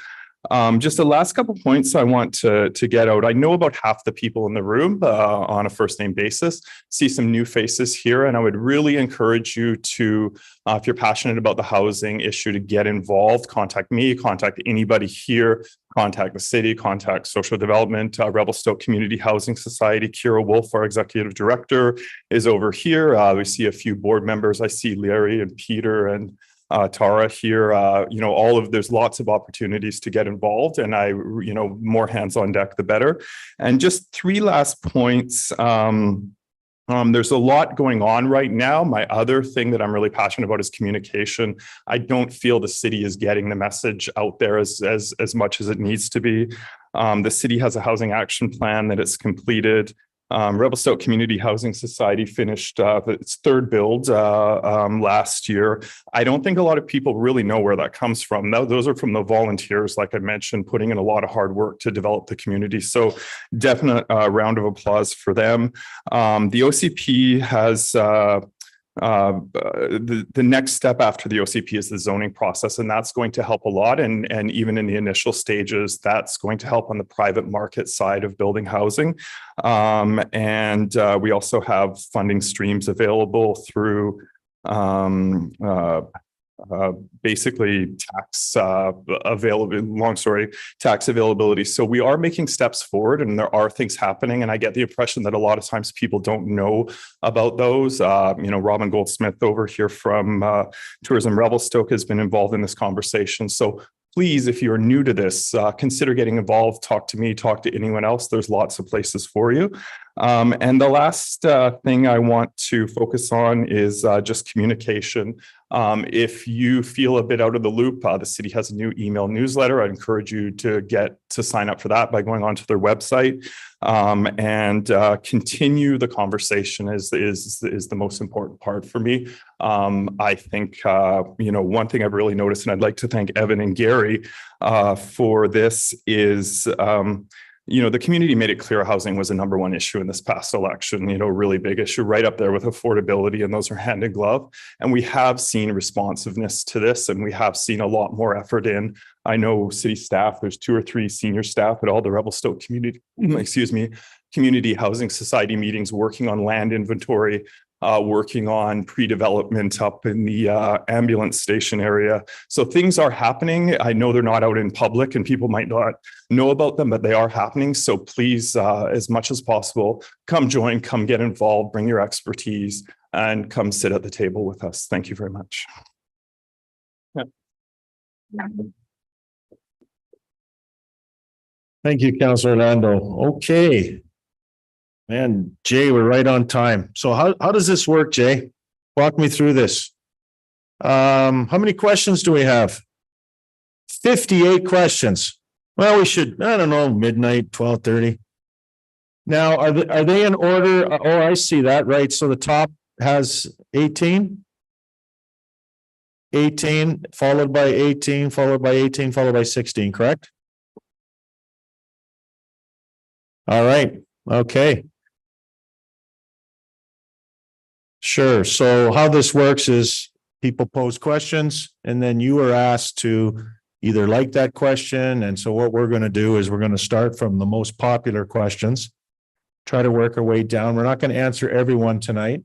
[SPEAKER 12] Just the last couple of points I want to get out. I know about half the people in the room on a first name basis, see some new faces here. And I would really encourage you to, if you're passionate about the housing issue, to get involved, contact me, contact anybody here, contact the city, contact social development, Revelstoke Community Housing Society. Kira Wolf, our executive director, is over here. We see a few board members. I see Larry and Peter and Tara here. There's lots of opportunities to get involved, and more hands on deck, the better. And just three last points. There's a lot going on right now. My other thing that I'm really passionate about is communication. I don't feel the city is getting the message out there as much as it needs to be. The city has a housing action plan that it's completed. Revelstoke Community Housing Society finished its third build last year. I don't think a lot of people really know where that comes from. Those are from the volunteers, like I mentioned, putting in a lot of hard work to develop the community. So definite round of applause for them. The OCP has the next step after the OCP is the zoning process, and that's going to help a lot. And even in the initial stages, that's going to help on the private market side of building housing. We also have funding streams available through basically tax tax availability. So we are making steps forward, and there are things happening. And I get the impression that a lot of times people don't know about those. Robin Goldsmith over here from Tourism Revelstoke has been involved in this conversation. So please, if you're new to this, consider getting involved. Talk to me, talk to anyone else. There's lots of places for you. And the last thing I want to focus on is just communication. If you feel a bit out of the loop, the city has a new email newsletter. I encourage you to sign up for that by going onto their website, and continue the conversation is the most important part for me. I think, one thing I've really noticed, and I'd like to thank Evan and Gary for this, is the community made it clear housing was the number one issue in this past election, a really big issue right up there with affordability, and those are hand in glove. And we have seen responsiveness to this, and we have seen a lot more effort in. I know city staff, there's 2 or 3 senior staff at all the Revelstoke community housing society meetings working on land inventory, working on pre-development up in the ambulance station area. So things are happening. I know they're not out in public and people might not know about them, but they are happening. So please, as much as possible, come join, come get involved, bring your expertise, and come sit at the table with us. Thank you very much.
[SPEAKER 1] Thank you, Councillor Orlando. Okay. Man, Jay, we're right on time. So how does this work, Jay? Walk me through this. How many questions do we have? 58 questions. Well, we should, I don't know, midnight, 12:30. Now, are they in order? Oh, I see that, right? So the top has 18? 18, followed by 18, followed by 18, followed by 16, correct? All right. Okay. Sure. So how this works is people pose questions and then you are asked to either like that question. And so what we're going to do is we're going to start from the most popular questions, try to work our way down. We're not going to answer everyone tonight.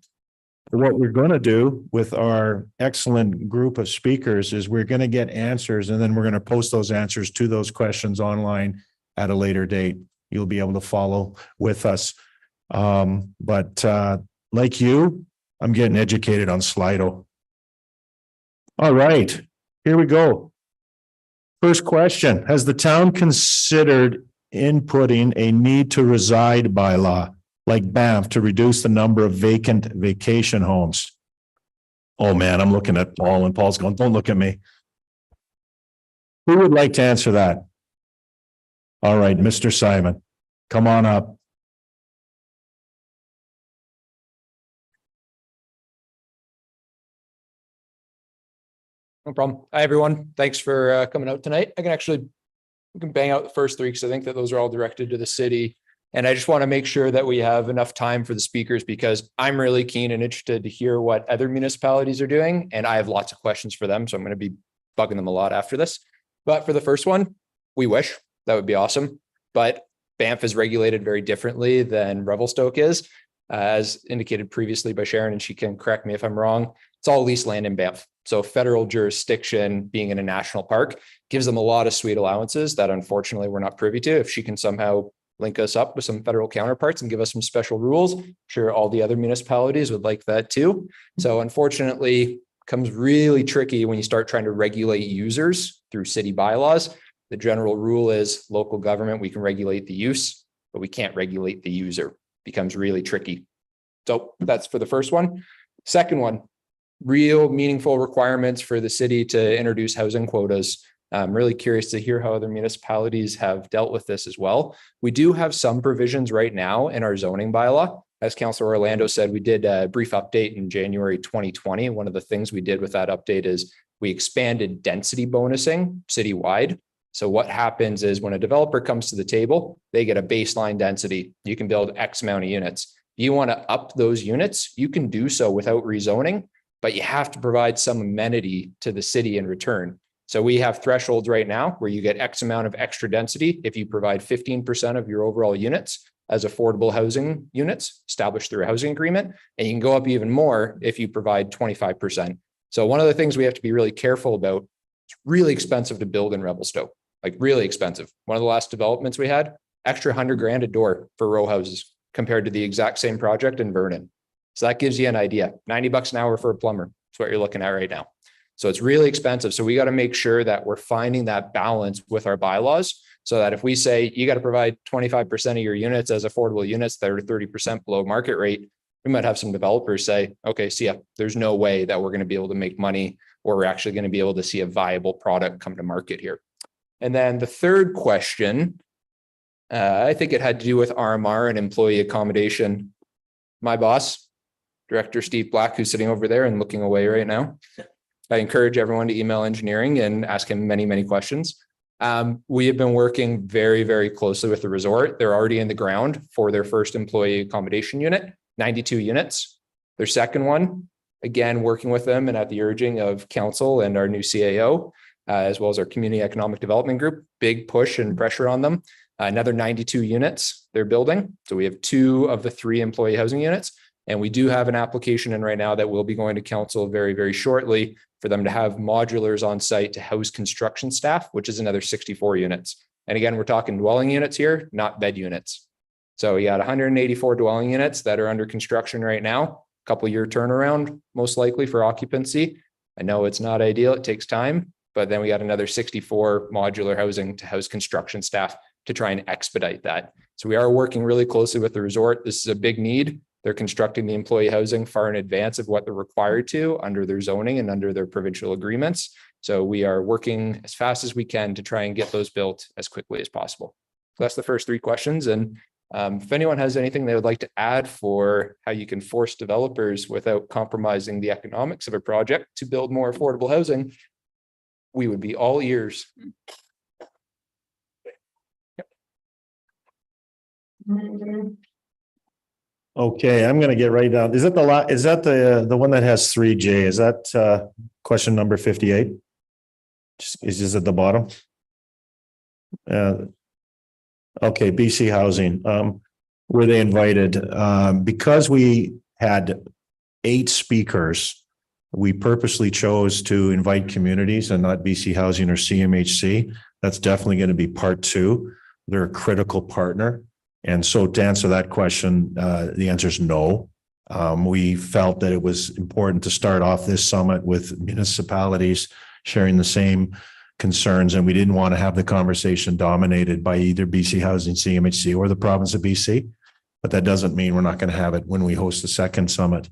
[SPEAKER 1] But what we're going to do with our excellent group of speakers is we're going to get answers, and then we're going to post those answers to those questions online at a later date. You'll be able to follow with us. But like you, I'm getting educated on Slido. All right, here we go. First question, has the town considered inputting a need to reside bylaw like Banff to reduce the number of vacant vacation homes? Oh man, I'm looking at Paul and Paul's going, don't look at me. Who would like to answer that? All right, Mr. Simon, come on up.
[SPEAKER 13] No problem. Hi, everyone. Thanks for coming out tonight. We can bang out the first 3 because I think that those are all directed to the city. And I just want to make sure that we have enough time for the speakers because I'm really keen and interested to hear what other municipalities are doing. And I have lots of questions for them. So I'm going to be bugging them a lot after this. But for the first one, we wish that would be awesome. But Banff is regulated very differently than Revelstoke is, as indicated previously by Sharon, and she can correct me if I'm wrong. It's all leased land in Banff. So federal jurisdiction being in a national park gives them a lot of sweet allowances that unfortunately we're not privy to. If she can somehow link us up with some federal counterparts and give us some special rules, I'm sure all the other municipalities would like that too. So unfortunately, becomes really tricky when you start trying to regulate users through city bylaws. The general rule is local government, we can regulate the use, but we can't regulate the user. Becomes really tricky. So that's for the first one. Second one, real meaningful requirements for the city to introduce housing quotas. I'm really curious to hear how other municipalities have dealt with this as well. We do have some provisions right now in our zoning bylaw. As Councilor Orlando said, we did a brief update in January 2020. One of the things we did with that update is we expanded density bonusing citywide. So what happens is when a developer comes to the table, they get a baseline density. You can build X amount of units. You want to up those units, you can do so without rezoning, but you have to provide some amenity to the city in return. So we have thresholds right now where you get X amount of extra density if you provide 15% of your overall units as affordable housing units established through a housing agreement. And you can go up even more if you provide 25%. So one of the things we have to be really careful about, it's really expensive to build in Revelstoke, like really expensive. One of the last developments we had, extra $100,000 a door for row houses compared to the exact same project in Vernon. So that gives you an idea. $90 an hour for a plumber. That's what you're looking at right now. So it's really expensive. So we got to make sure that we're finding that balance with our bylaws so that if we say you got to provide 25% of your units as affordable units that are 30% below market rate, we might have some developers say, okay, see ya, there's no way that we're going to be able to make money or we're actually going to be able to see a viable product come to market here. And then the third question, I think it had to do with RMR and employee accommodation. My boss, Director Steve Black, who's sitting over there and looking away right now. I encourage everyone to email engineering and ask him many, many questions. We have been working very, very closely with the resort. They're already in the ground for their first employee accommodation unit, 92 units. Their second one, again, working with them and at the urging of council and our new CAO, as well as our community economic development group, big push and pressure on them. Another 92 units they're building. So we have 2 of the 3 employee housing units. And we do have an application in right now that will be going to council very, very shortly for them to have modulars on site to house construction staff, which is another 64 units. And again, we're talking dwelling units here, not bed units. So you got 184 dwelling units that are under construction right now, couple-year turnaround, most likely for occupancy. I know it's not ideal, it takes time, but then we got another 64 modular housing to house construction staff to try and expedite that. So we are working really closely with the resort. This is a big need. They're constructing the employee housing far in advance of what they're required to under their zoning and under their provincial agreements. So we are working as fast as we can to try and get those built as quickly as possible. So that's the first 3 questions. And if anyone has anything they would like to add for how you can force developers without compromising the economics of a project to build more affordable housing, we would be all ears.
[SPEAKER 1] Okay, I'm gonna get right down. Is that the one that has 3J? Is that question number 58? Is this at the bottom? Okay, BC Housing. Were they invited? Because we had 8 speakers, we purposely chose to invite communities and not BC Housing or CMHC. That's definitely going to be part 2. They're a critical partner. And so to answer that question, the answer is no. We felt that it was important to start off this summit with municipalities sharing the same concerns, and we didn't want to have the conversation dominated by either BC Housing, CMHC, or the province of BC. But that doesn't mean we're not going to have it when we host the second summit.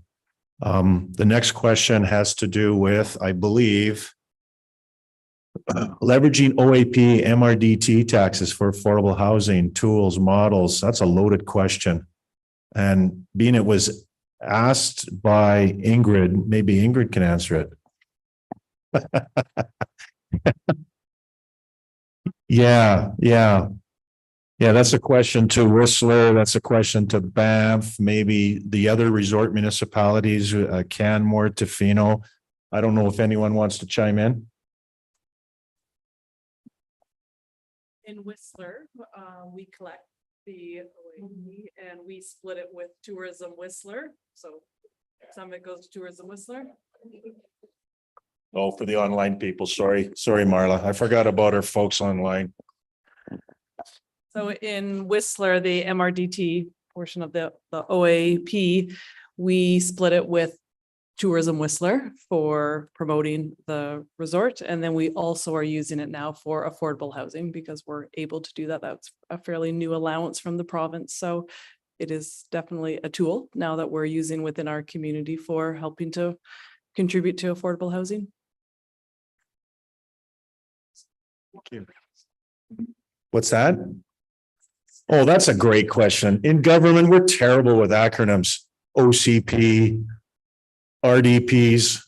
[SPEAKER 1] The next question has to do with, I believe, leveraging OAP MRDT taxes for affordable housing, tools, models. That's a loaded question. And being it was asked by Ingrid, maybe Ingrid can answer it. Yeah, that's a question to Whistler. That's a question to Banff, maybe the other resort municipalities, Canmore, Tofino. I don't know if anyone wants to chime in.
[SPEAKER 4] In Whistler, we collect the OAP and we split it with Tourism Whistler. So some of it goes to Tourism Whistler.
[SPEAKER 1] Oh, for the online people. Sorry, Marla. I forgot about our folks online.
[SPEAKER 4] So in Whistler, the MRDT portion of the OAP, we split it with Tourism Whistler for promoting the resort. And then we also are using it now for affordable housing because we're able to do that. That's a fairly new allowance from the province. So it is definitely a tool now that we're using within our community for helping to contribute to affordable housing.
[SPEAKER 1] What's that? Oh, that's a great question. In government, we're terrible with acronyms. OCP, RDPs,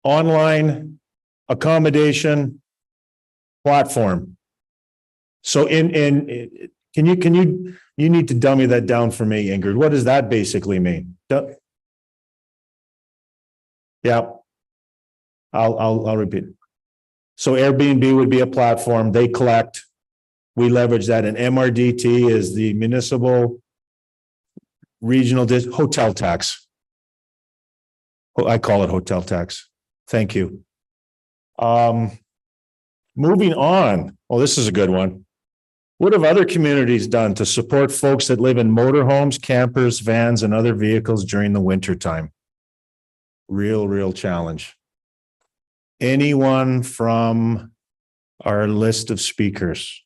[SPEAKER 1] online accommodation platform. So can you need to dummy that down for me, Ingrid. What does that basically mean? Yeah. I'll repeat. So Airbnb would be a platform. They collect, we leverage that, and MRDT is the municipal regional hotel tax. Oh, I call it hotel tax. Thank you. Moving on. Oh, this is a good one. What have other communities done to support folks that live in motorhomes, campers, vans, and other vehicles during the winter time? Real challenge. Anyone from our list of speakers?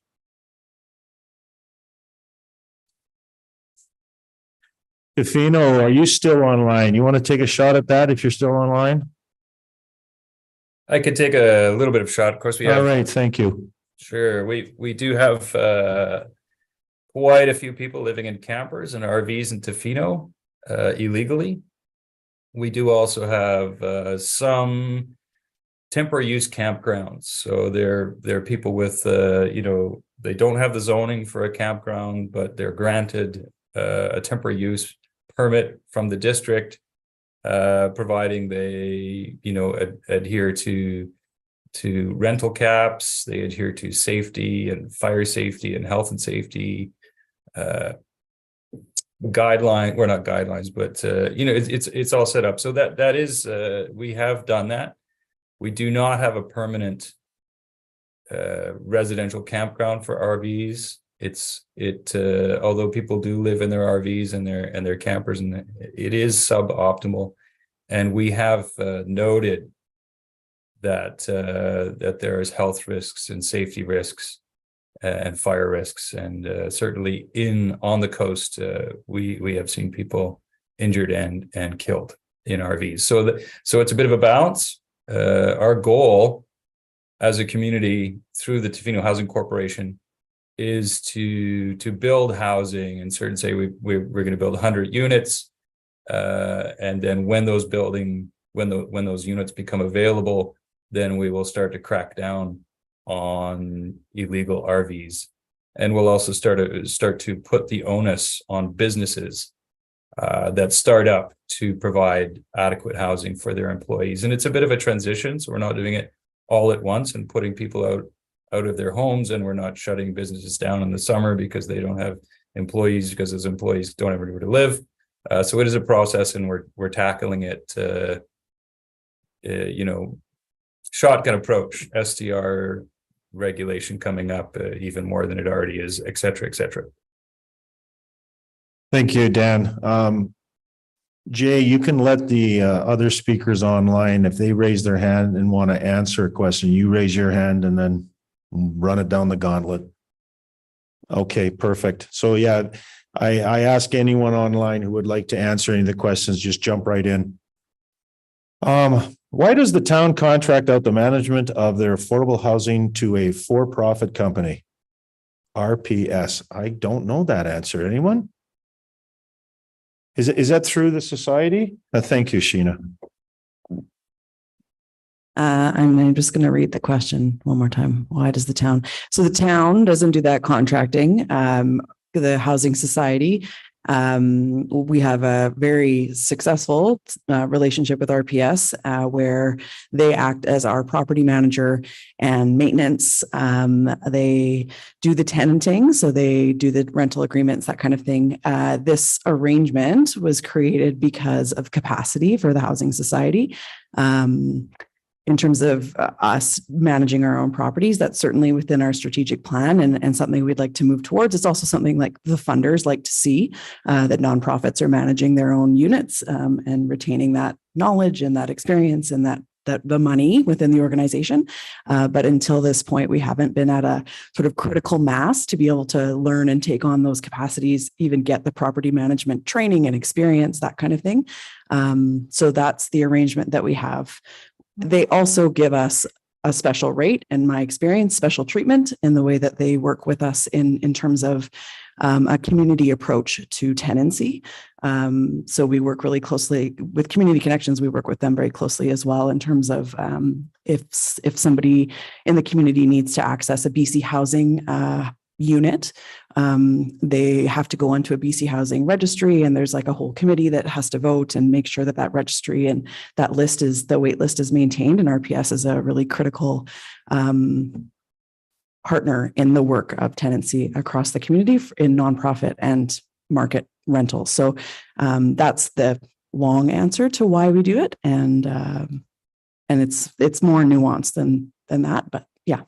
[SPEAKER 1] Tofino, are you still online? You want to take a shot at that if you're still online?
[SPEAKER 6] I could take a little bit of shot. Of course, we have.
[SPEAKER 1] All right, thank you.
[SPEAKER 6] Sure. We do have quite a few people living in campers and RVs in Tofino illegally. We do also have some temporary use campgrounds. So they're people with they don't have the zoning for a campground, but they're granted a temporary use permit from the district, providing they adhere to rental caps, they adhere to safety and fire safety and health and safety guideline. Well, not guidelines, but it's all set up. So that is we have done that. We do not have a permanent residential campground for RVs. Although people do live in their RVs and their campers, and it is suboptimal. And we have noted that there is health risks and safety risks and fire risks, and certainly on the coast, we have seen people injured and killed in RVs. So it's a bit of a balance. Our goal as a community through the Tofino Housing Corporation is to build housing, and certain say we're going to build 100 units, and then when those units become available, then we will start to crack down on illegal RVs, and we'll also start to put the onus on businesses that start up to provide adequate housing for their employees. And it's a bit of a transition, so we're not doing it all at once and putting people out of their homes, and we're not shutting businesses down in the summer because they don't have employees, because those employees don't have anywhere to live. So it is a process, and we're tackling it shotgun approach, STR regulation coming up even more than it already is, et cetera, et cetera.
[SPEAKER 1] Thank you, Dan. Jay, you can let the other speakers online, if they raise their hand and want to answer a question, you raise your hand and then run it down the gauntlet. Okay, perfect. So yeah, I ask anyone online who would like to answer any of the questions, just jump right in. Why does the town contract out the management of their affordable housing to a for-profit company? RPS. I don't know that answer. Anyone? Is that through the society? Thank you, Sheena.
[SPEAKER 3] I'm just going to read the question one more time. Why does the town? So the town doesn't do that contracting. The Housing Society, we have a very successful relationship with RPS where they act as our property manager and maintenance. They do the tenanting, so they do the rental agreements, that kind of thing. This arrangement was created because of capacity for the Housing Society. In terms of us managing our own properties, that's certainly within our strategic plan and something we'd like to move towards. It's also something like the funders like to see, that nonprofits are managing their own units and retaining that knowledge and that experience and that the money within the organization. But until this point, we haven't been at a sort of critical mass to be able to learn and take on those capacities, even get the property management training and experience, that kind of thing. So that's the arrangement that we have. They also give us a special rate, in my experience, special treatment in the way that they work with us in terms of a community approach to tenancy. So we work really closely with Community Connections. We work with them very closely as well in terms of if somebody in the community needs to access a BC Housing unit, they have to go onto a BC Housing registry, and there's like a whole committee that has to vote and make sure that that registry and that list is, the wait list is maintained. And RPS is a really critical partner in the work of tenancy across the community in nonprofit and market rentals. So that's the long answer to why we do it, and it's more nuanced than that, but yeah.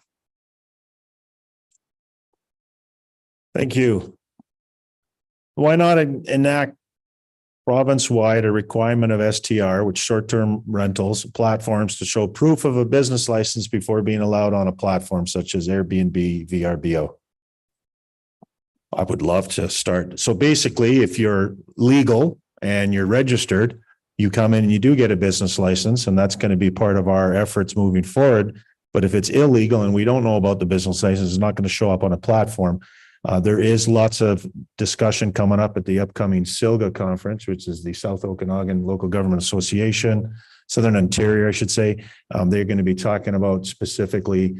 [SPEAKER 1] Thank you. Why not enact province-wide a requirement of STR, which short-term rentals platforms, to show proof of a business license before being allowed on a platform such as Airbnb, VRBO? I would love to start. So basically, if you're legal and you're registered, you come in and you do get a business license, and that's going to be part of our efforts moving forward. But if it's illegal and we don't know about the business license, it's not going to show up on a platform. There is lots of discussion coming up at the upcoming SILGA conference, which is the South Okanagan Local Government Association, Southern Ontario, I should say. They're going to be talking about specifically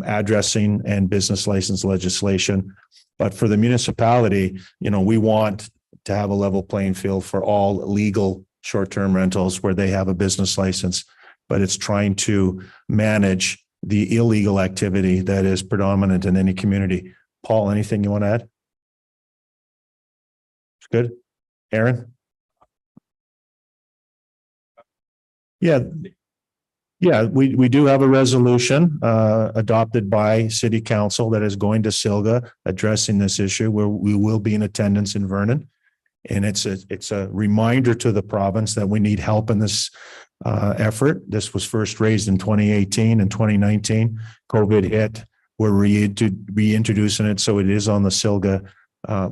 [SPEAKER 1] addressing and business license legislation. But for the municipality, we want to have a level playing field for all legal short-term rentals where they have a business license, but it's trying to manage the illegal activity that is predominant in any community. Paul, anything you want to add? It's good. Aaron? Yeah, we do have a resolution adopted by City Council that is going to SILGA addressing this issue, where we will be in attendance in Vernon. And it's a reminder to the province that we need help in this effort. This was first raised in 2018 and 2019. COVID hit. We're reintroducing it, so it is on the SILGA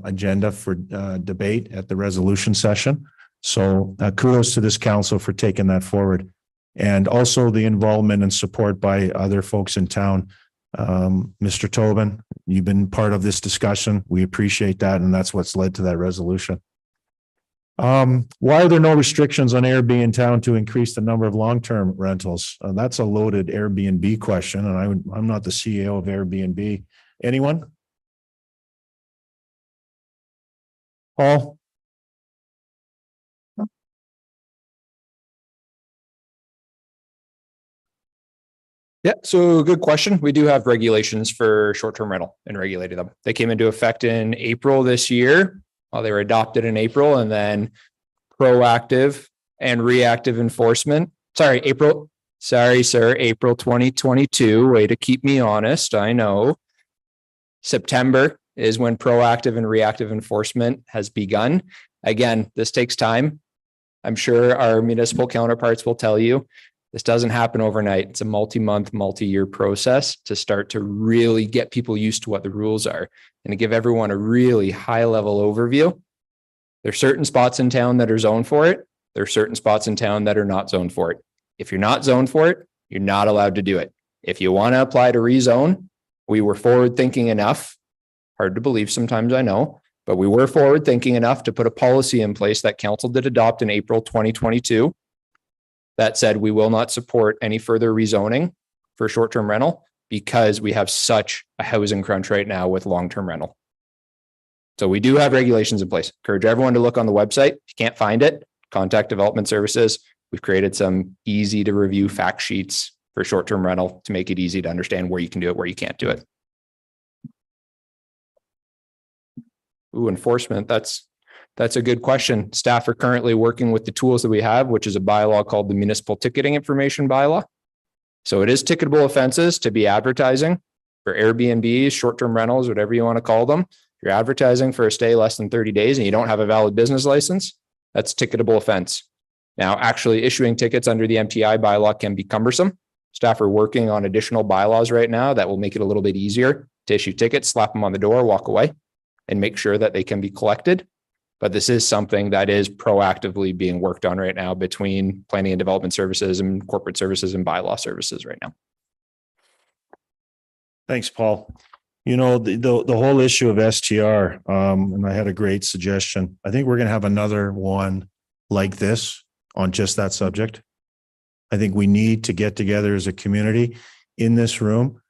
[SPEAKER 1] agenda for debate at the resolution session. So kudos to this council for taking that forward, and also the involvement and support by other folks in town. Mr. Tobin, you've been part of this discussion. We appreciate that, and that's what's led to that resolution. Why are there no restrictions on Airbnb in town to increase the number of long-term rentals? That's a loaded Airbnb question, and I'm not the CEO of Airbnb. Anyone? Paul?
[SPEAKER 13] Yeah, so good question. We do have regulations for short-term rental and regulated them. They came into effect in April this year. Well, they were adopted in April, and then proactive and reactive enforcement. April 2022. Way to keep me honest. I know. September is when proactive and reactive enforcement has begun. Again, this takes time. I'm sure our municipal counterparts will tell you this doesn't happen overnight. It's a multi-month, multi-year process to start to really get people used to what the rules are and to give everyone a really high-level overview. There's certain spots in town that are zoned for it. There are certain spots in town that are not zoned for it. If you're not zoned for it, you're not allowed to do it. If you want to apply to rezone, we were forward-thinking enough, hard to believe sometimes, I know, but we were forward-thinking enough to put a policy in place that council did adopt in April 2022 that said we will not support any further rezoning for short-term rental because we have such a housing crunch right now with long-term rental. So we do have regulations in place. Encourage everyone to look on the website. If you can't find it, contact Development Services. We've created some easy to review fact sheets for short-term rental to make it easy to understand where you can do it, where you can't do it. Ooh, enforcement. That's a good question. Staff are currently working with the tools that we have, which is a bylaw called the Municipal Ticketing Information Bylaw. So it is ticketable offenses to be advertising for Airbnbs, short-term rentals, whatever you want to call them. If you're advertising for a stay less than 30 days and you don't have a valid business license, that's a ticketable offense. Now, actually issuing tickets under the MTI bylaw can be cumbersome. Staff are working on additional bylaws right now that will make it a little bit easier to issue tickets, slap them on the door, walk away, and make sure that they can be collected. But this is something that is proactively being worked on right now between planning and development services and corporate services and bylaw services right now.
[SPEAKER 1] Thanks, Paul. You know, the whole issue of STR, and I had a great suggestion. I think we're gonna have another one like this on just that subject. I think we need to get together as a community in this room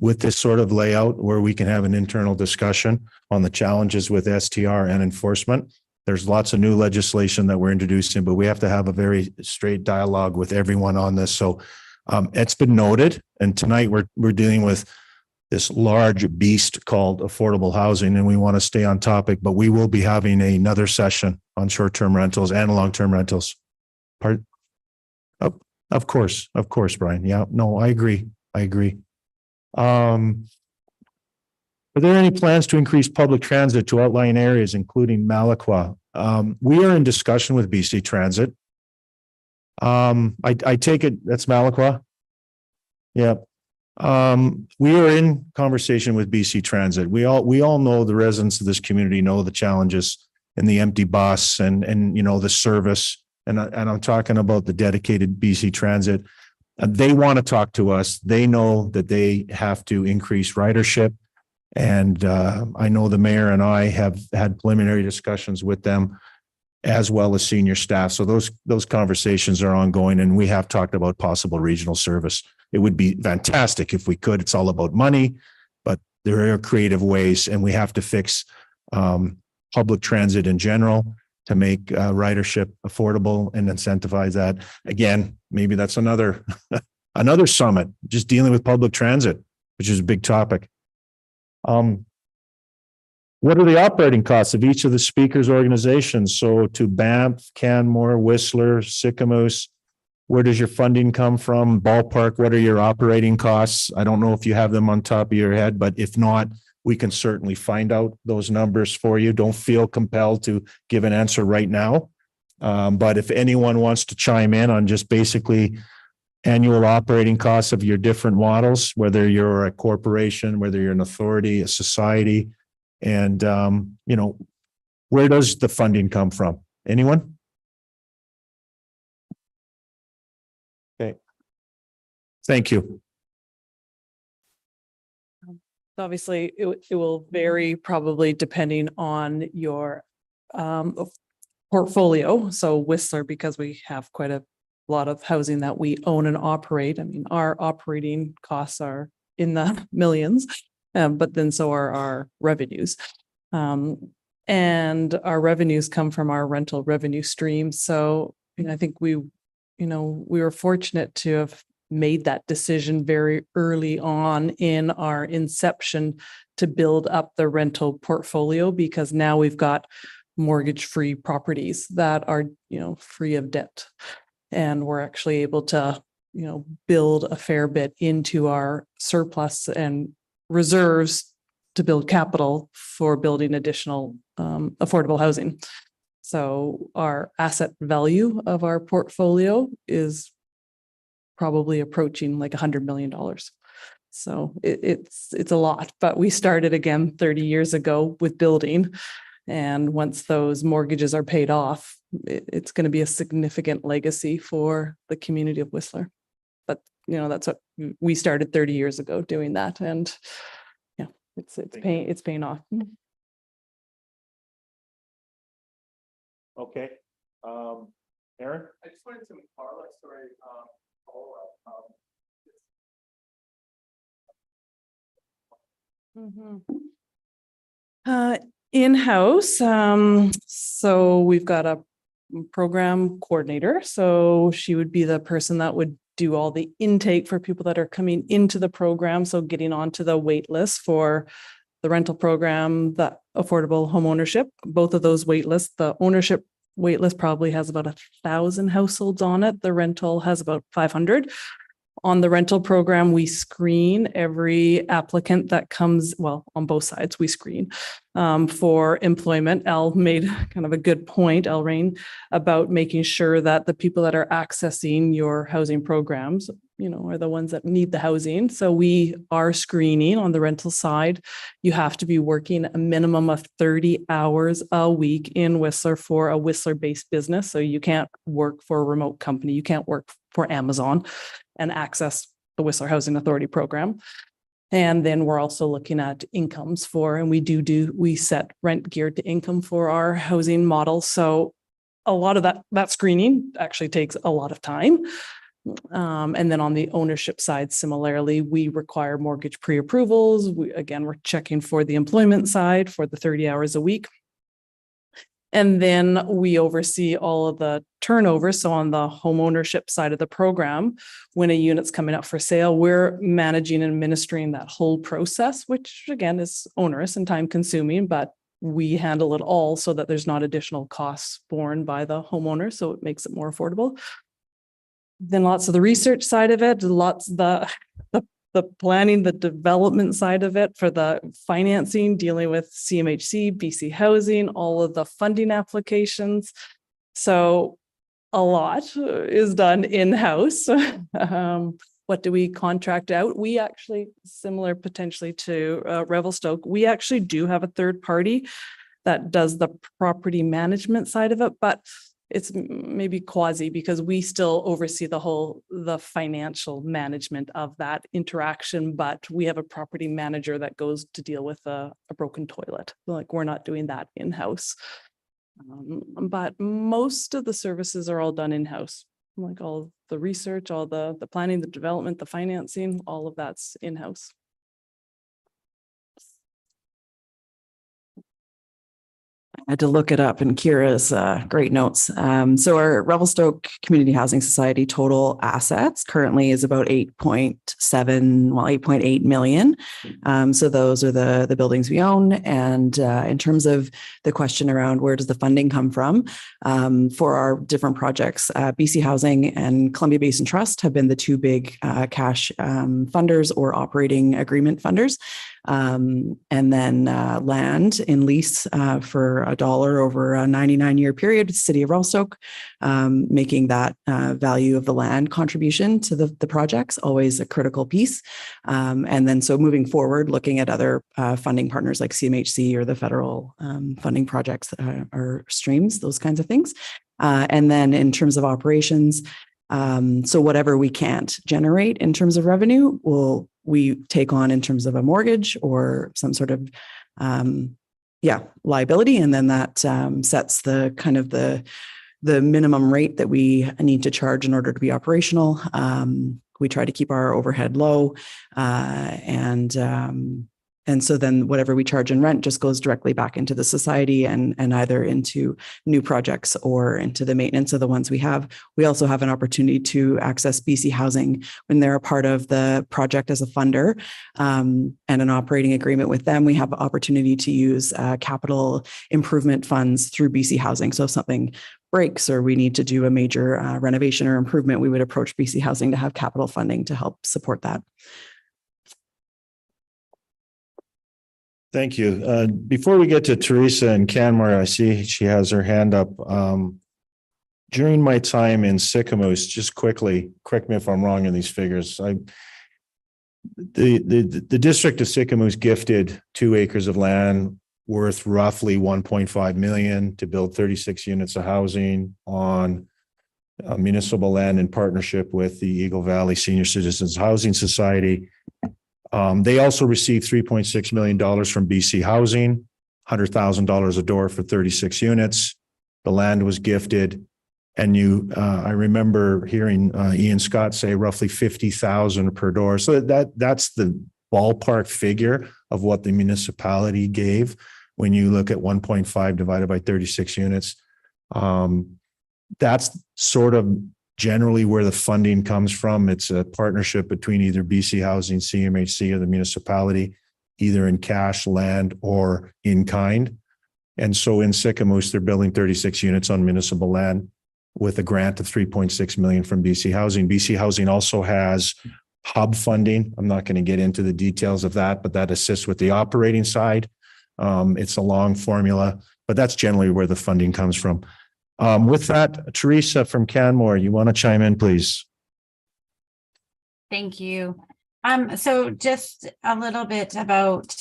[SPEAKER 1] with this sort of layout where we can have an internal discussion on the challenges with STR and enforcement. There's lots of new legislation that we're introducing, but we have to have a very straight dialogue with everyone on this. So it's been noted, and tonight we're dealing with this large beast called affordable housing, and we want to stay on topic, but we will be having another session on short-term rentals and long-term rentals. Of course, Brian. Yeah, no, I agree. Are there any plans to increase public transit to outlying areas, including Malaqua? We are in discussion with BC Transit. I take it that's Malaqua. Yeah. We are in conversation with BC Transit. We all know, the residents of this community know the challenges in the empty bus and you know, the service. And I'm talking about the dedicated BC Transit. They want to talk to us. They know that they have to increase ridership. And I know the mayor and I have had preliminary discussions with them, as well as senior staff. So those conversations are ongoing, and we have talked about possible regional service. It would be fantastic if we could. It's all about money, but there are creative ways, and we have to fix public transit in general to make ridership affordable and incentivize that. Again, maybe that's another summit, just dealing with public transit, which is a big topic. What are the operating costs of each of the speakers' organizations? So to Banff, Canmore, Whistler, Sicamous, where does your funding come from? Ballpark, what are your operating costs? I don't know if you have them on top of your head, but if not, we can certainly find out those numbers for you. Don't feel compelled to give an answer right now. But if anyone wants to chime in on just basically annual operating costs of your different models, whether you're a corporation, whether you're an authority, a society, and you know, where does the funding come from? Anyone? Okay. Thank you.
[SPEAKER 4] Obviously, it will vary probably depending on your portfolio. So Whistler, because we have quite a lot of housing that we own and operate. I mean, our operating costs are in the millions, but then so are our revenues. And our revenues come from our rental revenue stream. So, you know, I think we were fortunate to have made that decision very early on in our inception to build up the rental portfolio, because now we've got mortgage-free properties that are, you know, free of debt. And we're actually able to, you know, build a fair bit into our surplus and reserves to build capital for building additional affordable housing. So our asset value of our portfolio is probably approaching like $100 million. So it's a lot, but we started again 30 years ago with building. And once those mortgages are paid off, it's going to be a significant legacy for the community of Whistler. But, you know, that's what we started 30 years ago doing that. And yeah, it's paying off.
[SPEAKER 1] Okay. Aaron?
[SPEAKER 13] I just wanted some parallel story follow-up.
[SPEAKER 4] In-house, so we've got a program coordinator. So she would be the person that would do all the intake for people that are coming into the program. So getting onto the wait list for the rental program, the affordable home ownership, both of those wait lists. The ownership wait list probably has about 1,000 households on it. The rental has about 500. on the rental program, we screen every applicant that comes, well, on both sides, we screen for employment. Elle made kind of a good point, Elle Rain, about making sure that the people that are accessing your housing programs, you know, are the ones that need the housing. So we are screening on the rental side. You have to be working a minimum of 30 hours a week in Whistler for a Whistler-based business. So you can't work for a remote company. You can't work for Amazon and access the Whistler Housing Authority program. And then we're also looking at incomes for, and we set rent geared to income for our housing model. So a lot of that screening actually takes a lot of time. And then on the ownership side, similarly, we require mortgage pre-approvals. We're checking for the employment side for the 30 hours a week. And then we oversee all of the turnover. So on the home ownership side of the program, when a unit's coming up for sale, we're managing and administering that whole process, which again is onerous and time consuming, but we handle it all so that there's not additional costs borne by the homeowner. So it makes it more affordable. Then lots of the research side of it, lots of the planning, the development side of it for the financing, dealing with CMHC, BC Housing, all of the funding applications. So a lot is done in-house. What do we contract out? We actually, similar potentially to Revelstoke, we actually do have a third party that does the property management side of it, but it's maybe quasi because we still oversee the financial management of that interaction, but we have a property manager that goes to deal with a broken toilet. Like we're not doing that in-house. But most of the services are all done in-house. Like all the research, all the planning, the development, the financing, all of that's in-house.
[SPEAKER 3] I had to look it up in Kira's great notes. So our Revelstoke Community Housing Society total assets currently is about 8.8 million. So those are the buildings we own. And in terms of the question around where does the funding come from for our different projects, BC Housing and Columbia Basin Trust have been the two big cash funders or operating agreement funders. And then land in lease for $1 over a 99-year period, City of Revelstoke, making that value of the land contribution to the projects always a critical piece. And then so moving forward, looking at other funding partners like CMHC or the federal funding projects or streams, those kinds of things. And then in terms of operations, so whatever we can't generate in terms of revenue, we take on in terms of a mortgage or some sort of liability, and then that sets the kind of the minimum rate that we need to charge in order to be operational. We try to keep our overhead low, and so then whatever we charge in rent just goes directly back into the society and either into new projects or into the maintenance of the ones we have. We also have an opportunity to access BC Housing when they're a part of the project as a funder and an operating agreement with them. We have the opportunity to use capital improvement funds through BC Housing. So if something breaks or we need to do a major renovation or improvement, we would approach BC Housing to have capital funding to help support that.
[SPEAKER 1] Thank you. Before we get to Teresa and Canmore, I see she has her hand up. During my time in Sicamous, just quickly, correct me if I'm wrong in these figures. The district of Sicamous gifted 2 acres of land worth roughly 1.5 million to build 36 units of housing on municipal land in partnership with the Eagle Valley Senior Citizens Housing Society. They also received $3.6 million from BC Housing, $100,000 a door for 36 units. The land was gifted. And I remember hearing Ian Scott say roughly 50,000 per door. So that's the ballpark figure of what the municipality gave when you look at 1.5 divided by 36 units. That's sort of generally where the funding comes from. It's a partnership between either BC Housing, CMHC, or the municipality, either in cash, land, or in kind. And so in Sicamous, they're building 36 units on municipal land. with a grant of 3.6 million from BC Housing. BC Housing also has hub funding. I'm not going to get into the details of that, but that assists with the operating side. It's a long formula, but that's generally where the funding comes from. With that, Teresa from Canmore, you want to chime in, please?
[SPEAKER 14] Thank you. So just a little bit about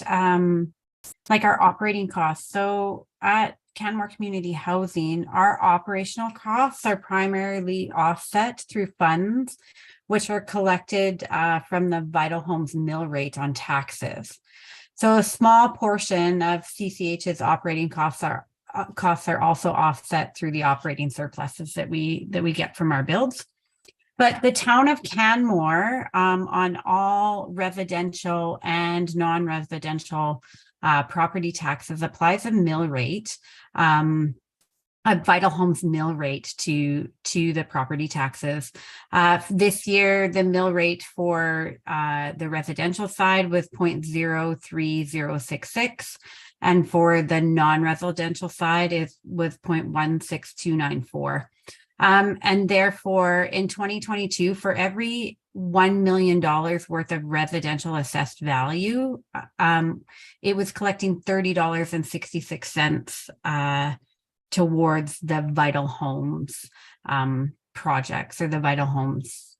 [SPEAKER 14] like our operating costs. So at Canmore Community Housing, our operational costs are primarily offset through funds which are collected from the Vital Homes mill rate on taxes. So a small portion of CCH's operating costs are also offset through the operating surpluses that we get from our builds. But the town of Canmore, on all residential and non-residential property taxes, applies a mill rate, a Vital Homes mill rate to the property taxes. This year, the mill rate for the residential side was 0.03066. And for the non-residential side, was 0.16294. And therefore, in 2022, for every $1 million worth of residential assessed value, it was collecting $30.66 towards the Vital Homes projects or the Vital Homes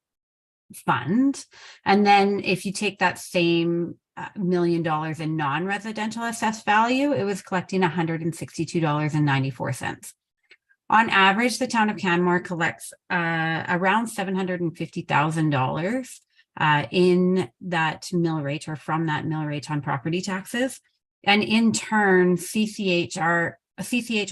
[SPEAKER 14] fund. And then if you take that same $1 million in non-residential assessed value, it was collecting $162.94. On average, the town of Canmore collects around $750,000 in that mill rate or from that mill rate on property taxes. And in turn, CCH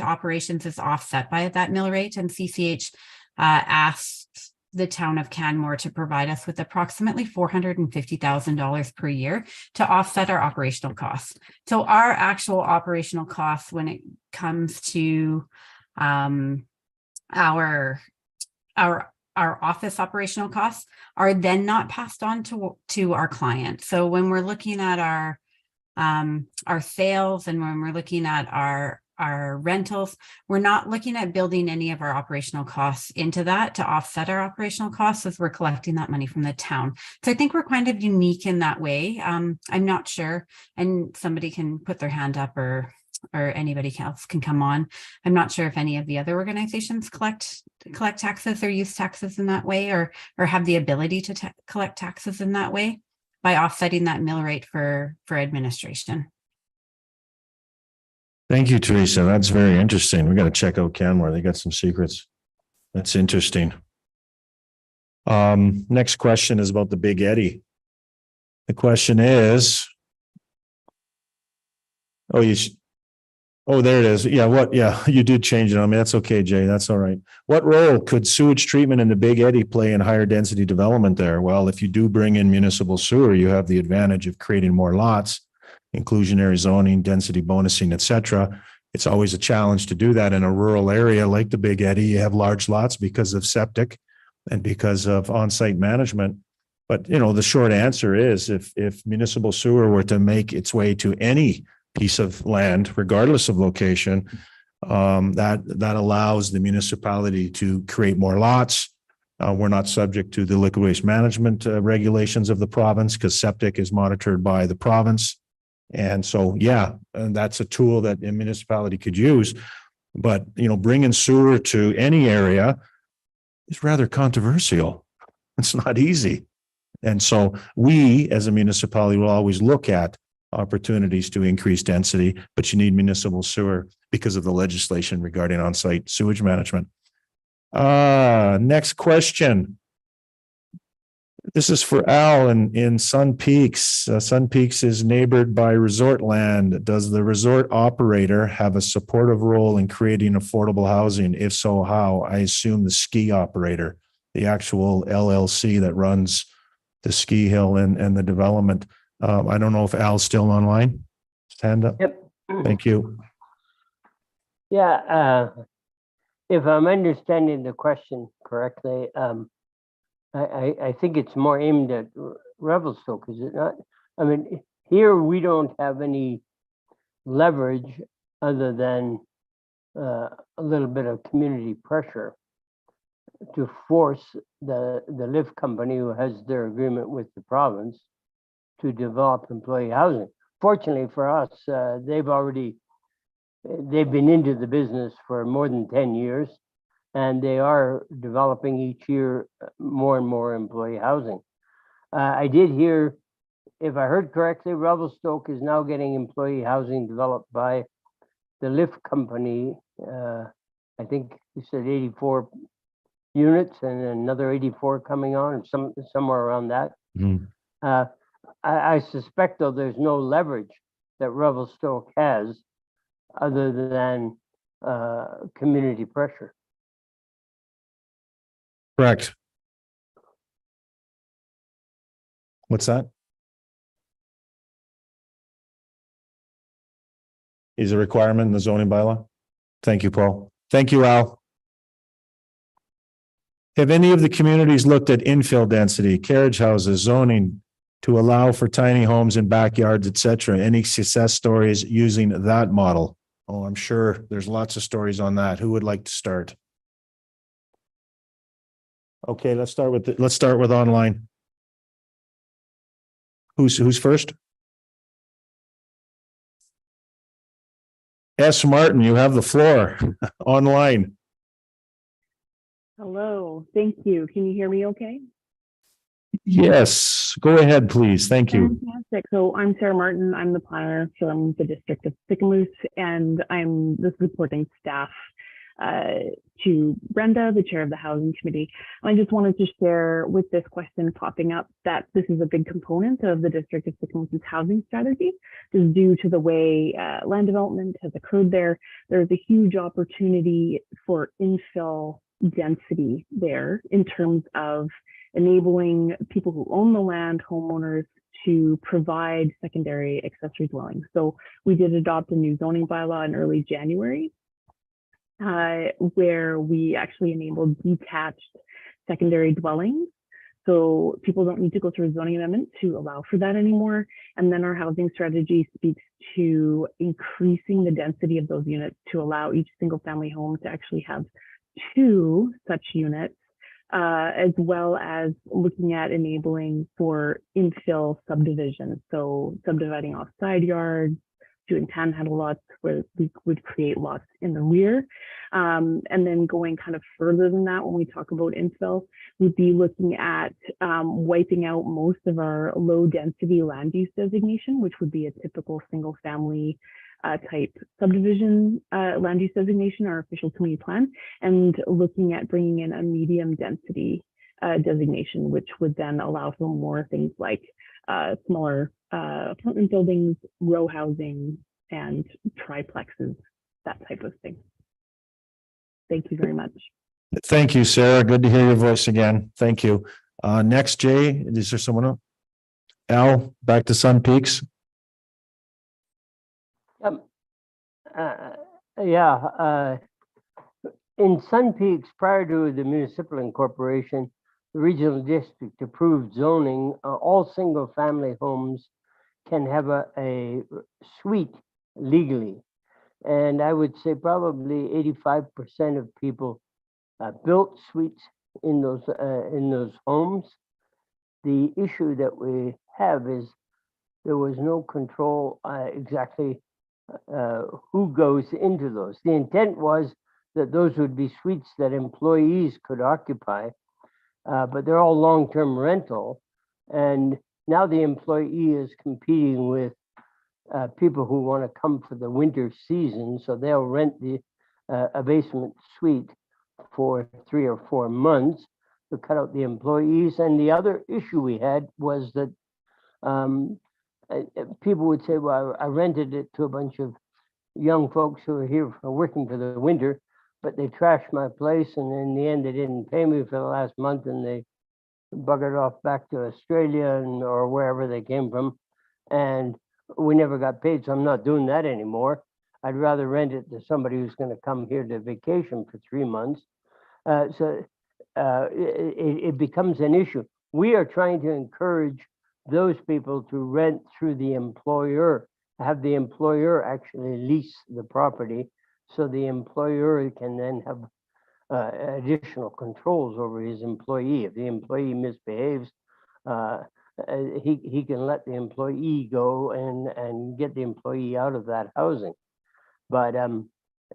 [SPEAKER 14] operations is offset by that mill rate, and CCH asks the town of Canmore to provide us with approximately $450,000 per year to offset our operational costs. So our actual operational costs when it comes to our office operational costs are then not passed on to our client. So when we're looking at our sales and when we're looking at our rentals, we're not looking at building any of our operational costs into that to offset our operational costs as we're collecting that money from the town. So I think we're kind of unique in that way. I'm not sure, and somebody can put their hand up or anybody else can come on. I'm not sure if any of the other organizations collect taxes or use taxes in that way or have the ability to collect taxes in that way by offsetting that mill rate for administration.
[SPEAKER 1] Thank you, Teresa. That's very interesting. We got to check out Canmore. They got some secrets. That's interesting. Next question is about the Big Eddy. The question is, there it is. Yeah, you did change it on me. That's okay, Jay. That's all right. What role could sewage treatment in the Big Eddy play in higher density development there? Well, if you do bring in municipal sewer, you have the advantage of creating more lots, inclusionary zoning, density bonusing, etc. It's always a challenge to do that in a rural area like the Big Eddy. You have large lots because of septic and because of on-site management. But, the short answer is if municipal sewer were to make its way to any piece of land, regardless of location, that allows the municipality to create more lots. We're not subject to the liquid waste management regulations of the province because septic is monitored by the province. And so, and that's a tool that a municipality could use. But, bringing sewer to any area is rather controversial. It's not easy. And so we, as a municipality, will always look at opportunities to increase density, but you need municipal sewer because of the legislation regarding on-site sewage management. Next question. This is for Al in Sun Peaks. Sun Peaks is neighbored by resort land. Does the resort operator have a supportive role in creating affordable housing? If so, how? I assume the ski operator, the actual LLC that runs the ski hill and the development. I don't know if Al's still online. Stand up.
[SPEAKER 8] Yep.
[SPEAKER 1] Thank you.
[SPEAKER 8] Yeah, if I'm understanding the question correctly, I think it's more aimed at Revelstoke, is it not? I mean, here we don't have any leverage other than a little bit of community pressure. to force the lift company who has their agreement with the province to develop employee housing. Fortunately for us, they've been into the business for more than 10 years, and they are developing each year more and more employee housing. I did hear, if I heard correctly, Revelstoke is now getting employee housing developed by the lift company. I think you said 84 units and another 84 coming on, somewhere around that. I suspect, though, there's no leverage that Revelstoke has other than community pressure.
[SPEAKER 1] Correct. What's that? Is a requirement in the zoning bylaw? Thank you, Paul. Thank you, Al. Have any of the communities looked at infill density, carriage houses, zoning to allow for tiny homes in backyards, et cetera? Any success stories using that model? Oh, I'm sure there's lots of stories on that. Who would like to start? Okay, let's start with online. Who's first? S. Martin, you have the floor online.
[SPEAKER 15] Hello, thank you. Can you hear me okay?
[SPEAKER 1] Yes, go ahead, please. Thank you.
[SPEAKER 15] Fantastic. So I'm Sarah Martin. I'm the planner from the district of Sicamous, and I'm the supporting staff to Brenda, the chair of the housing committee. I just wanted to share with this question popping up that this is a big component of the district of Sicamous' housing strategy, just due to the way land development has occurred there. There's a huge opportunity for infill density there in terms of enabling people who own the land, homeowners, to provide secondary accessory dwellings. So we did adopt a new zoning bylaw in early January, where we actually enabled detached secondary dwellings. So people don't need to go through a zoning amendment to allow for that anymore. And then our housing strategy speaks to increasing the density of those units to allow each single family home to actually have 2 such units, as well as looking at enabling for infill subdivision. So subdividing off side yards, doing panhandle lots where we would create lots in the rear. And then going kind of further than that, when we talk about infill, we'd be looking at wiping out most of our low density land use designation, which would be a typical single family type subdivision land use designation, our official community plan, and looking at bringing in a medium density designation, which would then allow for more things like smaller apartment buildings, row housing, and triplexes, that type of thing. Thank you very much.
[SPEAKER 1] Thank you, Sarah. Good to hear your voice again. Thank you. Next, Jay, is there someone else? Al, back to Sun Peaks.
[SPEAKER 8] In Sun Peaks, prior to the municipal incorporation, the regional district approved zoning. All single family homes can have a suite legally. And I would say probably 85% of people built suites in those homes. The issue that we have is there was no control exactly who goes into those. The intent was that those would be suites that employees could occupy, but they're all long-term rental. And now the employee is competing with people who want to come for the winter season, so they'll rent a basement suite for 3 or 4 months to cut out the employees. And the other issue we had was that people would say, well, I rented it to a bunch of young folks who are here for working for the winter, but they trashed my place, and in the end they didn't pay me for the last month, and they buggered off back to Australia or wherever they came from, and we never got paid. So I'm not doing that anymore. I'd rather rent it to somebody who's going to come here to vacation for 3 months. It becomes an issue. We are trying to encourage those people to rent through the employer, have the employer actually lease the property, so the employer can then have additional controls over his employee. If the employee misbehaves, he can let the employee go and get the employee out of that housing. But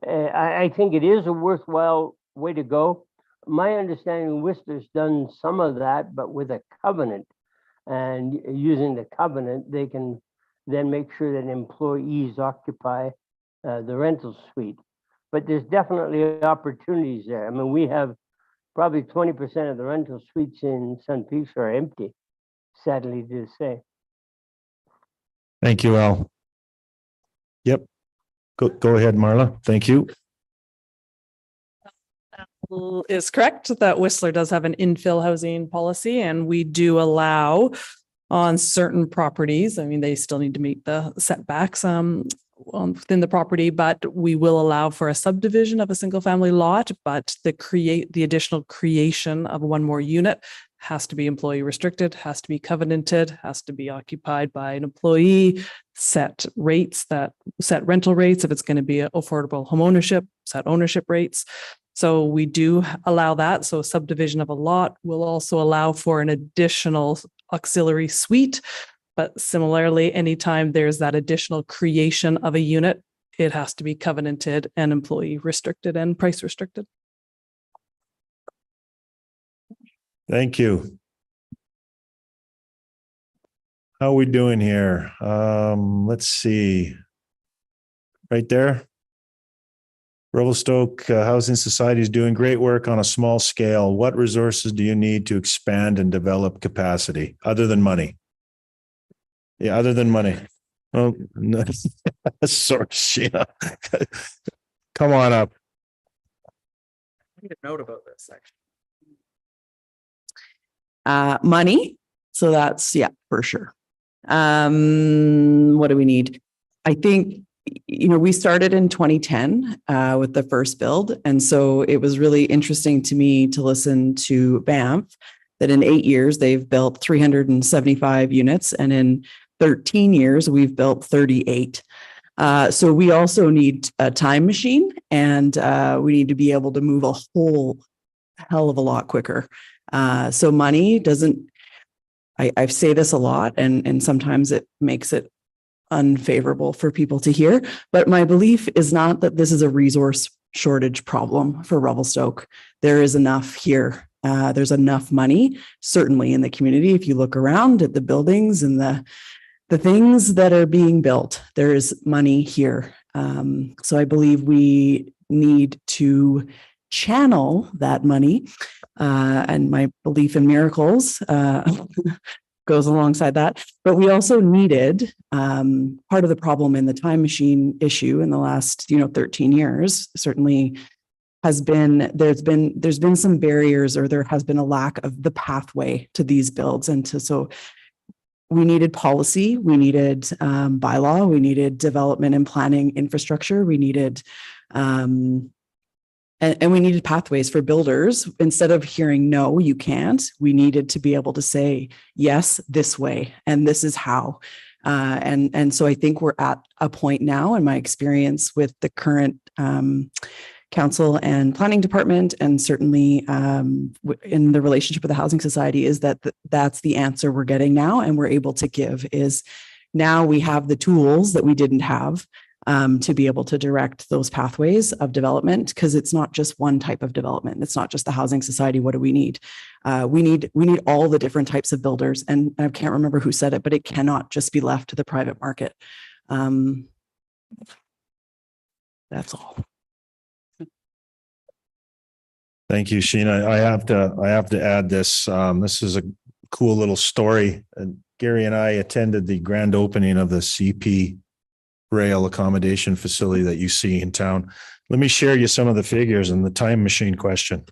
[SPEAKER 8] I think it is a worthwhile way to go. My understanding, Whistler's done some of that, but with a covenant. And using the covenant, they can then make sure that employees occupy the rental suite. But there's definitely opportunities there. I mean, we have probably 20% of the rental suites in Sun Peaks are empty, sadly to say.
[SPEAKER 1] Thank you, Al. Yep. Go ahead, Marla. Thank you.
[SPEAKER 4] Is correct that Whistler does have an infill housing policy, and we do allow on certain properties. I mean, they still need to meet the setbacks within the property, but we will allow for a subdivision of a single family lot, but the additional creation of one more unit has to be employee restricted, has to be covenanted, has to be occupied by an employee, set rental rates if it's going to be affordable home ownership, set ownership rates. So we do allow that. So subdivision of a lot will also allow for an additional auxiliary suite. But similarly, anytime there's that additional creation of a unit, it has to be covenanted and employee restricted and price restricted.
[SPEAKER 1] Thank you. How are we doing here? Let's see. Right there. Revelstoke Housing Society is doing great work on a small scale. What resources do you need to expand and develop capacity other than money? Yeah, other than money. Oh, no. Sorry, Sheena. Come on up.
[SPEAKER 4] I need a note about this section.
[SPEAKER 3] Money. So that's, yeah, for sure. What do we need? I think, we started in 2010 with the first build. And so it was really interesting to me to listen to Banff that in 8 years, they've built 375 units. And in 13 years, we've built 38. So we also need a time machine, and we need to be able to move a whole hell of a lot quicker. So money doesn't, I say this a lot, and sometimes it makes it unfavorable for people to hear, but my belief is not that this is a resource shortage problem for Revelstoke. There is enough here. There's enough money, certainly in the community. If you look around at the buildings and the things that are being built, there is money here. So I believe we need to channel that money, and my belief in miracles goes alongside that. But we also needed part of the problem in the time machine issue in the last 13 years certainly has been there's been some barriers, or there has been a lack of the pathway to these builds. And so we needed policy, we needed bylaw, we needed development and planning infrastructure, we needed and we needed pathways for builders. Instead of hearing, no, you can't, we needed to be able to say, yes, this way, and this is how. And so I think we're at a point now, in my experience with the current council and planning department, and certainly in the relationship with the Housing Society, is that that's the answer we're getting now, and we're able to give is now we have the tools that we didn't have to be able to direct those pathways of development, because it's not just one type of development. It's not just the Housing Society. What do we need? We need all the different types of builders. And I can't remember who said it, but it cannot just be left to the private market. That's all.
[SPEAKER 1] Thank you, Sheena. I have to add this. This is a cool little story. Gary and I attended the grand opening of the CP rail accommodation facility that you see in town. Let me share you some of the figures and the time machine question.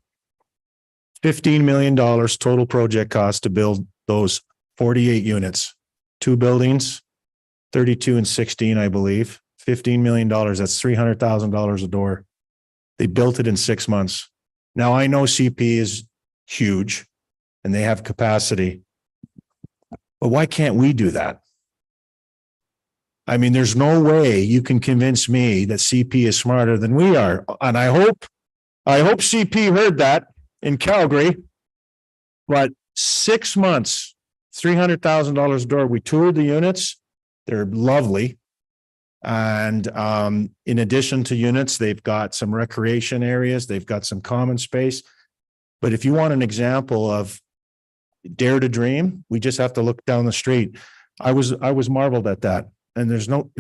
[SPEAKER 1] $15 million total project cost to build those 48 units, 2 buildings, 32 and 16, I believe. $15 million, that's $300,000 a door. They built it in 6 months. Now I know CP is huge and they have capacity, but why can't we do that? I mean, there's no way you can convince me that CP is smarter than we are. And I hope I hope CP heard that in Calgary. But 6 months, $300,000 a door. We toured the units. They're lovely. And in addition to units, they've got some recreation areas. They've got some common space. But if you want an example of dare to dream, we just have to look down the street. I was marveled at that. And there's no,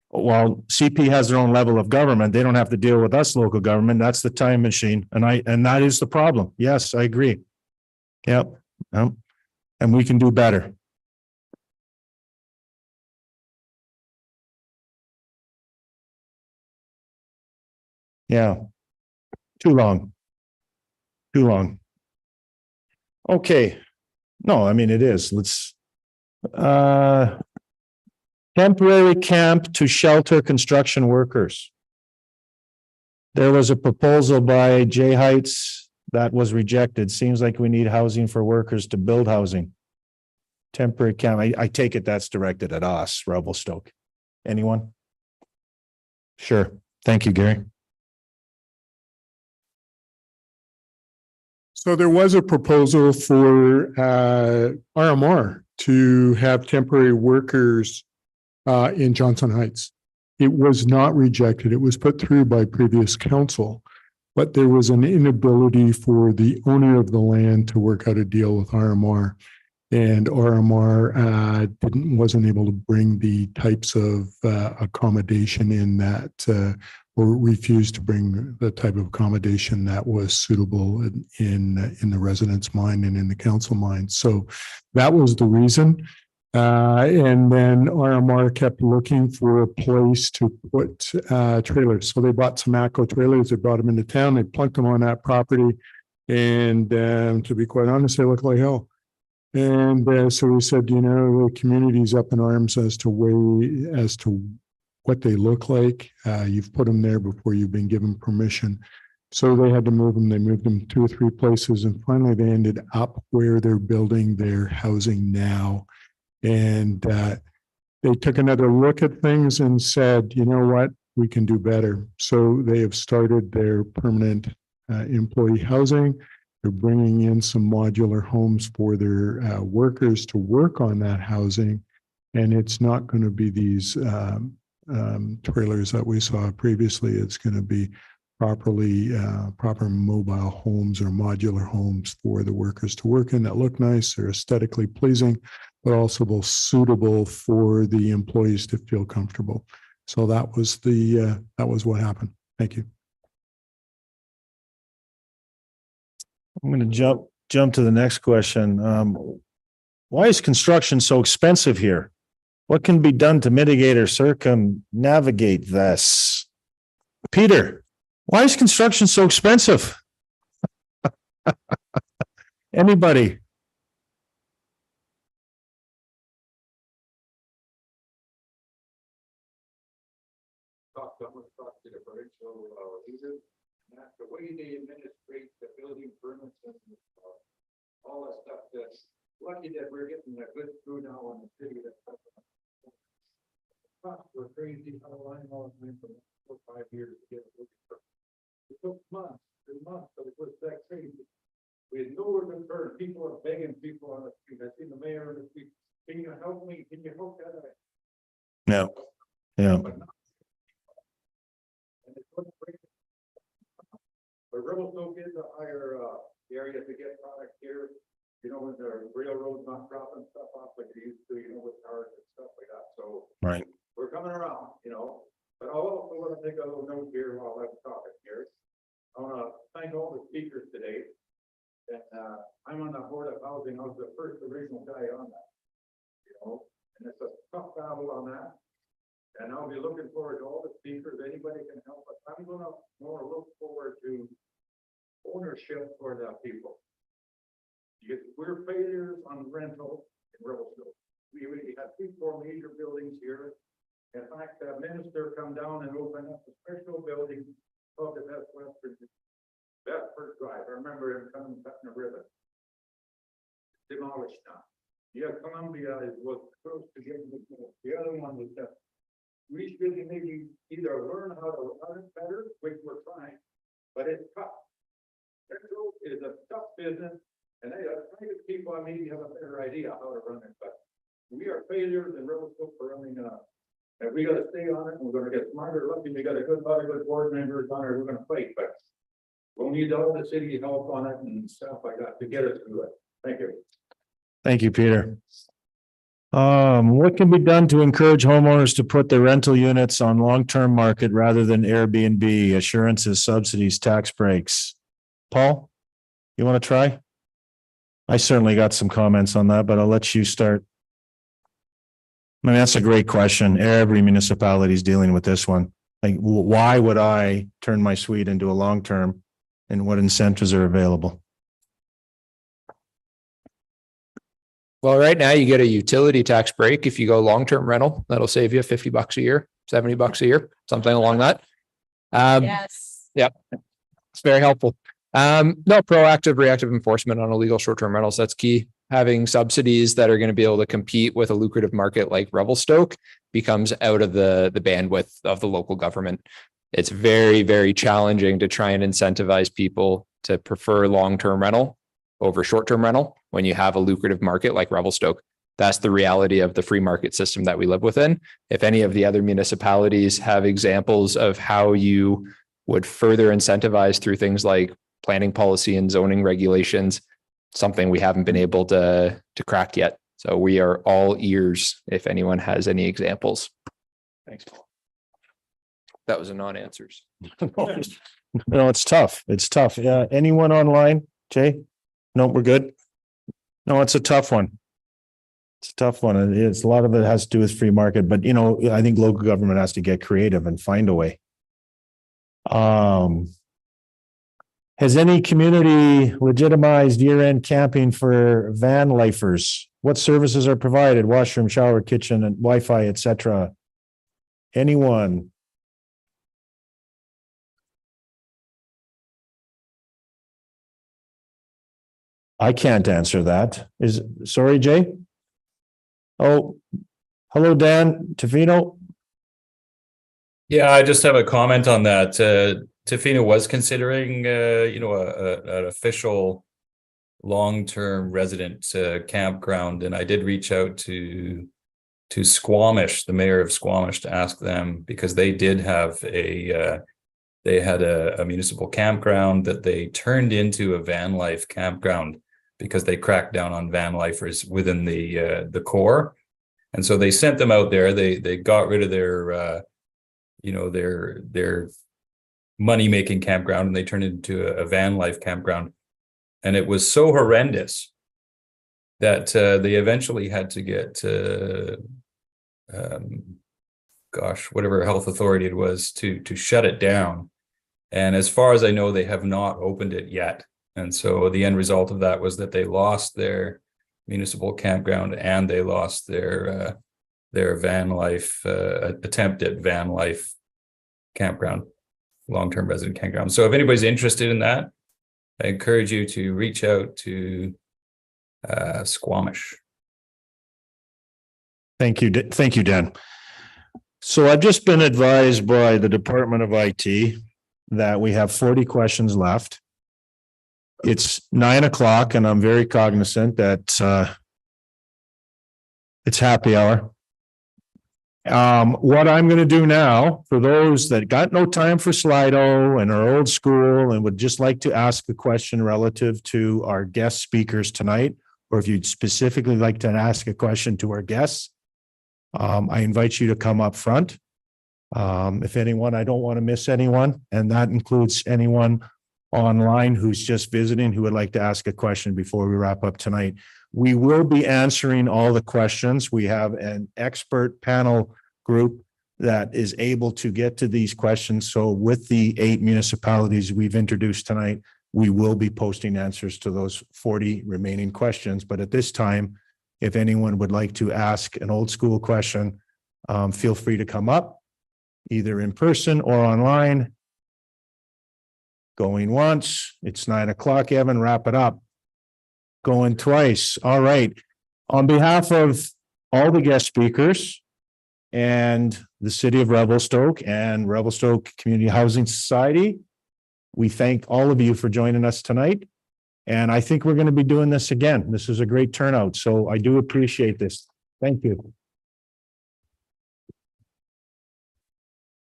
[SPEAKER 1] while CP has their own level of government, they don't have to deal with us local government. That's the time machine. And that is the problem. Yes, I agree. Yep. And we can do better. Yeah. Too long. Too long. Okay. No, I mean, it is. Let's, temporary camp to shelter construction workers. There was a proposal by Jay Heights that was rejected. Seems like we need housing for workers to build housing. Temporary camp. I take it that's directed at us, Revelstoke. Anyone? Sure. Thank you, Gary.
[SPEAKER 2] So there was a proposal for RMR to have temporary workers in Johnson Heights. It was not rejected. It was put through by previous council, but there was an inability for the owner of the land to work out a deal with RMR. And RMR wasn't able to bring the types of accommodation in that or refused to bring the type of accommodation that was suitable in the residents' mind and in the council mind. So that was the reason. And then RMR kept looking for a place to put trailers. So they bought some ATCO trailers, they brought them into town, they plunked them on that property. And to be quite honest, they look like hell. And so we said, you know, the community's up in arms as to what they look like. You've put them there before you've been given permission. So they had to move them. They moved them 2 or 3 places. And finally, they ended up where they're building their housing now. And they took another look at things and said, you know what, we can do better. So they have started their permanent employee housing. They're bringing in some modular homes for their workers to work on that housing. And it's not going to be these trailers that we saw previously. It's going to be proper mobile homes or modular homes for the workers to work in that look nice, they're aesthetically pleasing, but also both suitable for the employees to feel comfortable. So that was what happened. Thank you.
[SPEAKER 1] I'm going to jump to the next question. Why is construction so expensive here? What can be done to mitigate or circumnavigate this? Peter, why is construction so expensive? Anybody?
[SPEAKER 16] The way they administrate the building permits and all that stuff, that's lucky that we're getting a good crew now on the city. We're crazy. How I know it's been for 4 or 5 years to get a building permit. It took months, but it was that crazy. We had nowhere to turn. People are begging people on the street. I seen the mayor on the street. Can you help me? Can you help that?
[SPEAKER 1] No. Yeah.
[SPEAKER 16] And it's what's great. But Revelstoke is a higher area to get product here. You know, when the railroad's not dropping stuff off like they used to, you know, with cars and stuff like that. So
[SPEAKER 1] right.
[SPEAKER 16] We're coming around, you know. But I also want to take a little note here while I'm talking here. I want to thank all the speakers today. And I'm on the board of housing. I was the first original guy on that. You know, and it's a tough battle on that. And I'll be looking forward to all the speakers. Anybody can help us. I'm going to more look forward to ownership for the people. Because we're failures on rental in Revelstoke. We have 3 or 4 major buildings here. In fact, the minister come down and open up a special building called the Bedford Drive. I remember him coming cutting a ribbon. Demolished now. Yeah, Columbia was close to getting the other one was that we should maybe either learn how to run it better, which we're trying, but it's tough. Rental is a tough business, and private people, I maybe have a better idea how to run it, but we are failures in Revelstoke for running, and we gotta stay on it, and we're gonna get smarter. Lucky we got a lot of good board members on it, we're gonna fight, but we'll need all the city help on it and stuff like that to get us through it. Thank you.
[SPEAKER 1] Thank you, Peter. What can be done to encourage homeowners to put their rental units on long-term market rather than Airbnb, assurances, subsidies, tax breaks? Paul, you want to try? I certainly got some comments on that, but I'll let you start. I mean, that's a great question. Every municipality is dealing with this one. Like, why would I turn my suite into a long-term, and what incentives are available?
[SPEAKER 13] Well, right now you get a utility tax break if you go long-term rental. That'll save you $50 a year, $70 a year, something along that.
[SPEAKER 3] Yes.
[SPEAKER 13] Yeah, it's very helpful. No, proactive, reactive enforcement on illegal short-term rentals. That's key. Having subsidies that are going to be able to compete with a lucrative market like Revelstoke becomes out of the bandwidth of the local government. It's very, very challenging to try and incentivize people to prefer long-term rental over short-term rental when you have a lucrative market like Revelstoke. That's the reality of the free market system that we live within. If any of the other municipalities have examples of how you would further incentivize through things like planning policy and zoning regulations, something we haven't been able to crack yet. So we are all ears if anyone has any examples. Thanks, Paul. That was a non-answers.
[SPEAKER 1] No, it's tough. It's tough. Yeah. Anyone online, Jay? No, we're good. No, it's a tough one. It's a tough one. It's a lot of it has to do with free market, but I think local government has to get creative and find a way. Has any community legitimized year-end camping for van lifers? What services are provided? Washroom, shower, kitchen, and Wi-Fi, etc. Anyone? I can't answer that. Sorry, Jay? Oh, hello, Dan Tofino.
[SPEAKER 6] Yeah, I just have a comment on that. Tofino was considering, an official long-term resident campground, and I did reach out to Squamish, the mayor of Squamish, to ask them, because they did have a municipal campground that they turned into a van life campground because they cracked down on van lifers within the core, and so they sent them out there. They got rid of their money-making campground, and they turned it into a van life campground. And it was so horrendous that they eventually had to get, whatever health authority it was, to shut it down. And as far as I know, they have not opened it yet. And so the end result of that was that they lost their municipal campground and they lost their van life attempt at van life campground, long-term resident campground. So if anybody's interested in that, I encourage you to reach out to Squamish.
[SPEAKER 1] Thank you, Dan. So I've just been advised by the Department of IT that we have 40 questions left. It's 9:00 and I'm very cognizant that it's happy hour. What I'm going to do now, for those that got no time for Slido and are old school and would just like to ask a question relative to our guest speakers tonight, or if you'd specifically like to ask a question to our guests, I invite you to come up front. If anyone, I don't want to miss anyone, and that includes anyone online who's just visiting who would like to ask a question before we wrap up tonight. We will be answering all the questions. We have an expert panel group that is able to get to these questions. So with the 8 municipalities we've introduced tonight, we will be posting answers to those 40 remaining questions. But at this time, if anyone would like to ask an old school question, feel free to come up, either in person or online. Going once, it's 9:00, Evan, wrap it up. Going twice. All right. On behalf of all the guest speakers and the city of Revelstoke and Revelstoke Community Housing Society, we thank all of you for joining us tonight. And I think we're going to be doing this again. This is a great turnout, so I do appreciate this. Thank you.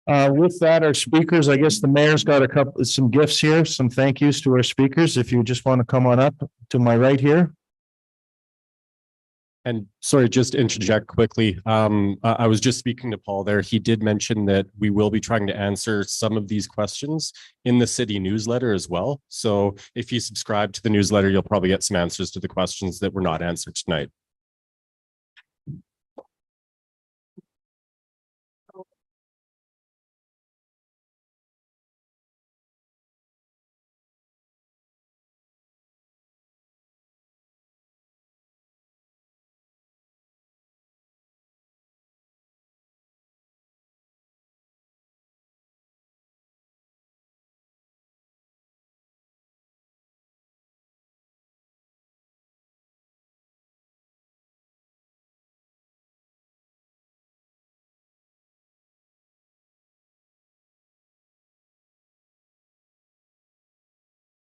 [SPEAKER 1] With that, our speakers, I guess the mayor's got some gifts here, some thank yous to our speakers. If you just want to come on up to my right here.
[SPEAKER 17] And sorry, just to interject quickly. I was just speaking to Paul there. He did mention that we will be trying to answer some of these questions in the city newsletter as well. So if you subscribe to the newsletter, you'll probably get some answers to the questions that were not answered tonight.